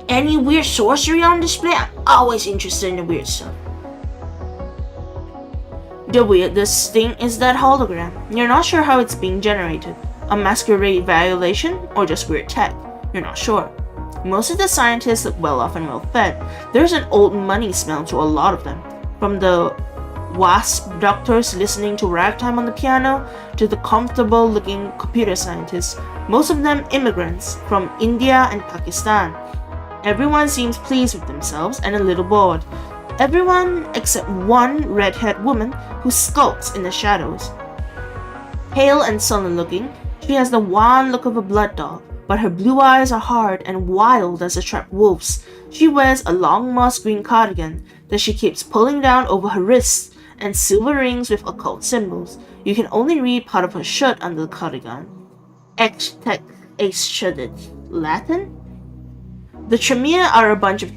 Any weird sorcery on display? I'm always interested in the weird stuff. The weirdest thing is that hologram. You're not sure how it's being generated. A masquerade violation or just weird tech? You're not sure. Most of the scientists look well off and well fed. There's an old money smell to a lot of them. From the wasp doctors listening to ragtime on the piano to the comfortable looking computer scientists, most of them immigrants from India and Pakistan. Everyone seems pleased with themselves and a little bored. Everyone except one red-haired woman who skulks in the shadows. Pale and sullen looking, she has the wan look of a blood doll, but her blue eyes are hard and wild as a trapped wolf's. She wears a long moss green cardigan that she keeps pulling down over her wrists and silver rings with occult symbols. You can only read part of her shirt under the cardigan. 𝑴𝒔𝒊𝒂𝒎 Latin? The Tremere are a bunch of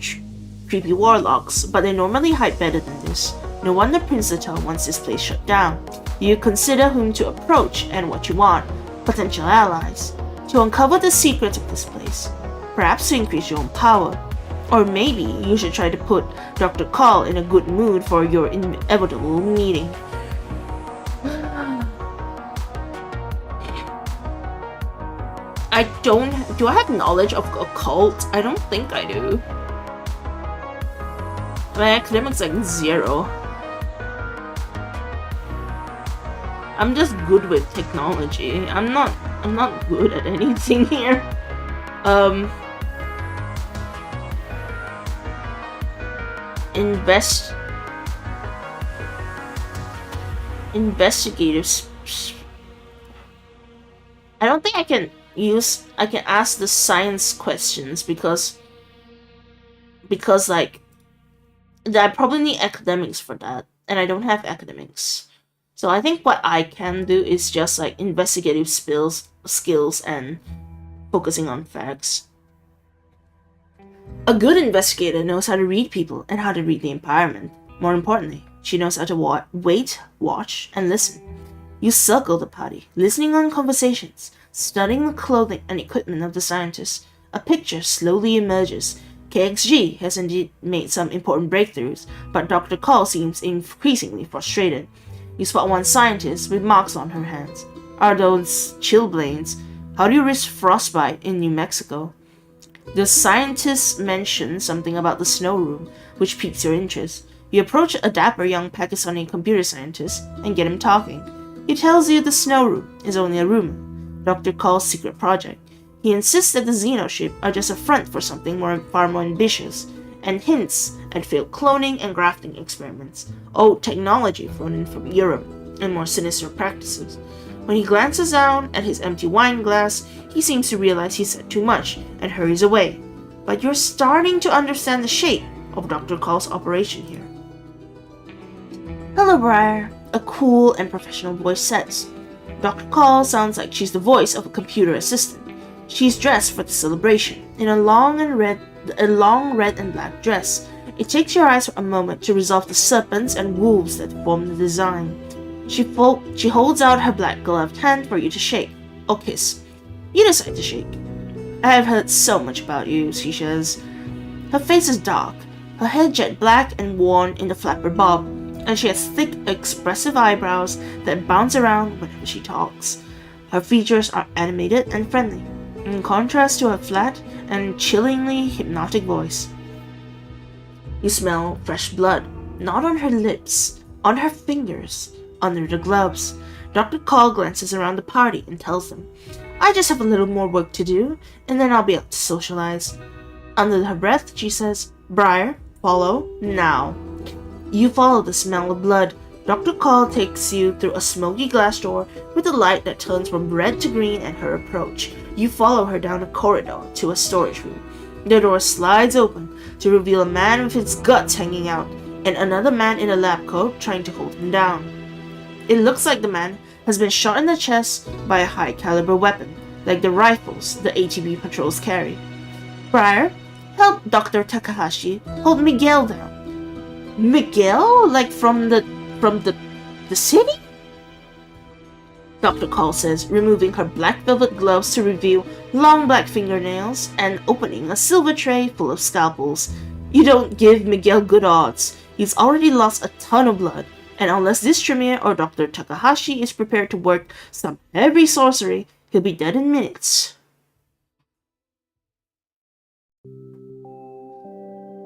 creepy warlocks, but they normally hide better than this. No wonder Prince Zatel wants this place shut down. You consider whom to approach and what you want. Potential allies. To uncover the secrets of this place. Perhaps to increase your own power. Or maybe you should try to put Dr. Call in a good mood for your inevitable meeting. Do I have knowledge of occult? I don't think I do. My academics like 0. I'm just good with technology. I'm not good at anything here. Investigative. I don't think I can ask the science questions because like I probably need academics for that, and I don't have academics. So I think what I can do is just like investigative skills and focusing on facts. A good investigator knows how to read people and how to read the environment. More importantly, she knows how to wait, watch, and listen. You circle the party, listening on conversations, studying the clothing and equipment of the scientists. A picture slowly emerges. 𝒂𝒔 has indeed made some important breakthroughs, but Dr. Call seems increasingly frustrated. You spot one scientist with marks on her hands. Are those chilblains? How do you risk frostbite in New Mexico? The scientist mentions something about the snow room, which piques your interest. You approach a dapper young Pakistani computer scientist and get him talking. He tells you the snow room is only a rumor, Dr. Call's secret project. He insists that the xenoship are just a front for something far more ambitious, and hints at failed cloning and grafting experiments, old technology flown in from Europe, and more sinister practices. When he glances down at his empty wine glass, he seems to realize he said too much and hurries away. But you're starting to understand the shape of Dr. Call's operation here. Hello, Briar, a cool and professional voice says. Dr. Call sounds like she's the voice of a computer assistant. She's dressed for the celebration in a long red and black dress. It takes your eyes for a moment to resolve the serpents and wolves that form the design. She holds out her black gloved hand for you to shake or kiss. You decide to shake. I have heard so much about you, she says. Her face is dark, her hair jet black and worn in the flapper bob, and she has thick, expressive eyebrows that bounce around whenever she talks. Her features are animated and friendly, in contrast to her flat and chillingly hypnotic voice. You smell fresh blood, not on her lips, on her fingers, under the gloves. Dr. Call glances around the party and tells them, I just have a little more work to do, and then I'll be able to socialize. Under her breath, she says, Briar, follow, now. You follow the smell of blood. Dr. Call takes you through a smoky glass door with a light that turns from red to green at her approach. You follow her down a corridor to a storage room. The door slides open to reveal a man with his guts hanging out, and another man in a lab coat trying to hold him down. It looks like the man has been shot in the chest by a high-caliber weapon, like the rifles the ATB patrols carry. Briar, Help Dr. Takahashi hold Miguel down. Miguel? Like from the city? Dr. Call says, removing her black velvet gloves to reveal long black fingernails and opening a silver tray full of scalpels. You don't give Miguel good odds. He's already lost a ton of blood, and unless this Tremere or Dr. Takahashi is prepared to work some heavy sorcery, he'll be dead in minutes.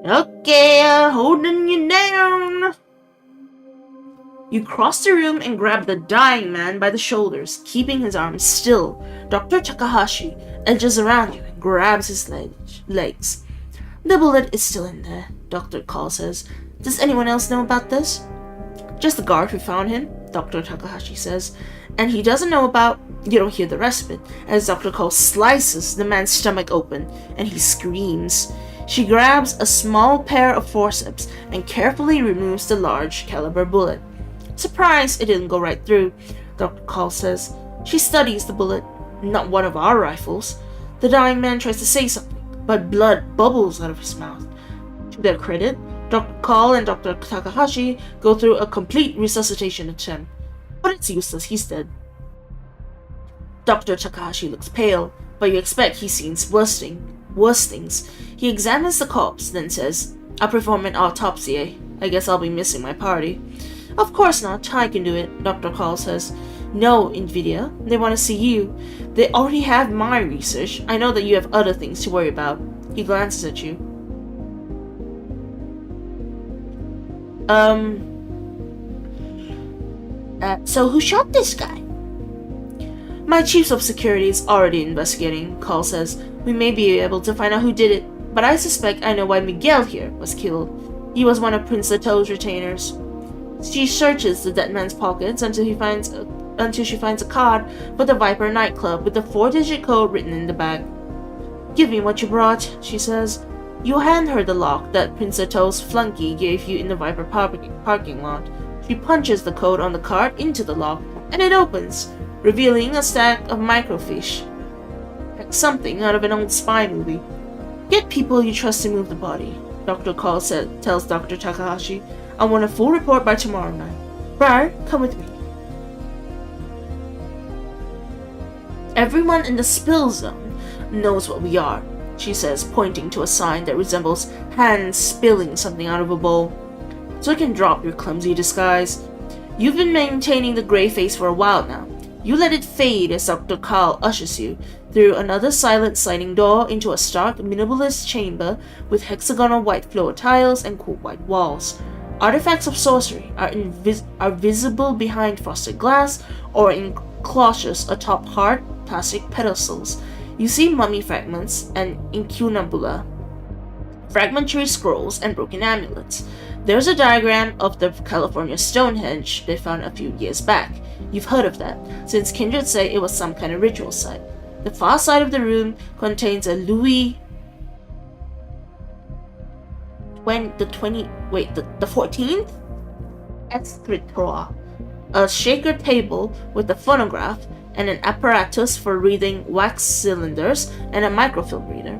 Okay, holding you down. You cross the room and grab the dying man by the shoulders, keeping his arms still. Dr. Takahashi edges around you and grabs his legs. The bullet is still in there, Dr. Call says. Does anyone else know about this? Just the guard who found him, Dr. Takahashi says. And he doesn't know about... You don't hear the rest of it, as Dr. Call slices the man's stomach open, and he screams. She grabs a small pair of forceps and carefully removes the large caliber bullet. Surprised it didn't go right through, Dr. Call says. She studies the bullet, not one of our rifles. The dying man tries to say something, but blood bubbles out of his mouth. To their credit, Dr. Call and Dr. Takahashi go through a complete resuscitation attempt, but it's useless, he's dead. Dr. Takahashi looks pale, but you expect he's seen worse things. He examines the corpse, then says, I'll perform an autopsy, eh? I guess I'll be missing my party. Of course not, I can do it, Dr. Call says. No, 𝑰💏💏, they want to see you. They already have my research. I know that you have other things to worry about. He glances at you. So who shot this guy? My chief of security is already investigating, Call says. We may be able to find out who did it, but I suspect I know why Miguel here was killed. He was one of Prince Leto's retainers. She searches the dead man's pockets until she finds a card for the Viper nightclub with the 4-digit code written in the bag. Give me what you brought, she says. You hand her the lock that Prince Leto's flunky gave you in the Viper parking lot. She punches the code on the card into the lock, and it opens, revealing a stack of microfiche. Like something out of an old spy movie. Get people you trust to move the body, Dr. Call tells Dr. Takahashi. I want a full report by tomorrow night. Briar, come with me. Everyone in the spill zone knows what we are, she says, pointing to a sign that resembles hands spilling something out of a bowl. So you can drop your clumsy disguise. You've been maintaining the gray face for a while now. You let it fade as Dr. Call ushers you through another silent sliding door into a stark minimalist chamber with hexagonal white floor tiles and cool white walls. Artifacts of sorcery are visible behind frosted glass or in cloches atop hard plastic pedestals. You see mummy fragments and incunabula, fragmentary scrolls, and broken amulets. There's a diagram of the California Stonehenge they found a few years back. You've heard of that, since kindred say it was some kind of ritual site. The far side of the room contains a Louis the 14th escritoire, a shaker table with a phonograph and an apparatus for reading wax cylinders and a microfilm reader.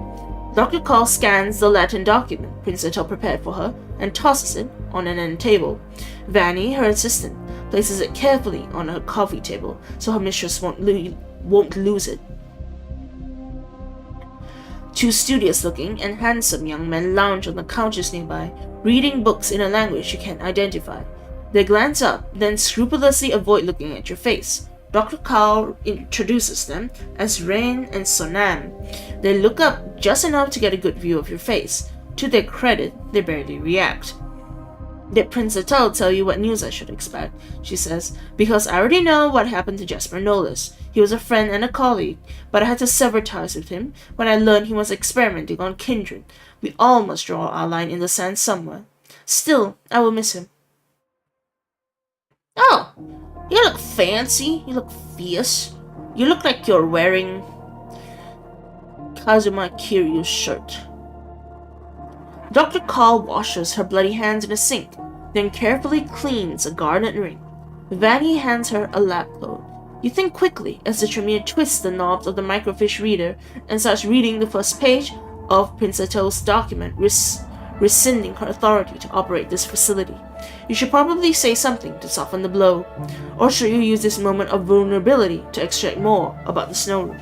Dr. Call scans the Latin document Prince Leto prepared for her and tosses it on an end table. Vanny, her assistant, places it carefully on her coffee table so her mistress won't lose it. Two studious-looking and handsome young men lounge on the couches nearby, reading books in a language you can't identify. They glance up, then scrupulously avoid looking at your face. Dr. Call introduces them as Rain and Sonam. They look up just enough to get a good view of your face. To their credit, they barely react. Did Prince Leto tell you what news I should expect? She says, because I already know what happened to Jasper Nolis. He was a friend and a colleague, but I had to sever ties with him when I learned he was experimenting on kindred. We all must draw our line in the sand somewhere. Still, I will miss him. Oh, you look fancy. You look fierce. You look like you're wearing Kazuma Kiryu's shirt. Dr. Call washes her bloody hands in a sink, then carefully cleans a garnet ring. Vanny hands her a lab coat. You think quickly as the Tremere twists the knobs of the microfiche reader and starts reading the first page of 𝒂𝒐 document rescinding her authority to operate this facility. You should probably say something to soften the blow. Or should you use this moment of vulnerability to extract more about the snow room?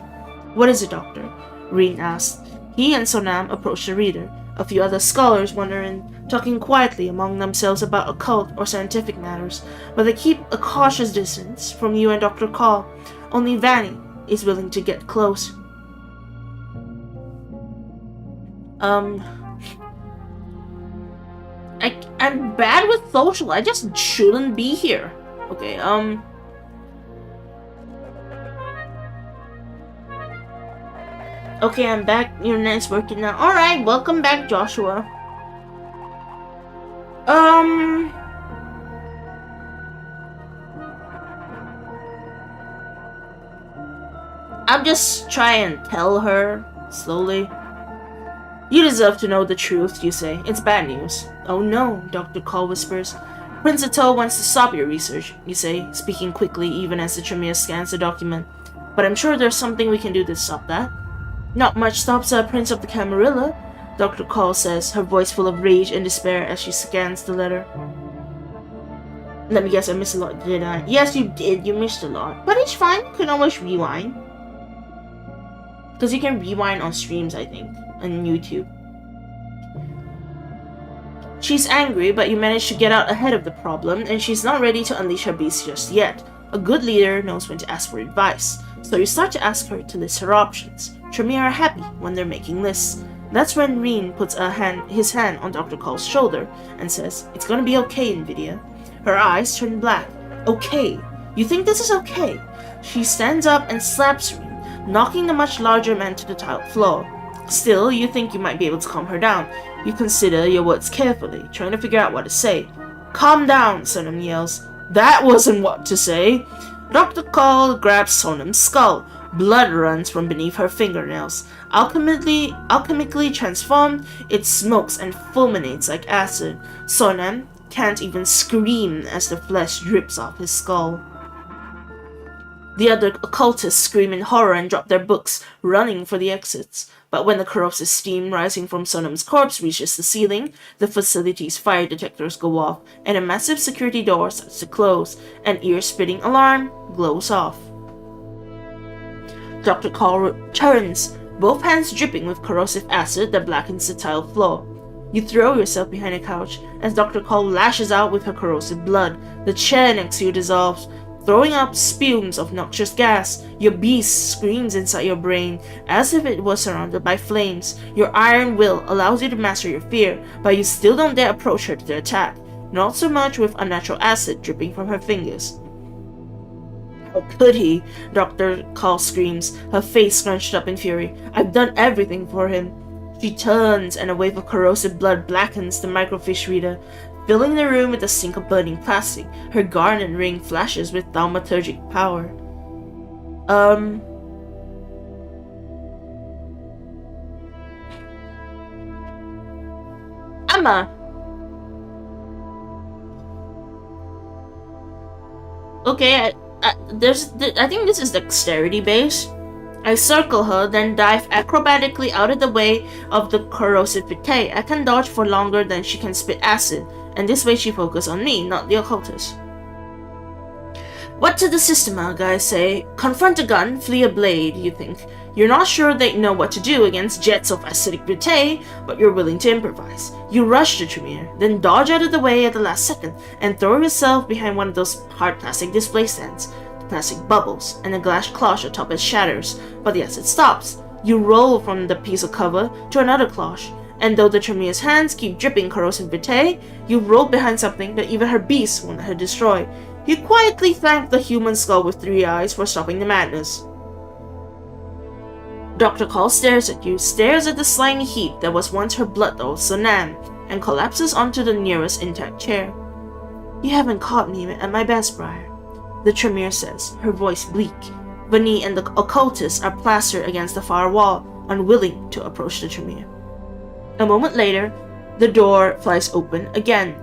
What is it, Doctor? Rin asked. He and Sonam approached the reader, a few other scholars wondering, talking quietly among themselves about occult or scientific matters, but they keep a cautious distance from you and Dr. Call. Only Vanny is willing to get close. I'm bad with social. I just shouldn't be here. Okay, Okay, I'm back. Your net's working now. Alright, welcome back, Joshua. I'll just try and tell her slowly. You deserve to know the truth, you say. It's bad news. Oh no, Dr. Call whispers. 𝒂𝒐 wants to stop your research, you say, speaking quickly even as the Tremere scans the document. But I'm sure there's something we can do to stop that. Not much stops a Prince of the Camarilla, Dr. Call says, her voice full of rage and despair as she scans the letter. Let me guess, I missed a lot, did I? Yes, you did. You missed a lot. But it's fine. You can always rewind. Because you can rewind on streams, I think, on YouTube. She's angry, but you manage to get out ahead of the problem, and she's not ready to unleash her beast just yet. A good leader knows when to ask for advice, so you start to ask her to list her options. Tremere are happy when they're making lists. That's when Rin puts his hand on Dr. Call's shoulder and says, "It's gonna be okay, NVIDIA." Her eyes turn black. Okay. You think this is okay? She stands up and slaps Rin, knocking the much larger man to the tiled floor. Still, you think you might be able to calm her down. You consider your words carefully, trying to figure out what to say. "Calm down," Sonam yells. That wasn't what to say. Dr. Call grabs Sonam's skull. Blood runs from beneath her fingernails. Alchemically transformed, it smokes and fulminates like acid. Sonam can't even scream as the flesh drips off his skull. The other occultists scream in horror and drop their books, running for the exits. But when the corrosive steam rising from Sonam's corpse reaches the ceiling, the facility's fire detectors go off, and a massive security door starts to close. An ear-splitting alarm glows off. Dr. Call turns, both hands dripping with corrosive acid that blackens the tiled floor. You throw yourself behind a couch as Dr. Call lashes out with her corrosive blood. The chair next to you dissolves, throwing up spumes of noxious gas. Your beast screams inside your brain as if it was surrounded by flames. Your iron will allows you to master your fear, but you still don't dare approach her to attack. Not so much with unnatural acid dripping from her fingers. How could he? Dr. Call screams, her face scrunched up in fury. I've done everything for him. She turns and a wave of corrosive blood blackens the microfiche reader, filling the room with a stink of burning plastic. Her garnet ring flashes with thaumaturgic power. Emma! Okay, I think this is dexterity based. I circle her, then dive acrobatically out of the way of the corrosive vitae. I can dodge for longer than she can spit acid, and this way she focuses on me, not the occultist. What to the system, guys say? Confront a gun, flee a blade, you think. You're not sure they know what to do against jets of acidic vitae, but you're willing to improvise. You rush to Tremere, then dodge out of the way at the last second, and throw yourself behind one of those hard plastic display stands. Plastic bubbles, and a glass cloche atop it shatters, but the acid stops. You roll from the piece of cover to another cloche, and though the Tremere's hands keep dripping corrosive vitae, you roll behind something that even her beast won't let her destroy. You quietly thank the human skull with 3 eyes for stopping the madness. Dr. Call stares at you, stares at the slimy heap that was once her blood doll, Sonam, and collapses onto the nearest intact chair. You haven't caught me at my best, Briar, the Tremere says, her voice bleak. Vanny and the occultists are plastered against the far wall, unwilling to approach the Tremere. A moment later, the door flies open again,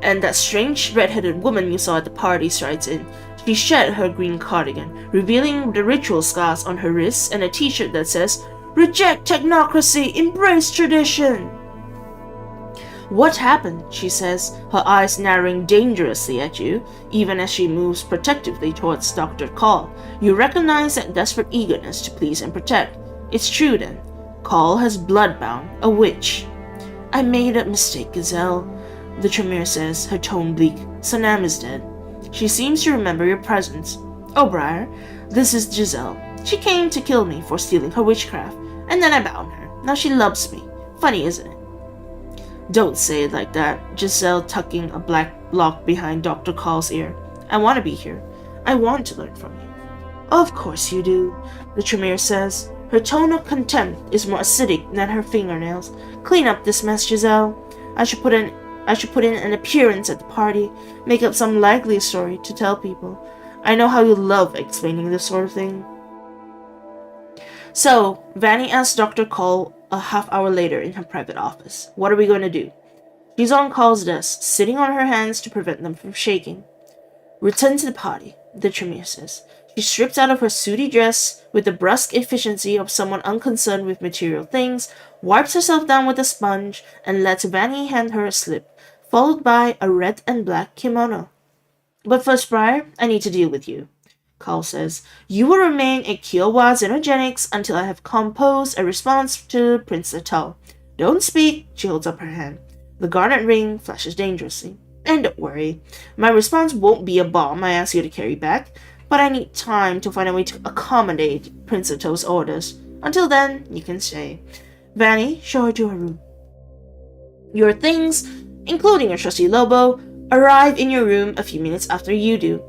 and that strange red-headed woman you saw at the party strides in. She shed her green cardigan, revealing the ritual scars on her wrists and a t-shirt that says, Reject technocracy, embrace tradition. What happened? She says, her eyes narrowing dangerously at you, even as she moves protectively towards Dr. Call. You recognize that desperate eagerness to please and protect. It's true then. Call has bloodbound, a witch. I made a mistake, Gazelle, the Tremere says, her tone bleak. Sanam is dead. She seems to remember your presence. Oh, Briar, this is Giselle. She came to kill me for stealing her witchcraft, and then I bound her. Now she loves me. Funny, isn't it? Don't say it like that, Giselle tucking a black lock behind Dr. Call's ear. I want to be here. I want to learn from you. Of course you do, the Tremere says. Her tone of contempt is more acidic than her fingernails. Clean up this mess, Giselle. I should put in an appearance at the party, make up some likely story to tell people. I know how you love explaining this sort of thing. So, Vanny asks Dr. Call a half-hour later in her private office. What are we going to do? She's on Call's desk, sitting on her hands to prevent them from shaking. Return to the party, the Tremere says. She strips out of her sooty dress with the brusque efficiency of someone unconcerned with material things, wipes herself down with a sponge, and lets Vanny hand her a slip, followed by a red and black kimono. But first, Briar, I need to deal with you. Call says, you will remain at 𝑬𝒑𝒂𝒎𝒄 until I have composed a response to Prince Atoll. Don't speak, she holds up her hand. The garnet ring flashes dangerously. And don't worry, my response won't be a bomb I ask you to carry back, but I need time to find a way to accommodate Prince Atoll's orders. Until then, you can stay. Vanny, show her to her room. Your things, including your trusty Lobo, arrive in your room a few minutes after you do.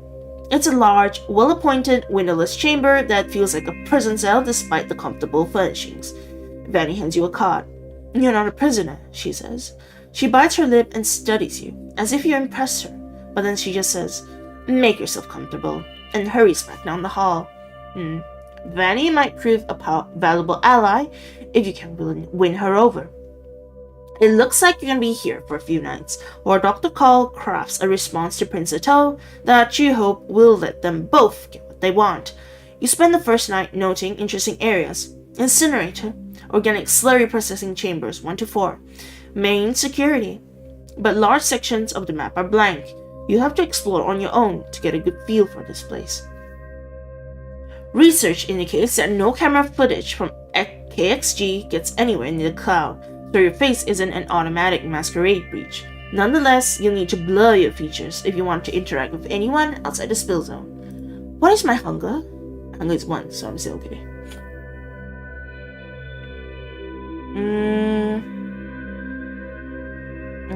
It's a large, well-appointed, windowless chamber that feels like a prison cell despite the comfortable furnishings. Vanny hands you a card. You're not a prisoner, she says. She bites her lip and studies you, as if you impressed her, but then she just says, make yourself comfortable, and hurries back down the hall. Vanny might prove a valuable ally if you can win her over. It looks like you're gonna be here for a few nights, while Dr. Call crafts a response to Prince Atoll that you hope will let them both get what they want. You spend the first night noting interesting areas: incinerator, organic slurry processing chambers 1 to 4, main security. But large sections of the map are blank. You have to explore on your own to get a good feel for this place. Research indicates that no camera footage from KXG gets anywhere near the cloud, so your face isn't an automatic masquerade breach. Nonetheless, you'll need to blur your features if you want to interact with anyone outside the spill zone. What is my hunger? Hunger is 1, so I'm still okay.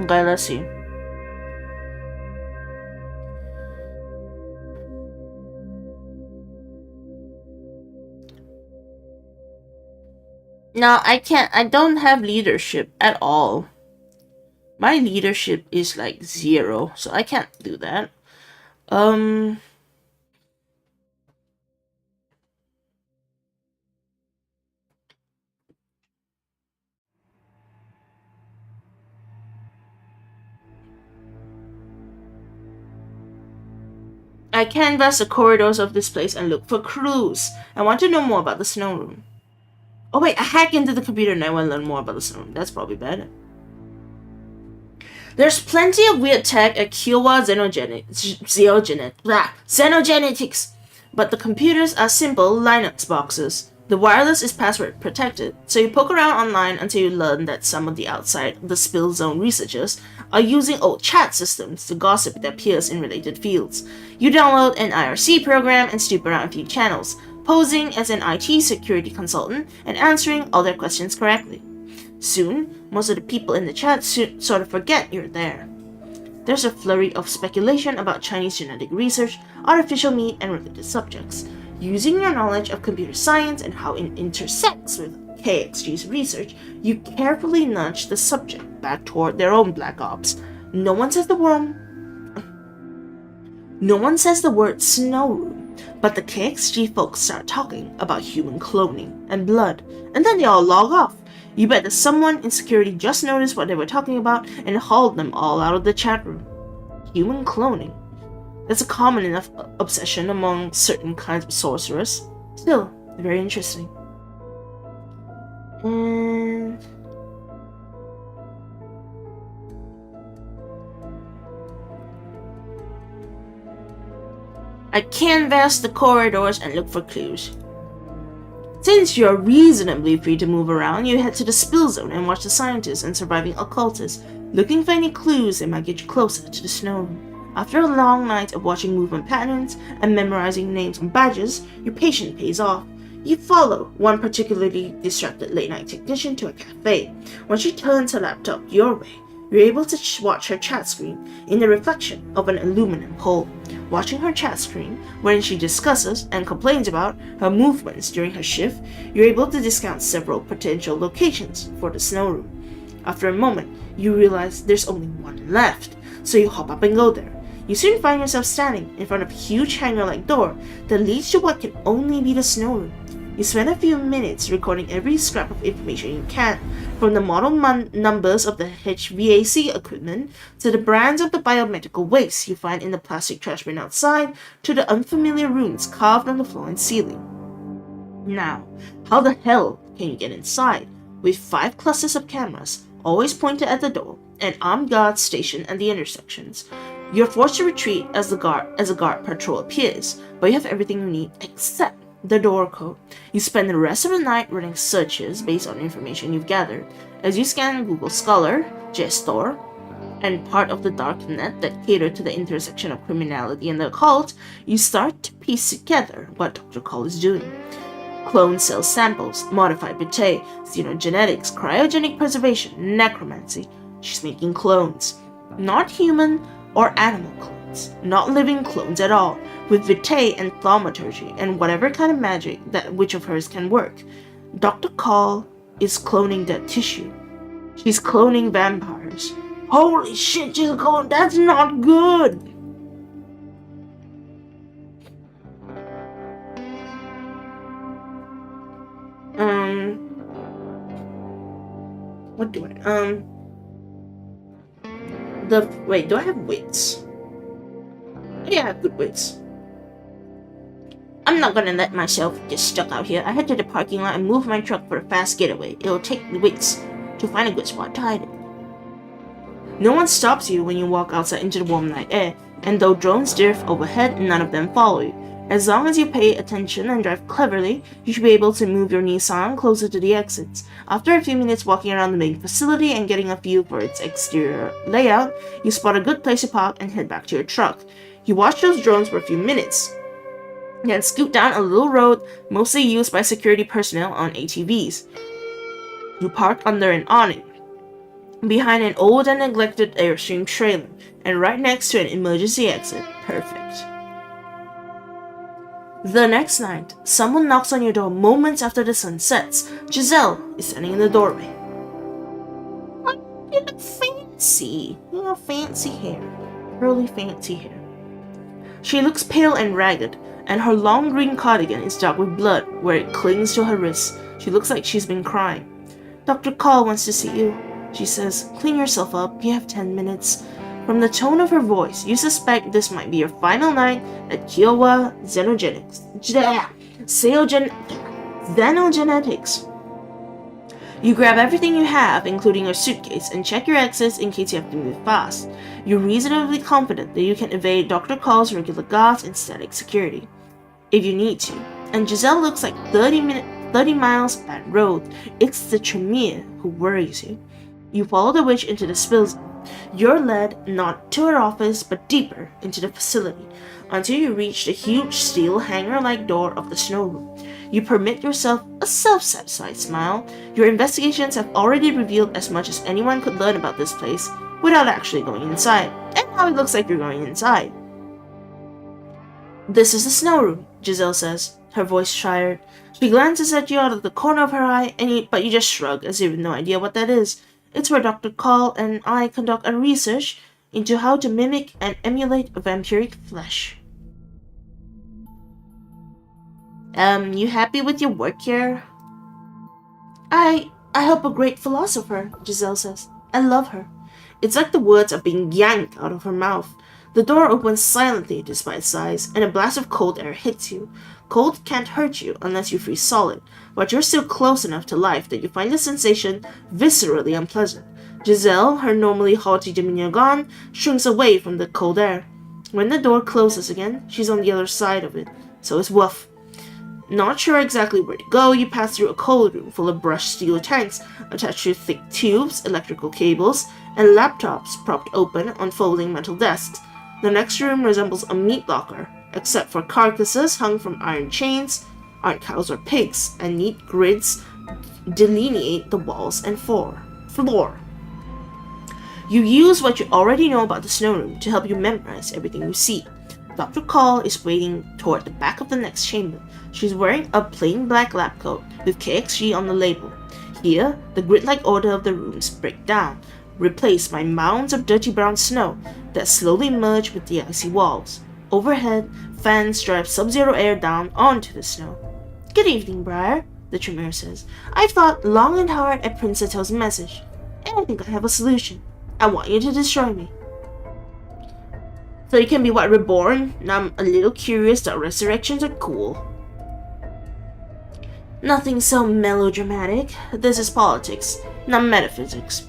Okay, let's see. Now, I don't have leadership at all. My leadership is like 0, so I can't do that. I canvass the corridors of this place and look for clues. I want to know more about the snow room. Oh wait, I hack into the computer and I want to learn more about the snow room. That's probably bad. There's plenty of weird tech at Xenogenetics, but the computers are simple Linux boxes. The wireless is password protected, so you poke around online until you learn that some of the outside the spill zone researchers are using old chat systems to gossip with their peers in related fields. You download an IRC program and snoop around a few channels, posing as an IT security consultant and answering all their questions correctly. Soon, most of the people in the chat sort of forget you're there. There's a flurry of speculation about Chinese genetic research, artificial meat, and related subjects. Using your knowledge of computer science and how it intersects with KXG's research, you carefully nudge the subject back toward their own black ops. No one says the word snow room, but the KXG folks start talking about human cloning and blood, and then they all log off. You bet that someone in security just noticed what they were talking about and hauled them all out of the chat room. Human cloning. That's a common enough obsession among certain kinds of sorcerers. Still, very interesting. And I canvass the corridors and look for clues. Since you're reasonably free to move around, you head to the spill zone and watch the scientists and surviving occultists looking for any clues that might get you closer to the snow room. After a long night of watching movement patterns and memorizing names on badges, your patience pays off. You follow one particularly distracted late-night technician to a cafe. When she turns her laptop your way, you're able to watch her chat screen in the reflection of an aluminum pole. Watching her chat screen, wherein she discusses and complains about her movements during her shift, you're able to discount several potential locations for the snow room. After a moment, you realize there's only one left, so you hop up and go there. You soon find yourself standing in front of a huge hangar-like door that leads to what can only be the snow room. You spend a few minutes recording every scrap of information you can, from the model numbers of the HVAC equipment to the brands of the biomedical waste you find in the plastic trash bin outside to the unfamiliar runes carved on the floor and ceiling. Now, how the hell can you get inside? With 5 clusters of cameras, always pointed at the door, and armed guards stationed at the intersections. You're forced to retreat as a guard patrol appears, but you have everything you need except the door code. You spend the rest of the night running searches based on information you've gathered. As you scan Google Scholar, JSTOR, and part of the dark net that cater to the intersection of criminality and the occult, you start to piece together what Dr. Call is doing. Clone cell samples, modified vitae, xenogenetics, cryogenic preservation, necromancy. She's making clones. Not human or animal clones. Not living clones at all, with vitae and thaumaturgy and whatever kind of magic that which of hers can work. Dr. Call is cloning dead tissue. She's cloning vampires. Holy shit, she's cloning. That's not good! What do I, wait, do I have wits? Yeah, I have good wits. I'm not gonna let myself get stuck out here. I head to the parking lot and move my truck for a fast getaway. It'll take me wits to find a good spot to hide it. No one stops you when you walk outside into the warm night air, and though drones drift overhead, none of them follow you. As long as you pay attention and drive cleverly, you should be able to move your Nissan closer to the exits. After a few minutes walking around the main facility and getting a feel for its exterior layout, you spot a good place to park and head back to your truck. You watch those drones for a few minutes, then scoot down a little road mostly used by security personnel on ATVs. You park under an awning, behind an old and neglected Airstream trailer, and right next to an emergency exit. Perfect. The next night, someone knocks on your door moments after the sun sets. Giselle is standing in the doorway. You look fancy. You have fancy hair. Really fancy hair. She looks pale and ragged, and her long green cardigan is dark with blood where it clings to her wrists. She looks like she's been crying. Dr. Call wants to see you, she says. Clean yourself up. You have 10 minutes. From the tone of her voice, you suspect this might be your final night at 𝑮𝒂𝒎 𝒖𝒔𝒊𝒂𝒍𝒔. You grab everything you have, including your suitcase, and check your exits in case you have to move fast. You're reasonably confident that you can evade Dr. Call's regular guards and static security, if you need to. And Giselle looks like 30 miles bad road. It's the Tremere who worries you. You follow the witch into the spill zone. You're led not to her office, but deeper into the facility, until you reach the huge steel hangar-like door of the snow room. You permit yourself a self-satisfied smile. Your investigations have already revealed as much as anyone could learn about this place without actually going inside, and now it looks like you're going inside. This is the snow room, Giselle says, her voice tired. She glances at you out of the corner of her eye, but you just shrug as if you have no idea what that is. It's where Dr. Call and I conduct a research into how to mimic and emulate vampiric flesh. You happy with your work here? I help a great philosopher, Giselle says. I love her. It's like the words are being yanked out of her mouth. The door opens silently despite its size, and a blast of cold air hits you. Cold can't hurt you unless you freeze solid, but you're still close enough to life that you find the sensation viscerally unpleasant. Giselle, her normally haughty demeanor gone, shrinks away from the cold air. When the door closes again, she's on the other side of it. So is Woof. Not sure exactly where to go, you pass through a cold room full of brushed steel tanks attached to thick tubes, electrical cables, and laptops propped open on folding metal desks. The next room resembles a meat locker, except for carcasses hung from iron chains, aren't cows or pigs, and neat grids delineate the walls and floor. You use what you already know about the snow room to help you memorize everything you see. Dr. Call is waiting toward the back of the next chamber. She's wearing a plain black lab coat with KXG on the label. Here, the grid-like order of the rooms break down, replaced by mounds of dirty brown snow that slowly merge with the icy walls. Overhead, fans drive sub-zero air down onto the snow. "Good evening, Briar," the Tremere says. "I've thought long and hard at 𝒂𝒂𝒂𝒂𝒂's message, and I think I have a solution. I want you to destroy me." So you can be what, reborn? Now I'm a little curious that resurrections are cool. Nothing so melodramatic. This is politics, not metaphysics.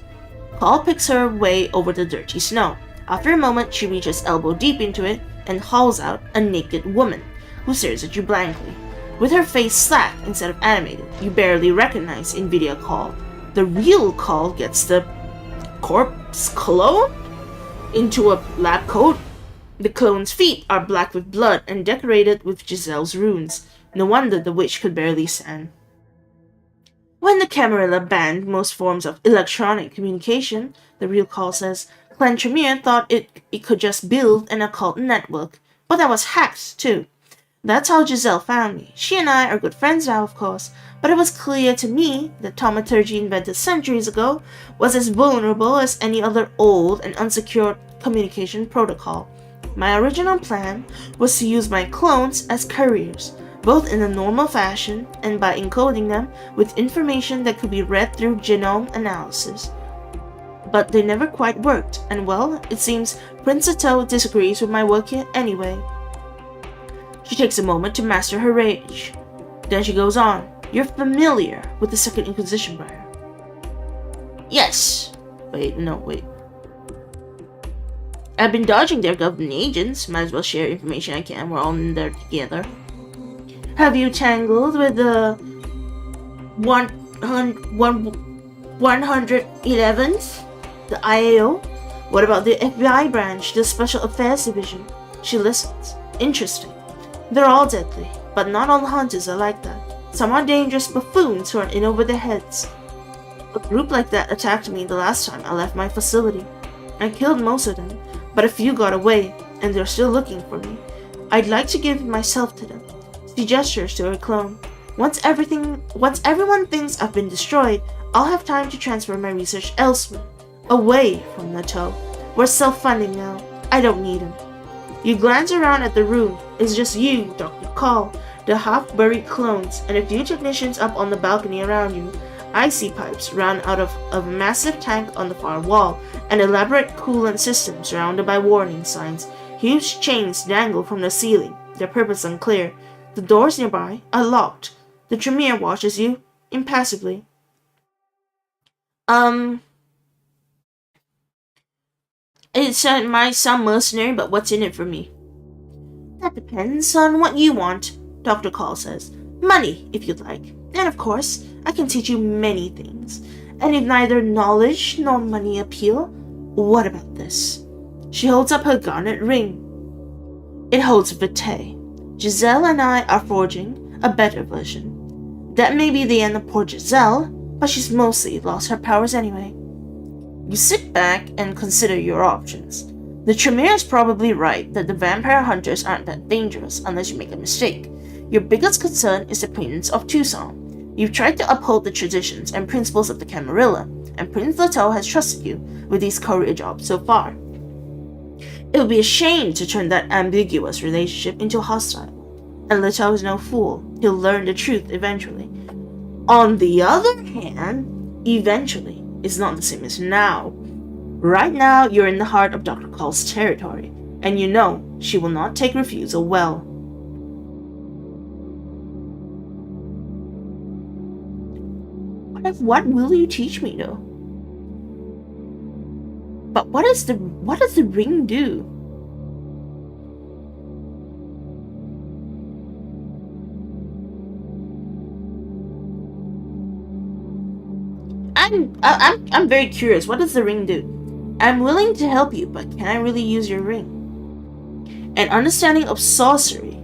Call picks her way over the dirty snow. After a moment, she reaches elbow deep into it and hauls out a naked woman, who stares at you blankly. With her face slack instead of animated, you barely recognize NVIDIA Call. The real Call gets the corpse clone into a lab coat. The clone's feet are black with blood and decorated with Giselle's runes. No wonder the witch could barely stand. When the Camarilla banned most forms of electronic communication, the real Call says, Clan Tremere thought it could just build an occult network, but that was hacked too. That's how Giselle found me. She and I are good friends now, of course, but it was clear to me that thaumaturgy invented centuries ago was as vulnerable as any other old and unsecured communication protocol. My original plan was to use my clones as couriers, both in a normal fashion and by encoding them with information that could be read through genome analysis. But they never quite worked, and well, it seems 𝒂𝒂💏 disagrees with my work here anyway. She takes a moment to master her rage. Then she goes on, "You're familiar with the Second Inquisition, Briar?" "Yes." Wait. "I've been dodging their government agents. Might as well share information I can. We're all in there together." "Have you tangled with the 111th? The IAO? What about the FBI branch, the Special Affairs Division?" She listens. "Interesting. They're all deadly, but not all hunters are like that. Some are dangerous buffoons who are in over their heads. A group like that attacked me the last time I left my facility. I killed most of them, but a few got away, and they're still looking for me. I'd like to give myself to them." She gestures to her clone. Once everyone thinks I've been destroyed, I'll have time to transfer my research elsewhere, away from Nato. We're self-funding now. I don't need him." You glance around at the room. It's just you, Dr. Call, the half-buried clones, and a few technicians up on the balcony around you. Icy pipes run out of a massive tank on the far wall, and elaborate coolant systems surrounded by warning signs. Huge chains dangle from the ceiling, their purpose unclear. The doors nearby are locked. The Tremere watches you, impassively. It might sound mercenary, but what's in it for me?" "That depends on what you want," Dr. Call says. "Money, if you'd like. And of course, I can teach you many things. And if neither knowledge nor money appeal, what about this?" She holds up her garnet ring. It holds VTM. Giselle and I are forging a better version. That may be the end of poor Giselle, but she's mostly lost her powers anyway. You sit back and consider your options. The Tremere is probably right that the vampire hunters aren't that dangerous unless you make a mistake. Your biggest concern is the Prince of Tucson. You've tried to uphold the traditions and principles of the Camarilla, and Prince Leto has trusted you with these courier jobs so far. It would be a shame to turn that ambiguous relationship into hostile. And Leto is no fool. He'll learn the truth eventually. On the other hand, eventually is not the same as now. Right now, you're in the heart of Dr. Call's territory, and you know she will not take refusal well. What will you teach me, though? But what does the ring do? I'm very curious. What does the ring do? I'm willing to help you, but can I really use your ring? An understanding of sorcery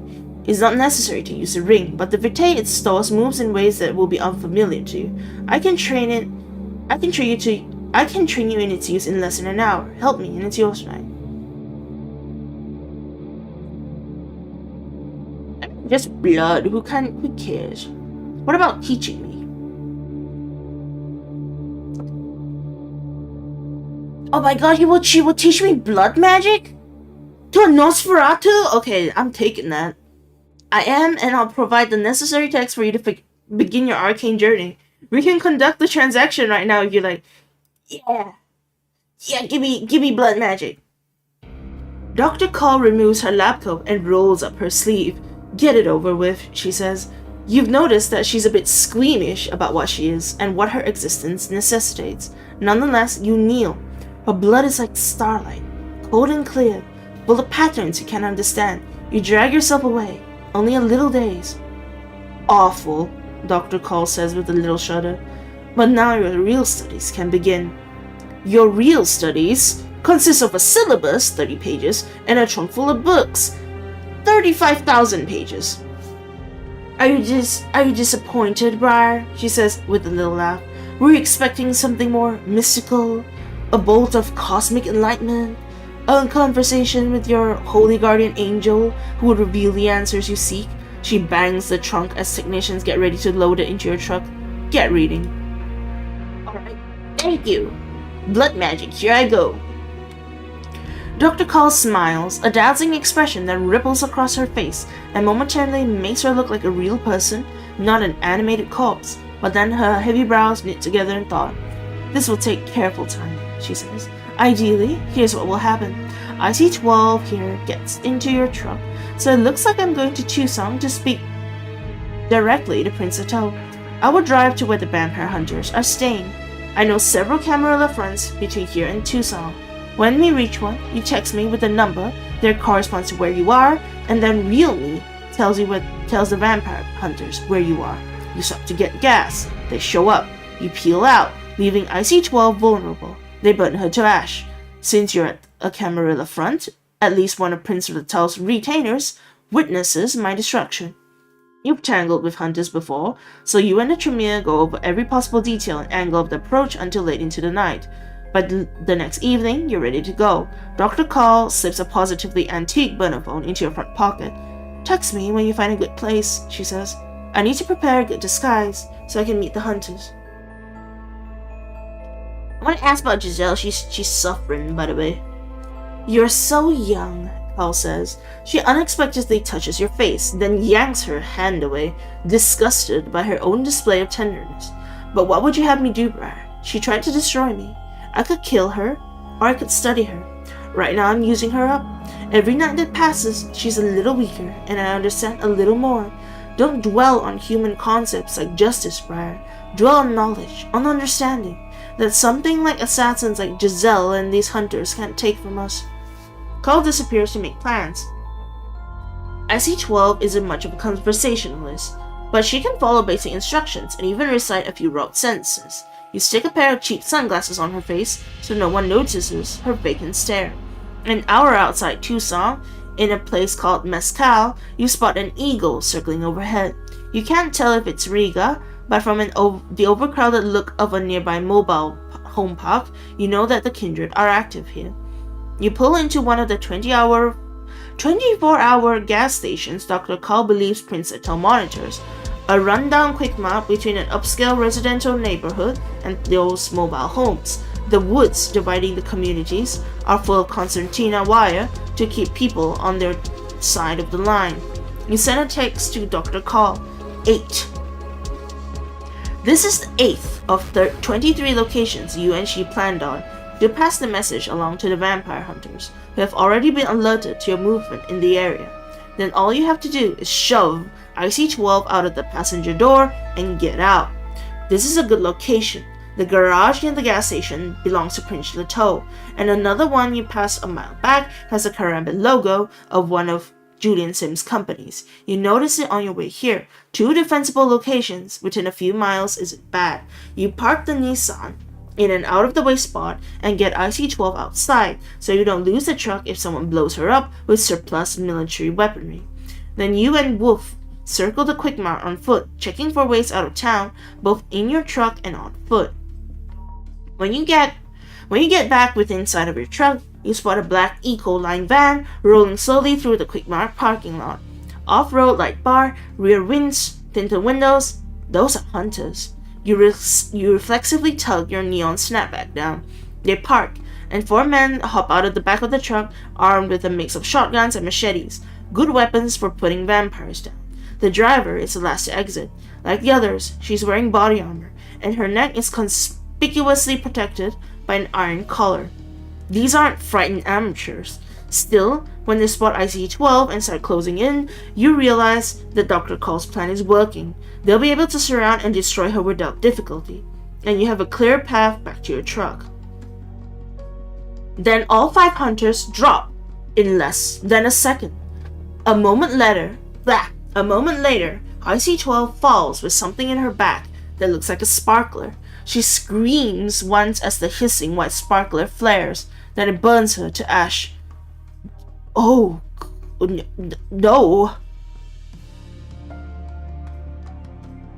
is not necessary to use the ring, but the 𝒂𝒐𝒆 moves in ways that will be unfamiliar to you. I can train you in its use in less than an hour. Help me, and it's yours tonight. Just blood. Who cares? What about teaching me? Oh my god, she will teach me blood magic? To a Nosferatu? Okay, I'm taking that. I am, and I'll provide the necessary text for you to begin your arcane journey. We can conduct the transaction right now if you're like, yeah, give me blood magic. Dr. Call removes her lab coat and rolls up her sleeve. Get it over with, she says. You've noticed that she's a bit squeamish about what she is and what her existence necessitates. Nonetheless, you kneel. Her blood is like starlight, cold and clear, full of patterns you can't understand. You drag yourself away. Only a little daze. Awful, Dr. Call says with a little shudder. But now your real studies can begin. Your real studies consist of a syllabus, 30 pages, and a trunk full of books, 35,000 pages. Are you disappointed, Briar? She says with a little laugh. Were you expecting something more mystical? A bolt of cosmic enlightenment? A conversation with your holy guardian angel who would reveal the answers you seek? She bangs the trunk as technicians get ready to load it into your truck. Get reading. Alright, thank you. Blood magic, here I go. Dr. Call smiles, a dazzling expression that ripples across her face and momentarily makes her look like a real person, not an animated corpse. But then her heavy brows knit together in thought. This will take careful time, she says. Ideally, here's what will happen. 𝑰𝒐𝒂𝒏 here gets into your truck, so it looks like I'm going to Tucson to speak directly to Prince Atoll. I will drive to where the vampire hunters are staying. I know several Camarilla fronts between here and Tucson. When we reach one, you text me with a number that corresponds to where you are, and then real me tells the vampire hunters where you are. You stop to get gas. They show up. You peel out, leaving 𝑰𝒐𝒂𝒏 vulnerable. They burn her to ash. Since you're at a Camarilla front, at least one of Prince Atoll's retainers witnesses my destruction. You've tangled with hunters before, so you and the Tremere go over every possible detail and angle of the approach until late into the night. By the next evening, you're ready to go. Dr. Call slips a positively antique burner phone into your front pocket. Text me when you find a good place, she says. I need to prepare a good disguise so I can meet the hunters. I want to ask about Giselle. She's suffering, by the way. You're so young, Call says. She unexpectedly touches your face, then yanks her hand away, disgusted by her own display of tenderness. But what would you have me do, Briar? She tried to destroy me. I could kill her, or I could study her. Right now I'm using her up. Every night that passes, she's a little weaker, and I understand a little more. Don't dwell on human concepts like justice, Briar. Dwell on knowledge, on understanding. That's something like assassins like Giselle and these hunters can't take from us. Call disappears to make plans. 𝑰𝒐𝒂𝒏 isn't much of a conversationalist, but she can follow basic instructions and even recite a few rote sentences. You stick a pair of cheap sunglasses on her face so no one notices her vacant stare. An hour outside Tucson, in a place called Mezcal, you spot an eagle circling overhead. You can't tell if it's Riga, but from the overcrowded look of a nearby mobile home park, you know that the kindred are active here. You pull into one of the 24-hour gas stations Dr. Call believes Prince Atoll monitors, a rundown quick map between an upscale residential neighborhood and those mobile homes. The woods dividing the communities are full of concertina wire to keep people on their side of the line. You send a text to Dr. Call. 8. This is the 8th of 23 locations you and she planned on. You'll pass the message along to the vampire hunters, who have already been alerted to your movement in the area. Then all you have to do is shove IC-12 out of the passenger door and get out. This is a good location. The garage near the gas station belongs to Prince Leto, and another one you pass a mile back has a Karambit logo of one of Julian Sim's companies. You notice it on your way here. 2 defensible locations within a few miles isn't bad. You park the Nissan in an out-of-the-way spot and get IC-12 outside so you don't lose the truck if someone blows her up with surplus military weaponry. Then you and Wolf circle the Quick Mart on foot, checking for ways out of town, both in your truck and on foot. When you get back within sight of your truck, you spot a black Eco-Line van rolling slowly through the Quick Mart parking lot. Off-road light bar, rear winds, tinted windows, those are hunters. You reflexively tug your neon snapback down. They park, and 4 men hop out of the back of the truck, armed with a mix of shotguns and machetes, good weapons for putting vampires down. The driver is the last to exit. Like the others, she's wearing body armor, and her neck is conspicuously protected by an iron collar. These aren't frightened amateurs. Still, when they spot IC-12 and start closing in, you realize that Dr. Call's plan is working. They'll be able to surround and destroy her without difficulty, and you have a clear path back to your truck. Then all 5 hunters drop in less than a second. A moment later, IC-12 falls with something in her back that looks like a sparkler. She screams once as the hissing white sparkler flares, then it burns her to ash. Oh, no.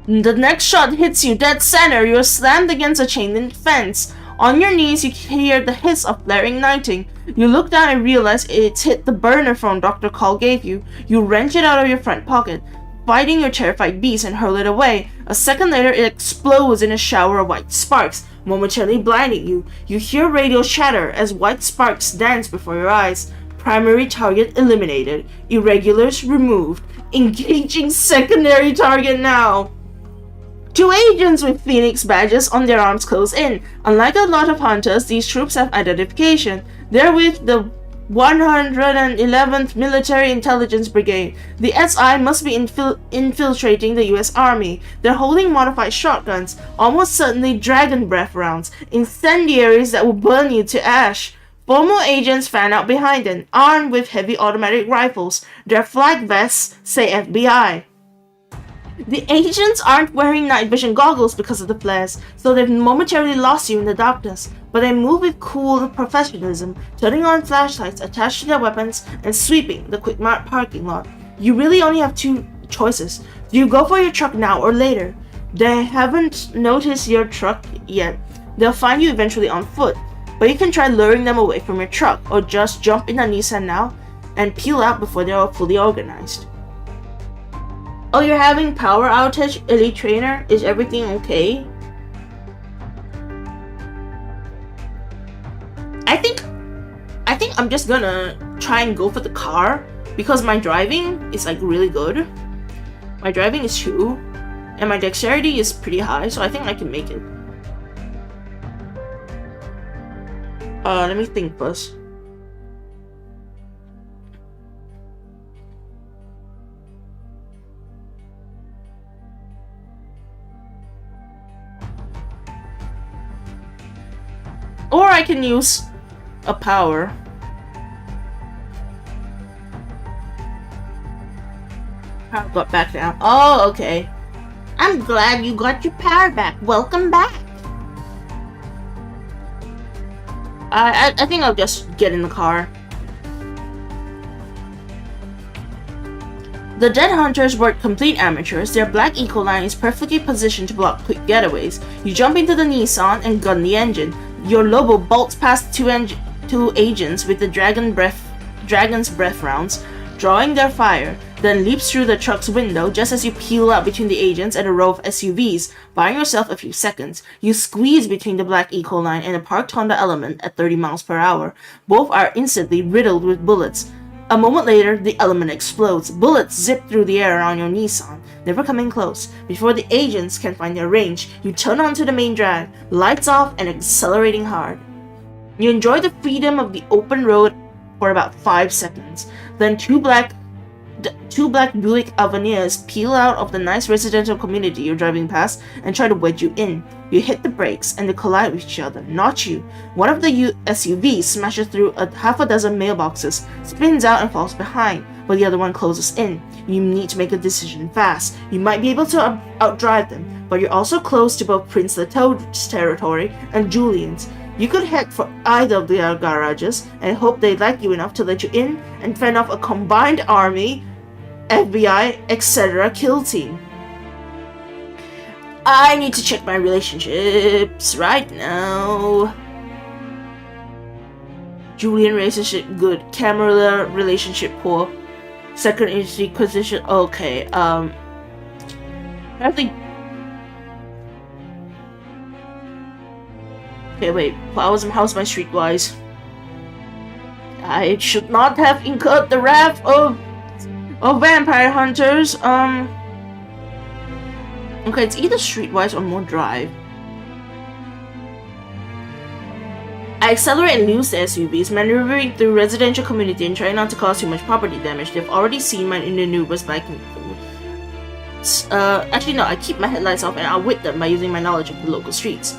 The next shot hits you dead center. You're slammed against a chain-link fence. On your knees, you hear the hiss of flaring nighting. You look down and realize it's hit the burner phone Dr. Call gave you. You wrench it out of your front pocket, fighting your terrified beast, and hurl it away. A second later, it explodes in a shower of white sparks, momentarily blinding you. You hear radio chatter as white sparks dance before your eyes. Primary target eliminated. Irregulars removed. Engaging secondary target now. 2 agents with Phoenix badges on their arms close in. Unlike a lot of hunters, these troops have identification. They're with the 111th Military Intelligence Brigade. The SI must be infiltrating the US Army. They're holding modified shotguns, almost certainly dragon breath rounds, incendiaries that will burn you to ash. 4 more agents fan out behind them, armed with heavy automatic rifles. Their flag vests say FBI. The agents aren't wearing night vision goggles because of the flares, so they've momentarily lost you in the darkness, but they move with cool professionalism, turning on flashlights attached to their weapons and sweeping the Quick Mart parking lot. You really only have 2 choices. Do you go for your truck now or later? They haven't noticed your truck yet. They'll find you eventually on foot, but you can try luring them away from your truck, or just jump in a Nissan now and peel out before they are fully organized. Oh, you're having power outage, Elite Trainer? Is everything okay? I think I'm just gonna try and go for the car because my driving is like really good. My driving is 2 and my dexterity is pretty high, so I think I can make it. Let me think first. Or I can use a power. Power got back down. Oh, okay. I'm glad you got your power back. Welcome back. I think I'll just get in the car. The dead hunters weren't complete amateurs. Their black Eco-Line is perfectly positioned to block quick getaways. You jump into the Nissan and gun the engine. Your Lobo bolts past 2 agents with the Dragon's Breath rounds, drawing their fire, then leaps through the truck's window just as you peel out between the agents and a row of SUVs, buying yourself a few seconds. You squeeze between the black Eco-Line and a parked Honda Element at 30 miles per hour. Both are instantly riddled with bullets. A moment later, the Element explodes. Bullets zip through the air around your Nissan, never coming close. Before the agents can find their range, you turn onto the main drag, lights off and accelerating hard. You enjoy the freedom of the open road for about 5 seconds. Then two black 𝒂𝒂💂 peel out of the nice residential community you're driving past and try to wedge you in. You hit the brakes and they collide with each other, not you. One of the SUVs smashes through half a dozen mailboxes, spins out and falls behind, but the other one closes in. You need to make a decision fast. You might be able to outdrive them, but you're also close to both Prince Leto's territory and Julian's. You could head for either of their garages and hope they like you enough to let you in and fend off a combined army, FBI, etc. kill team. I need to check my relationships right now. Julian relationship good. Camera relationship poor. Second inquisition. Okay. I think. Okay, wait. How's my streetwise? I should not have incurred the wrath of vampire hunters. Okay, it's either streetwise or more drive. I accelerate and lose the SUVs, maneuvering through residential community and trying not to cause too much property damage. They've already seen my inner maneuvers by actually no, I keep my headlights off and outwit them by using my knowledge of the local streets.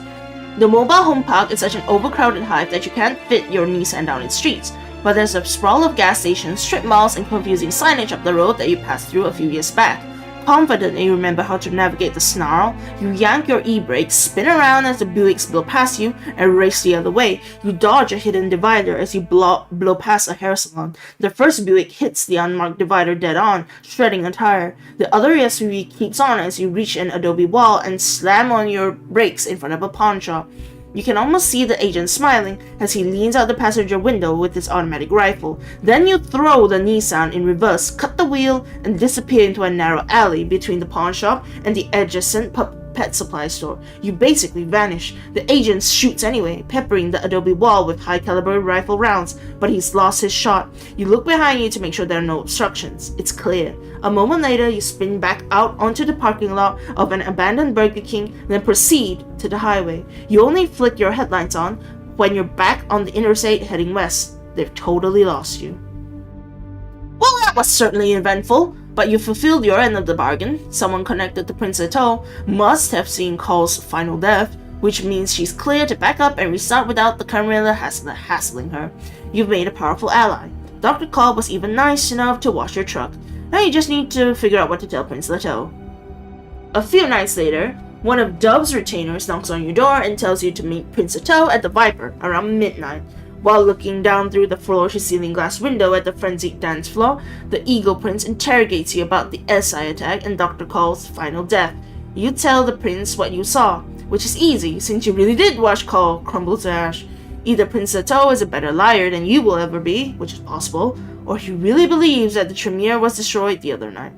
The mobile home park is such an overcrowded hive that you can't fit your Nissan down its streets, but there's a sprawl of gas stations, strip malls, and confusing signage up the road that you passed through a few years back. Confident that you remember how to navigate the snarl, you yank your e-brakes, spin around as the Buicks blow past you, and race the other way. You dodge a hidden divider as you blow past a hair salon. The first Buick hits the unmarked divider dead on, shredding a tire. The other SUV keeps on as you reach an adobe wall and slam on your brakes in front of a pawn shop. You can almost see the agent smiling as he leans out the passenger window with his automatic rifle. Then you throw the Nissan in reverse, cut the wheel, and disappear into a narrow alley between the pawn shop and the adjacent pet supply store. You basically vanish. The agent shoots anyway, peppering the adobe wall with high-caliber rifle rounds, but he's lost his shot. You look behind you to make sure there are no obstructions. It's clear. A moment later, you spin back out onto the parking lot of an abandoned Burger King, then proceed to the highway. You only flick your headlights on when you're back on the interstate heading west. They've totally lost you. Well, that was certainly eventful, but you fulfilled your end of the bargain. Someone connected to Prince Leto must have seen Call's final death, which means she's clear to back up and restart without the camera hassling her. You've made a powerful ally. Dr. Call was even nice enough to wash your truck. Now you just need to figure out what to tell Prince Leto. A few nights later, one of Dove's retainers knocks on your door and tells you to meet Prince Leto at the Viper around midnight. While looking down through the floor-to-ceiling glass window at the frenzied dance floor, the Eagle Prince interrogates you about the SI attack and Dr. Call's final death. You tell the prince what you saw, which is easy since you really did watch Call crumble to ash. Either Prince Leto is a better liar than you will ever be, which is possible, or he really believes that the Tremere was destroyed the other night.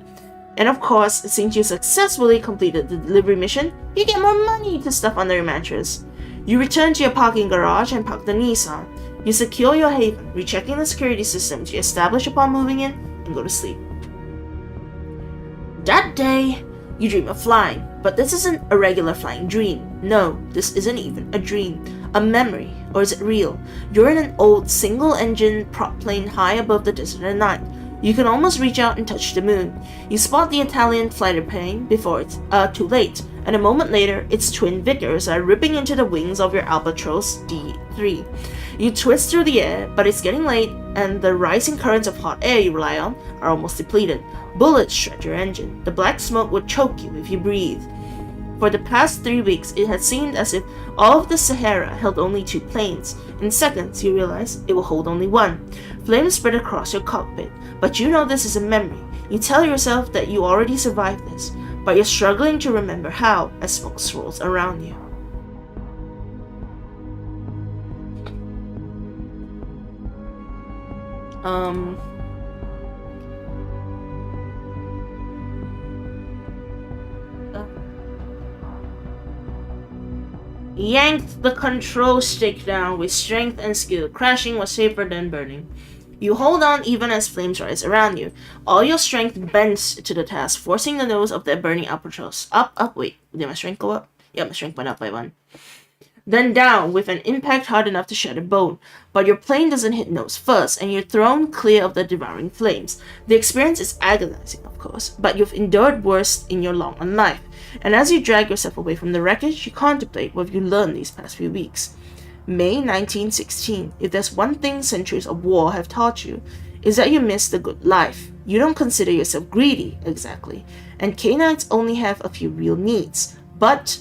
And of course, since you successfully completed the delivery mission, you get more money to stuff under your mattress. You return to your parking garage and park the Nissan. You secure your haven, rechecking the security systems you establish upon moving in, and go to sleep. That day, you dream of flying, but this isn't a regular flying dream. No, this isn't even a dream. A memory, or is it real? You're in an old single-engine prop plane high above the desert at night. You can almost reach out and touch the moon. You spot the Italian fighter plane before it's too late, and a moment later, its twin Vickers are ripping into the wings of your Albatros D3. You twist through the air, but it's getting late, and the rising currents of hot air you rely on are almost depleted. Bullets shred your engine. The black smoke would choke you if you breathe. For the past 3 weeks, it had seemed as if all of the Sahara held only 2 planes. In seconds, you realize it will hold only 1. Flames spread across your cockpit, but you know this is a memory. You tell yourself that you already survived this, but you're struggling to remember how as smoke swirls around you. Yanked the control stick down with strength and skill. Crashing was safer than burning. You hold on even as flames rise around you. All your strength bends to the task, forcing the nose of the burning Albatros. Wait, did my strength go up? Yeah, my strength went up by 1. then down with an impact hard enough to shatter bone. But your plane doesn't hit nose first, and you're thrown clear of the devouring flames. The experience is agonizing, of course, but you've endured worse in your long on life. And as you drag yourself away from the wreckage, you contemplate what you learned these past few weeks. May 1916. If there's one thing centuries of war have taught you, is that you miss the good life. You don't consider yourself greedy, exactly, and Canaanites only have a few real needs, but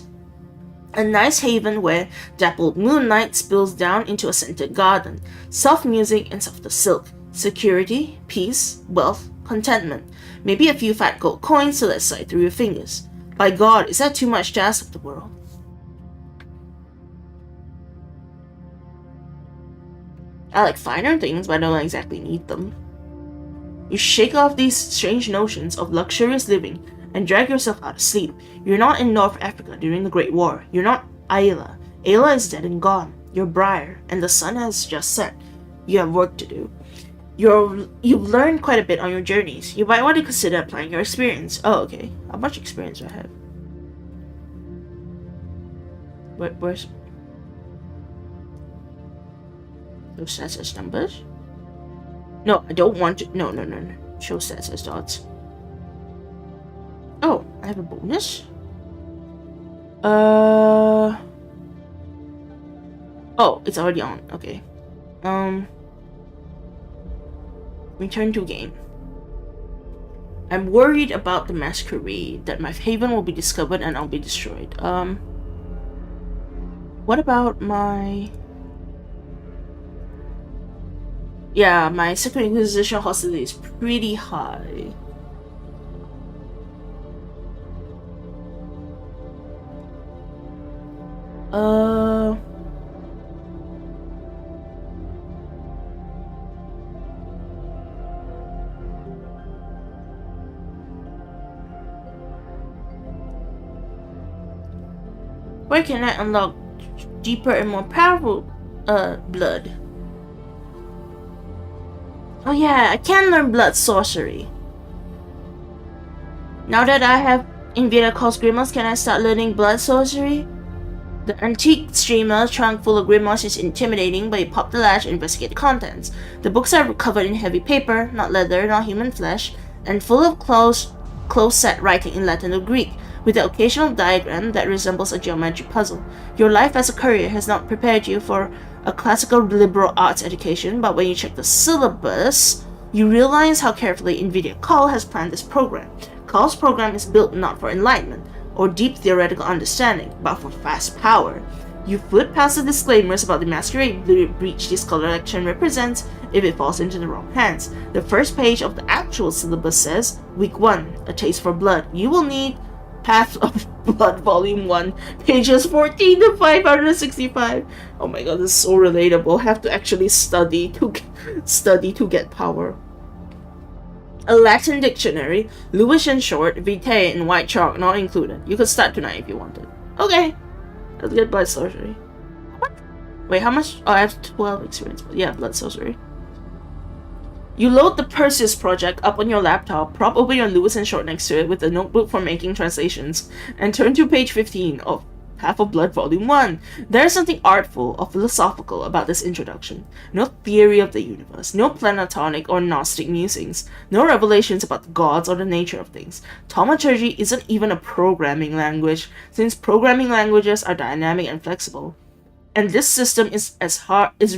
a nice haven where dappled moonlight spills down into a scented garden, soft music and softer silk, security, peace, wealth, contentment, maybe a few fat gold coins to let slide through your fingers. By God, is that too much to ask of the world? I like finer things, but I don't exactly need them. You shake off these strange notions of luxurious living and drag yourself out of sleep. You're not in North Africa during the Great War. You're not Ayla. Ayla is dead and gone. You're Briar, and the sun has just set. You have work to do. You've learned quite a bit on your journeys. You might want to consider applying your experience. Oh, okay. How much experience do I have? Where's... Show stats as numbers? No, I don't want to. No. Show stats as dots. Oh, I have a bonus? Oh, it's already on. Okay. Return to game. I'm worried about the masquerade, that my haven will be discovered and I'll be destroyed. What about my... Yeah, my Second Inquisition hostility is pretty high. Where can I unlock deeper and more powerful blood? Oh yeah, I can learn blood sorcery. Now that I have 𝑰🏑💂💆 grimoires, can I start learning blood sorcery? The antique streamer trunk full of grimoires is intimidating, but you pop the latch and investigate the contents. The books are covered in heavy paper, not leather, not human flesh, and full of close-set writing in Latin or Greek, with the occasional diagram that resembles a geometry puzzle. Your life as a courier has not prepared you for a classical liberal arts education, but when you check the syllabus, you realize how carefully 𝑰🏑💂💄 has planned this program. 𝒂𝒄's program is built not for enlightenment or deep theoretical understanding, but for fast power. You flip past the disclaimers about the masquerade breach this collection represents if it falls into the wrong hands. The first page of the actual syllabus says, Week 1, A Taste for Blood. You will need Path of Blood Volume 1, pages 14 to 565. Oh my god, this is so relatable. Have to actually study to get power. A Latin dictionary, Lewis and Short, Vitae, and white chalk not included. You could start tonight if you wanted. Okay, let's get blood sorcery. What? Wait, how much? Oh, I have 12 experience. But yeah, blood sorcery. You load the Perseus project up on your laptop, prop open your Lewis and Short next to it with a notebook for making translations, and turn to page 15 of Path of Blood Volume 1. There is something artful or philosophical about this introduction. No theory of the universe, no Platonic or Gnostic musings, no revelations about the gods or the nature of things. Thaumaturgy isn't even a programming language, since programming languages are dynamic and flexible. And this system is as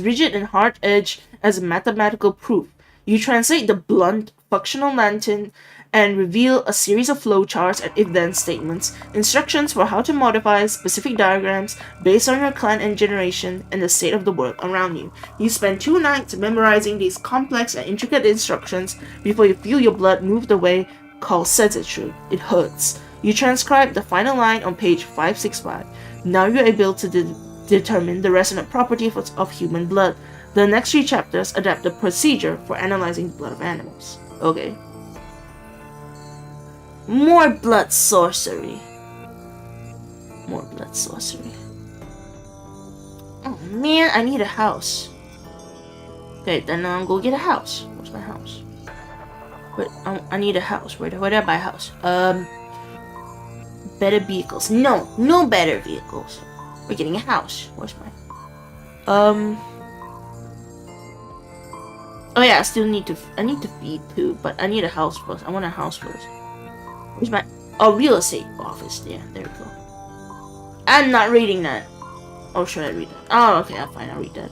rigid and hard-edged as mathematical proof. You translate the blunt, functional Latin and reveal a series of flowcharts and if-then statements, instructions for how to modify specific diagrams based on your clan and generation and the state of the world around you. You spend 2 nights memorizing these complex and intricate instructions before you feel your blood move the way called 𝑺𝒐𝒄𝒊𝒂𝒍𝒔. It hurts. You transcribe the final line on page 565. Now you're able to determine the resonant property of human blood. The next 3 chapters adapt the procedure for analyzing the blood of animals. Okay. More blood sorcery. More blood sorcery. Oh man, I need a house. Okay, then I'll go get a house. Where's my house? Wait, I need a house. Where do I buy a house? Better vehicles. No better vehicles. We're getting a house. Where's my... Oh yeah, I need to feed too, but I need a house first. I want a house first. Where's my... Oh, real estate office. Yeah, there we go. I'm not reading that. Or should I read that? Oh, okay, fine, I'll read that.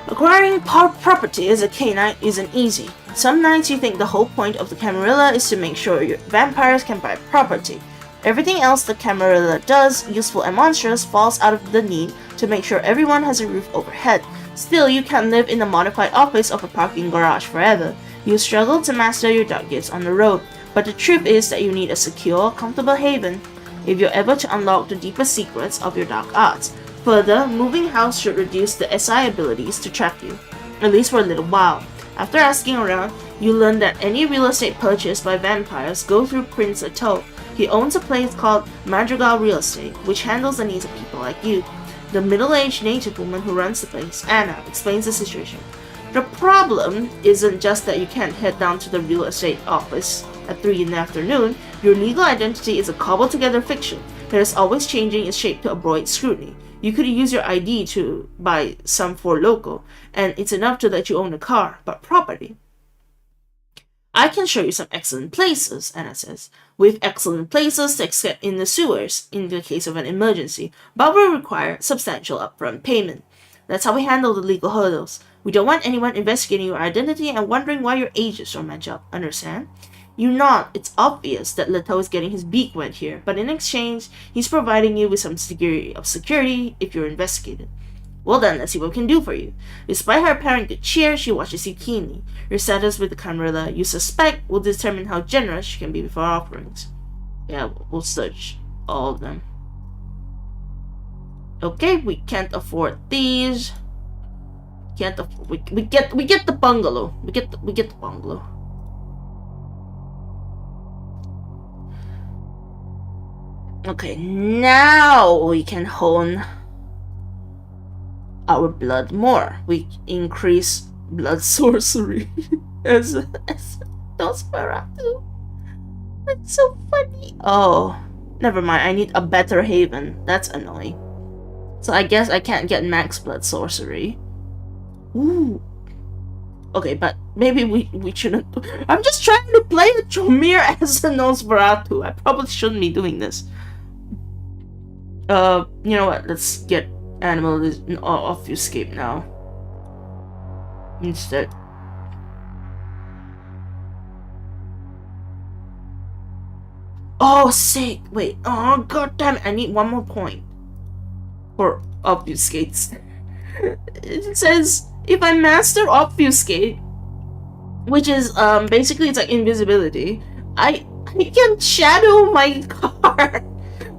Acquiring property as a canine isn't easy. Some nights you think the whole point of the Camarilla is to make sure your vampires can buy property. Everything else the Camarilla does, useful and monstrous, falls out of the need to make sure everyone has a roof overhead. Still, you can't live in the modified office of a parking garage forever. You struggle to master your dark gifts on the road, but the truth is that you need a secure, comfortable haven if you're able to unlock the deeper secrets of your dark arts. Further, moving house should reduce the SI abilities to track you, at least for a little while. After asking around, you learn that any real estate purchased by vampires go through Prince Atoll. He owns a place called Madrigal Real Estate, which handles the needs of people like you. The middle-aged native woman who runs the place, Anna, explains the situation. The problem isn't just that you can't head down to the real estate office at 3 in the afternoon. Your legal identity is a cobbled-together fiction that is always changing its shape to avoid scrutiny. You could use your ID to buy some for local, and it's enough to let you own a car, but property. I can show you some excellent places, Anna says. We've excellent places to escape in the sewers in the case of an emergency, but will require substantial upfront payment. That's how we handle the legal hurdles. We don't want anyone investigating your identity and wondering why your ages don't match up, understand? You nod. It's obvious that Leto is getting his beak wet here, but in exchange, he's providing you with some degree of security if you're investigated. Well then, let's see what we can do for you. Despite her apparent good cheer, she watches you keenly. Your status with the Camarilla, you suspect, will determine how generous she can be with her offerings. Yeah, we'll search all of them. Okay, we can't afford these. Can't afford. We get the bungalow. We get the bungalow. Okay, now we can hone our blood more. We increase blood sorcery as 𝑧𝒐𝒄𝒊𝒂𝒍𝒔. That's so funny. Oh, never mind. I need a better haven. That's annoying. So I guess I can't get max blood sorcery. Ooh. Okay, but maybe we shouldn't. I'm just trying to play a Tromir as a Nosferatu. I probably shouldn't be doing this. You know what? Let's get animal obfuscate now. Instead. Oh, sick! Wait. Oh, god damn it! I need one more point for obfuscates. It says if I master obfuscate, which is basically it's like invisibility, I can shadow my car.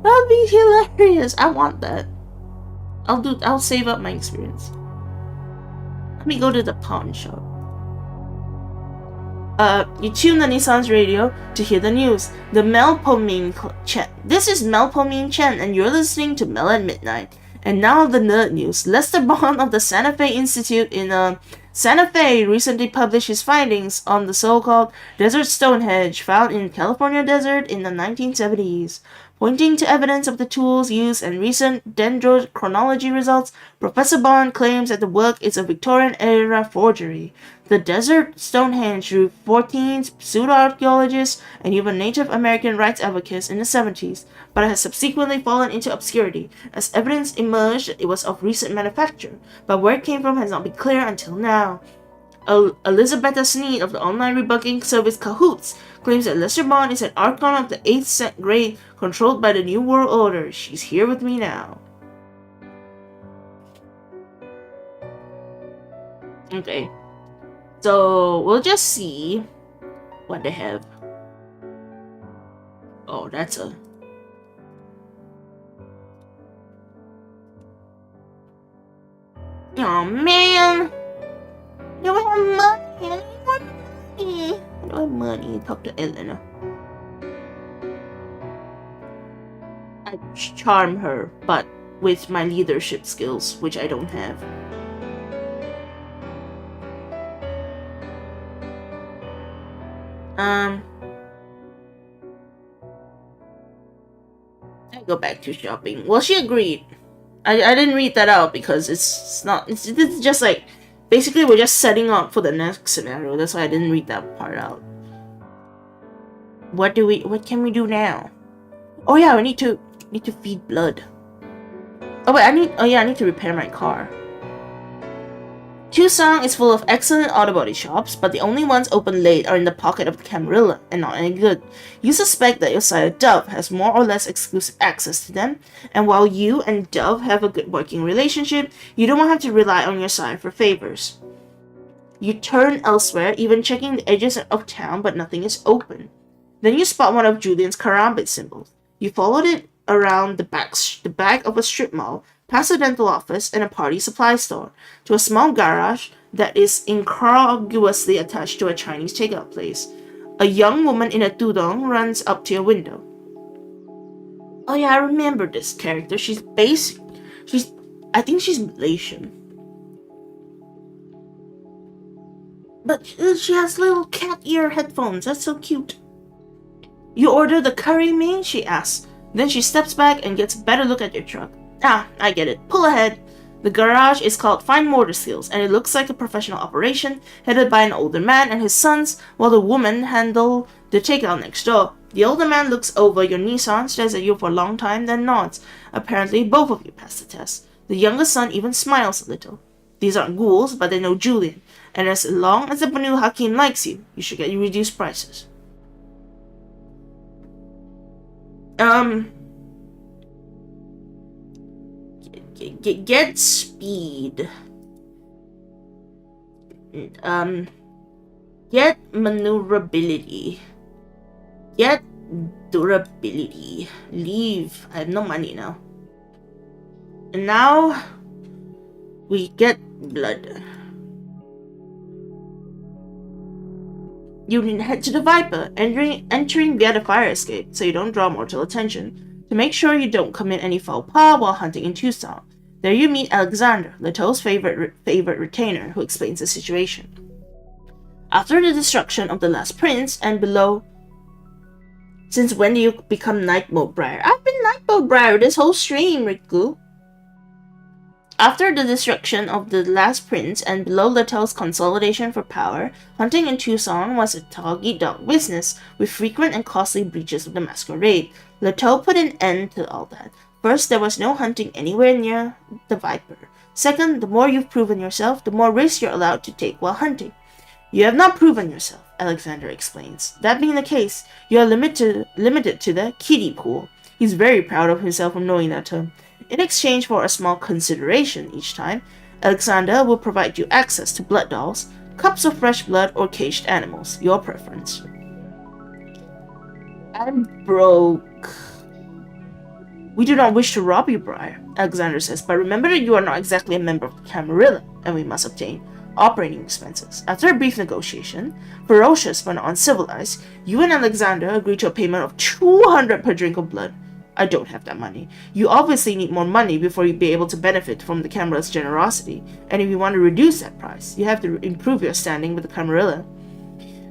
That'd be hilarious. I want that. I'll save up my experience. Let me go to the pawn shop. You tune the Nissan's radio to hear the news. The Melpomene Chen. This is Melpomene Chen, and you're listening to Mel at Midnight. And now the nerd news. Lester Bond of the Santa Fe Institute in Santa Fe recently published his findings on the so-called Desert Stonehenge found in California desert in the 1970s. Pointing to evidence of the tools used and recent dendrochronology results, Professor Bond claims that the work is a Victorian-era forgery. The Desert Stonehenge drew 14 pseudo-archaeologists and even Native American rights advocates in the 70s, but has subsequently fallen into obscurity, as evidence emerged that it was of recent manufacture, but where it came from has not been clear until now. Elizabeth Sneed of the online rebunking service Cahoots claims that Lester Bond is an archon of the 8th grade controlled by the New World Order. She's here with me now. Okay. So, we'll just see what they have. Oh, that's a... Oh, man! I don't have money. I don't have money. Talk to Elena. I charm her, but with my leadership skills, which I don't have. go back to shopping. Well, she agreed. I didn't read that out because it's not. It's just like basically we're just setting up for the next scenario. That's why I didn't read that part out. What can we do now? Oh yeah, we need to feed blood. Oh wait, I need to repair my car. Tucson is full of excellent auto body shops, but the only ones open late are in the pocket of the Camarilla, and not any good. You suspect that your sire Dove has more or less exclusive access to them, and while you and Dove have a good working relationship, you don't have to rely on your sire for favors. You turn elsewhere, even checking the edges of town, but nothing is open. Then you spot one of Julian's karambit symbols. You followed it around the back of a strip mall, past a dental office and a party supply store, to a small garage that is incongruously attached to a Chinese takeout place. A young woman in a tudong runs up to your window. Oh yeah, I remember this character. I think she's Malaysian. But she has little cat ear headphones. That's so cute. You order the curry mee? She asks. Then she steps back and gets a better look at your truck. Ah, I get it. Pull ahead. The garage is called Fine Motor Skills, and it looks like a professional operation headed by an older man and his sons, while the woman handle the takeout next door. The older man looks over your Nissan, stares at you for a long time, then nods. Apparently, both of you passed the test. The younger son even smiles a little. These aren't ghouls, but they know Julian, and as long as the Banu Hakim likes you, you should get reduced prices. Get speed. Get maneuverability. Get durability. Leave. I have no money now. And now we get blood. You head to the Viper, entering via the fire escape, so you don't draw mortal attention. To make sure you don't commit any faux pas while hunting in Tucson. There you meet Alexander, Leto's favorite retainer, who explains the situation. After the destruction of the last prince and below... Since when do you become Night Mode Briar? I've been Night Mode Briar this whole stream, Riku. After the destruction of the last prince and below Leto's consolidation for power, hunting in Tucson was a dog-eat-dog business, with frequent and costly breaches of the masquerade. Leto put an end to all that. First, there was no hunting anywhere near the Viper. Second, the more you've proven yourself, the more risks you're allowed to take while hunting. You have not proven yourself, Alexander explains. That being the case, you are limited to the kiddie pool. He's very proud of himself for knowing that term. In exchange for a small consideration each time, Alexander will provide you access to blood dolls, cups of fresh blood, or caged animals, your preference. I'm broke. We do not wish to rob you, Briar, Alexander says, but remember that you are not exactly a member of the Camarilla, and we must obtain operating expenses. After a brief negotiation, ferocious but not uncivilized, you and Alexander agree to a payment of 200 per drink of blood. I don't have that money. You obviously need more money before you'll be able to benefit from the Camarilla's generosity, and if you want to reduce that price, you have to improve your standing with the Camarilla.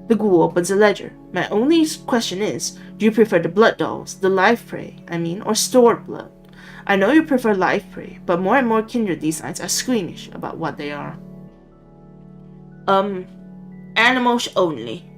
The ghoul opens a ledger. My only question is, do you prefer the blood dolls, the live prey, or stored blood? I know you prefer live prey, but more and more kindred these nights are squeamish about what they are. Animals only.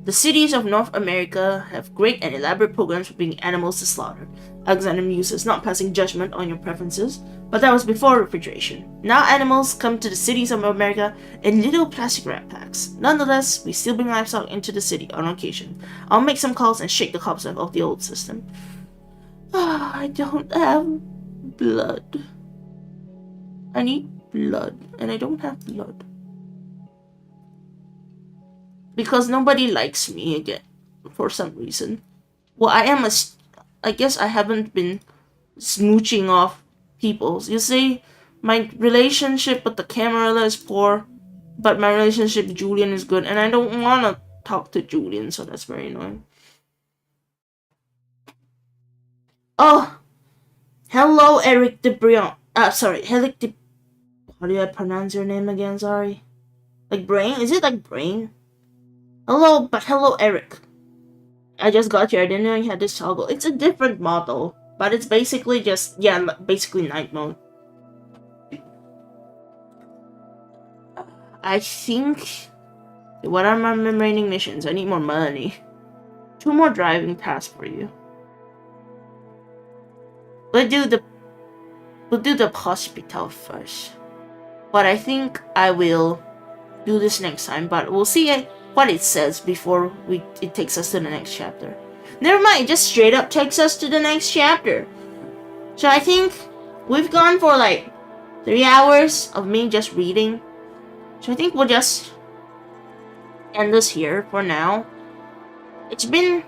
The cities of North America have great and elaborate programs for bringing animals to slaughter. Alexander muses, not passing judgment on your preferences, but that was before refrigeration. Now animals come to the cities of America in little plastic wrap packs. Nonetheless, we still bring livestock into the city on occasion. I'll make some calls and shake the cobweb off the old system. I don't have blood. I need blood, and I don't have blood. Because nobody likes me again, for some reason. Well, I guess I haven't been smooching off people. You see, my relationship with the Camarilla is poor, but my relationship with Julian is good, and I don't want to talk to Julian, so that's very annoying. Oh! Hello, Eric de Brion. Eric de... How do I pronounce your name again? Sorry. Like brain? Is it like brain? Hello, Eric. I just got here. I didn't know you had this toggle. It's a different model, but it's basically just, yeah, basically night mode. I think, what are my remaining missions? I need more money. 2 more driving tasks for you. We'll do the hospital first. But I think I will do this next time, but we'll see what it says before it takes us to the next chapter. Never mind, it just straight up takes us to the next chapter. So I think we've gone for like 3 hours of me just reading. So I think we'll just end this here for now. It's been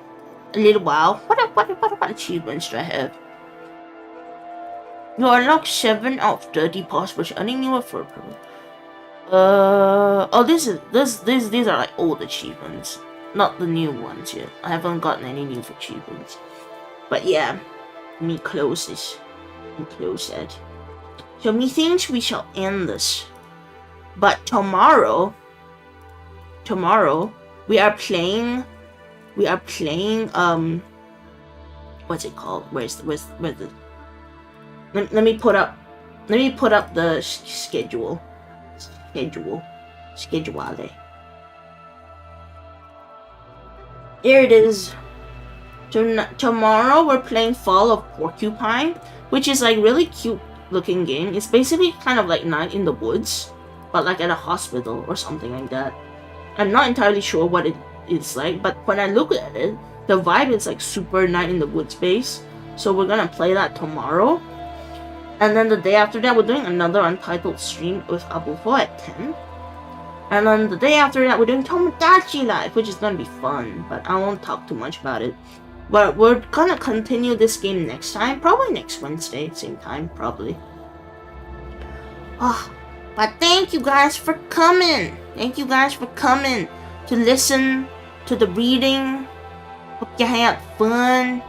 a little while. What achievements do I have? You unlock 7 out of 30 possible. I think you were for oh, these are like old achievements, not the new ones yet. I haven't gotten any new achievements. But yeah, let me close this. And close that. So methinks we shall end this. But tomorrow we are playing what's it called? Where's the let me put up the schedule. Schedule. Here it is. Tomorrow we're playing Fall of Porcupine, which is like really cute looking game. It's basically kind of like Night in the Woods, but like at a hospital or something like that. I'm not entirely sure what it is like, but when I look at it, the vibe is like super Night in the Woods based. So we're gonna play that tomorrow. And then the day after that, we're doing another Untitled stream with Abufo at 10. And then the day after that, we're doing Tomodachi Life, which is gonna be fun, but I won't talk too much about it. But we're gonna continue this game next time, probably next Wednesday, same time, probably. Oh, but thank you guys for coming. Thank you guys for coming to listen to the reading. Hope you had fun.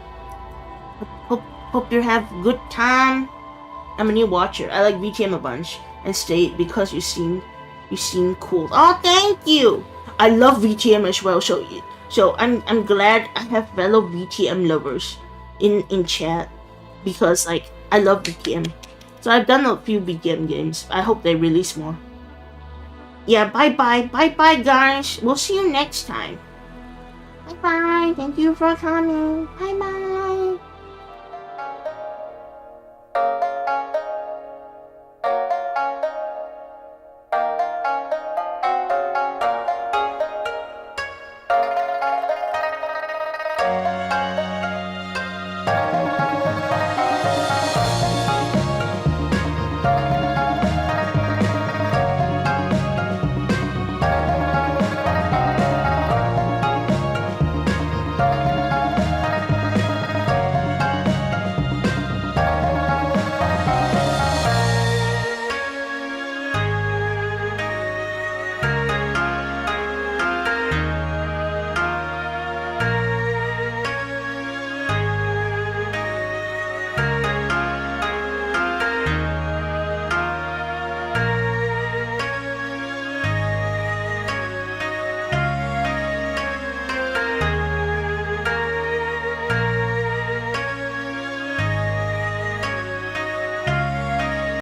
Hope you have a good time. I'm a new watcher. I like VTM a bunch and stay because you seem cool. Oh, thank you. I love VTM as well. So I'm glad I have fellow VTM lovers in chat because like I love VTM. So I've done a few VTM games. I hope they release more. Yeah, bye guys. We'll see you next time. Bye. Thank you for coming. Bye.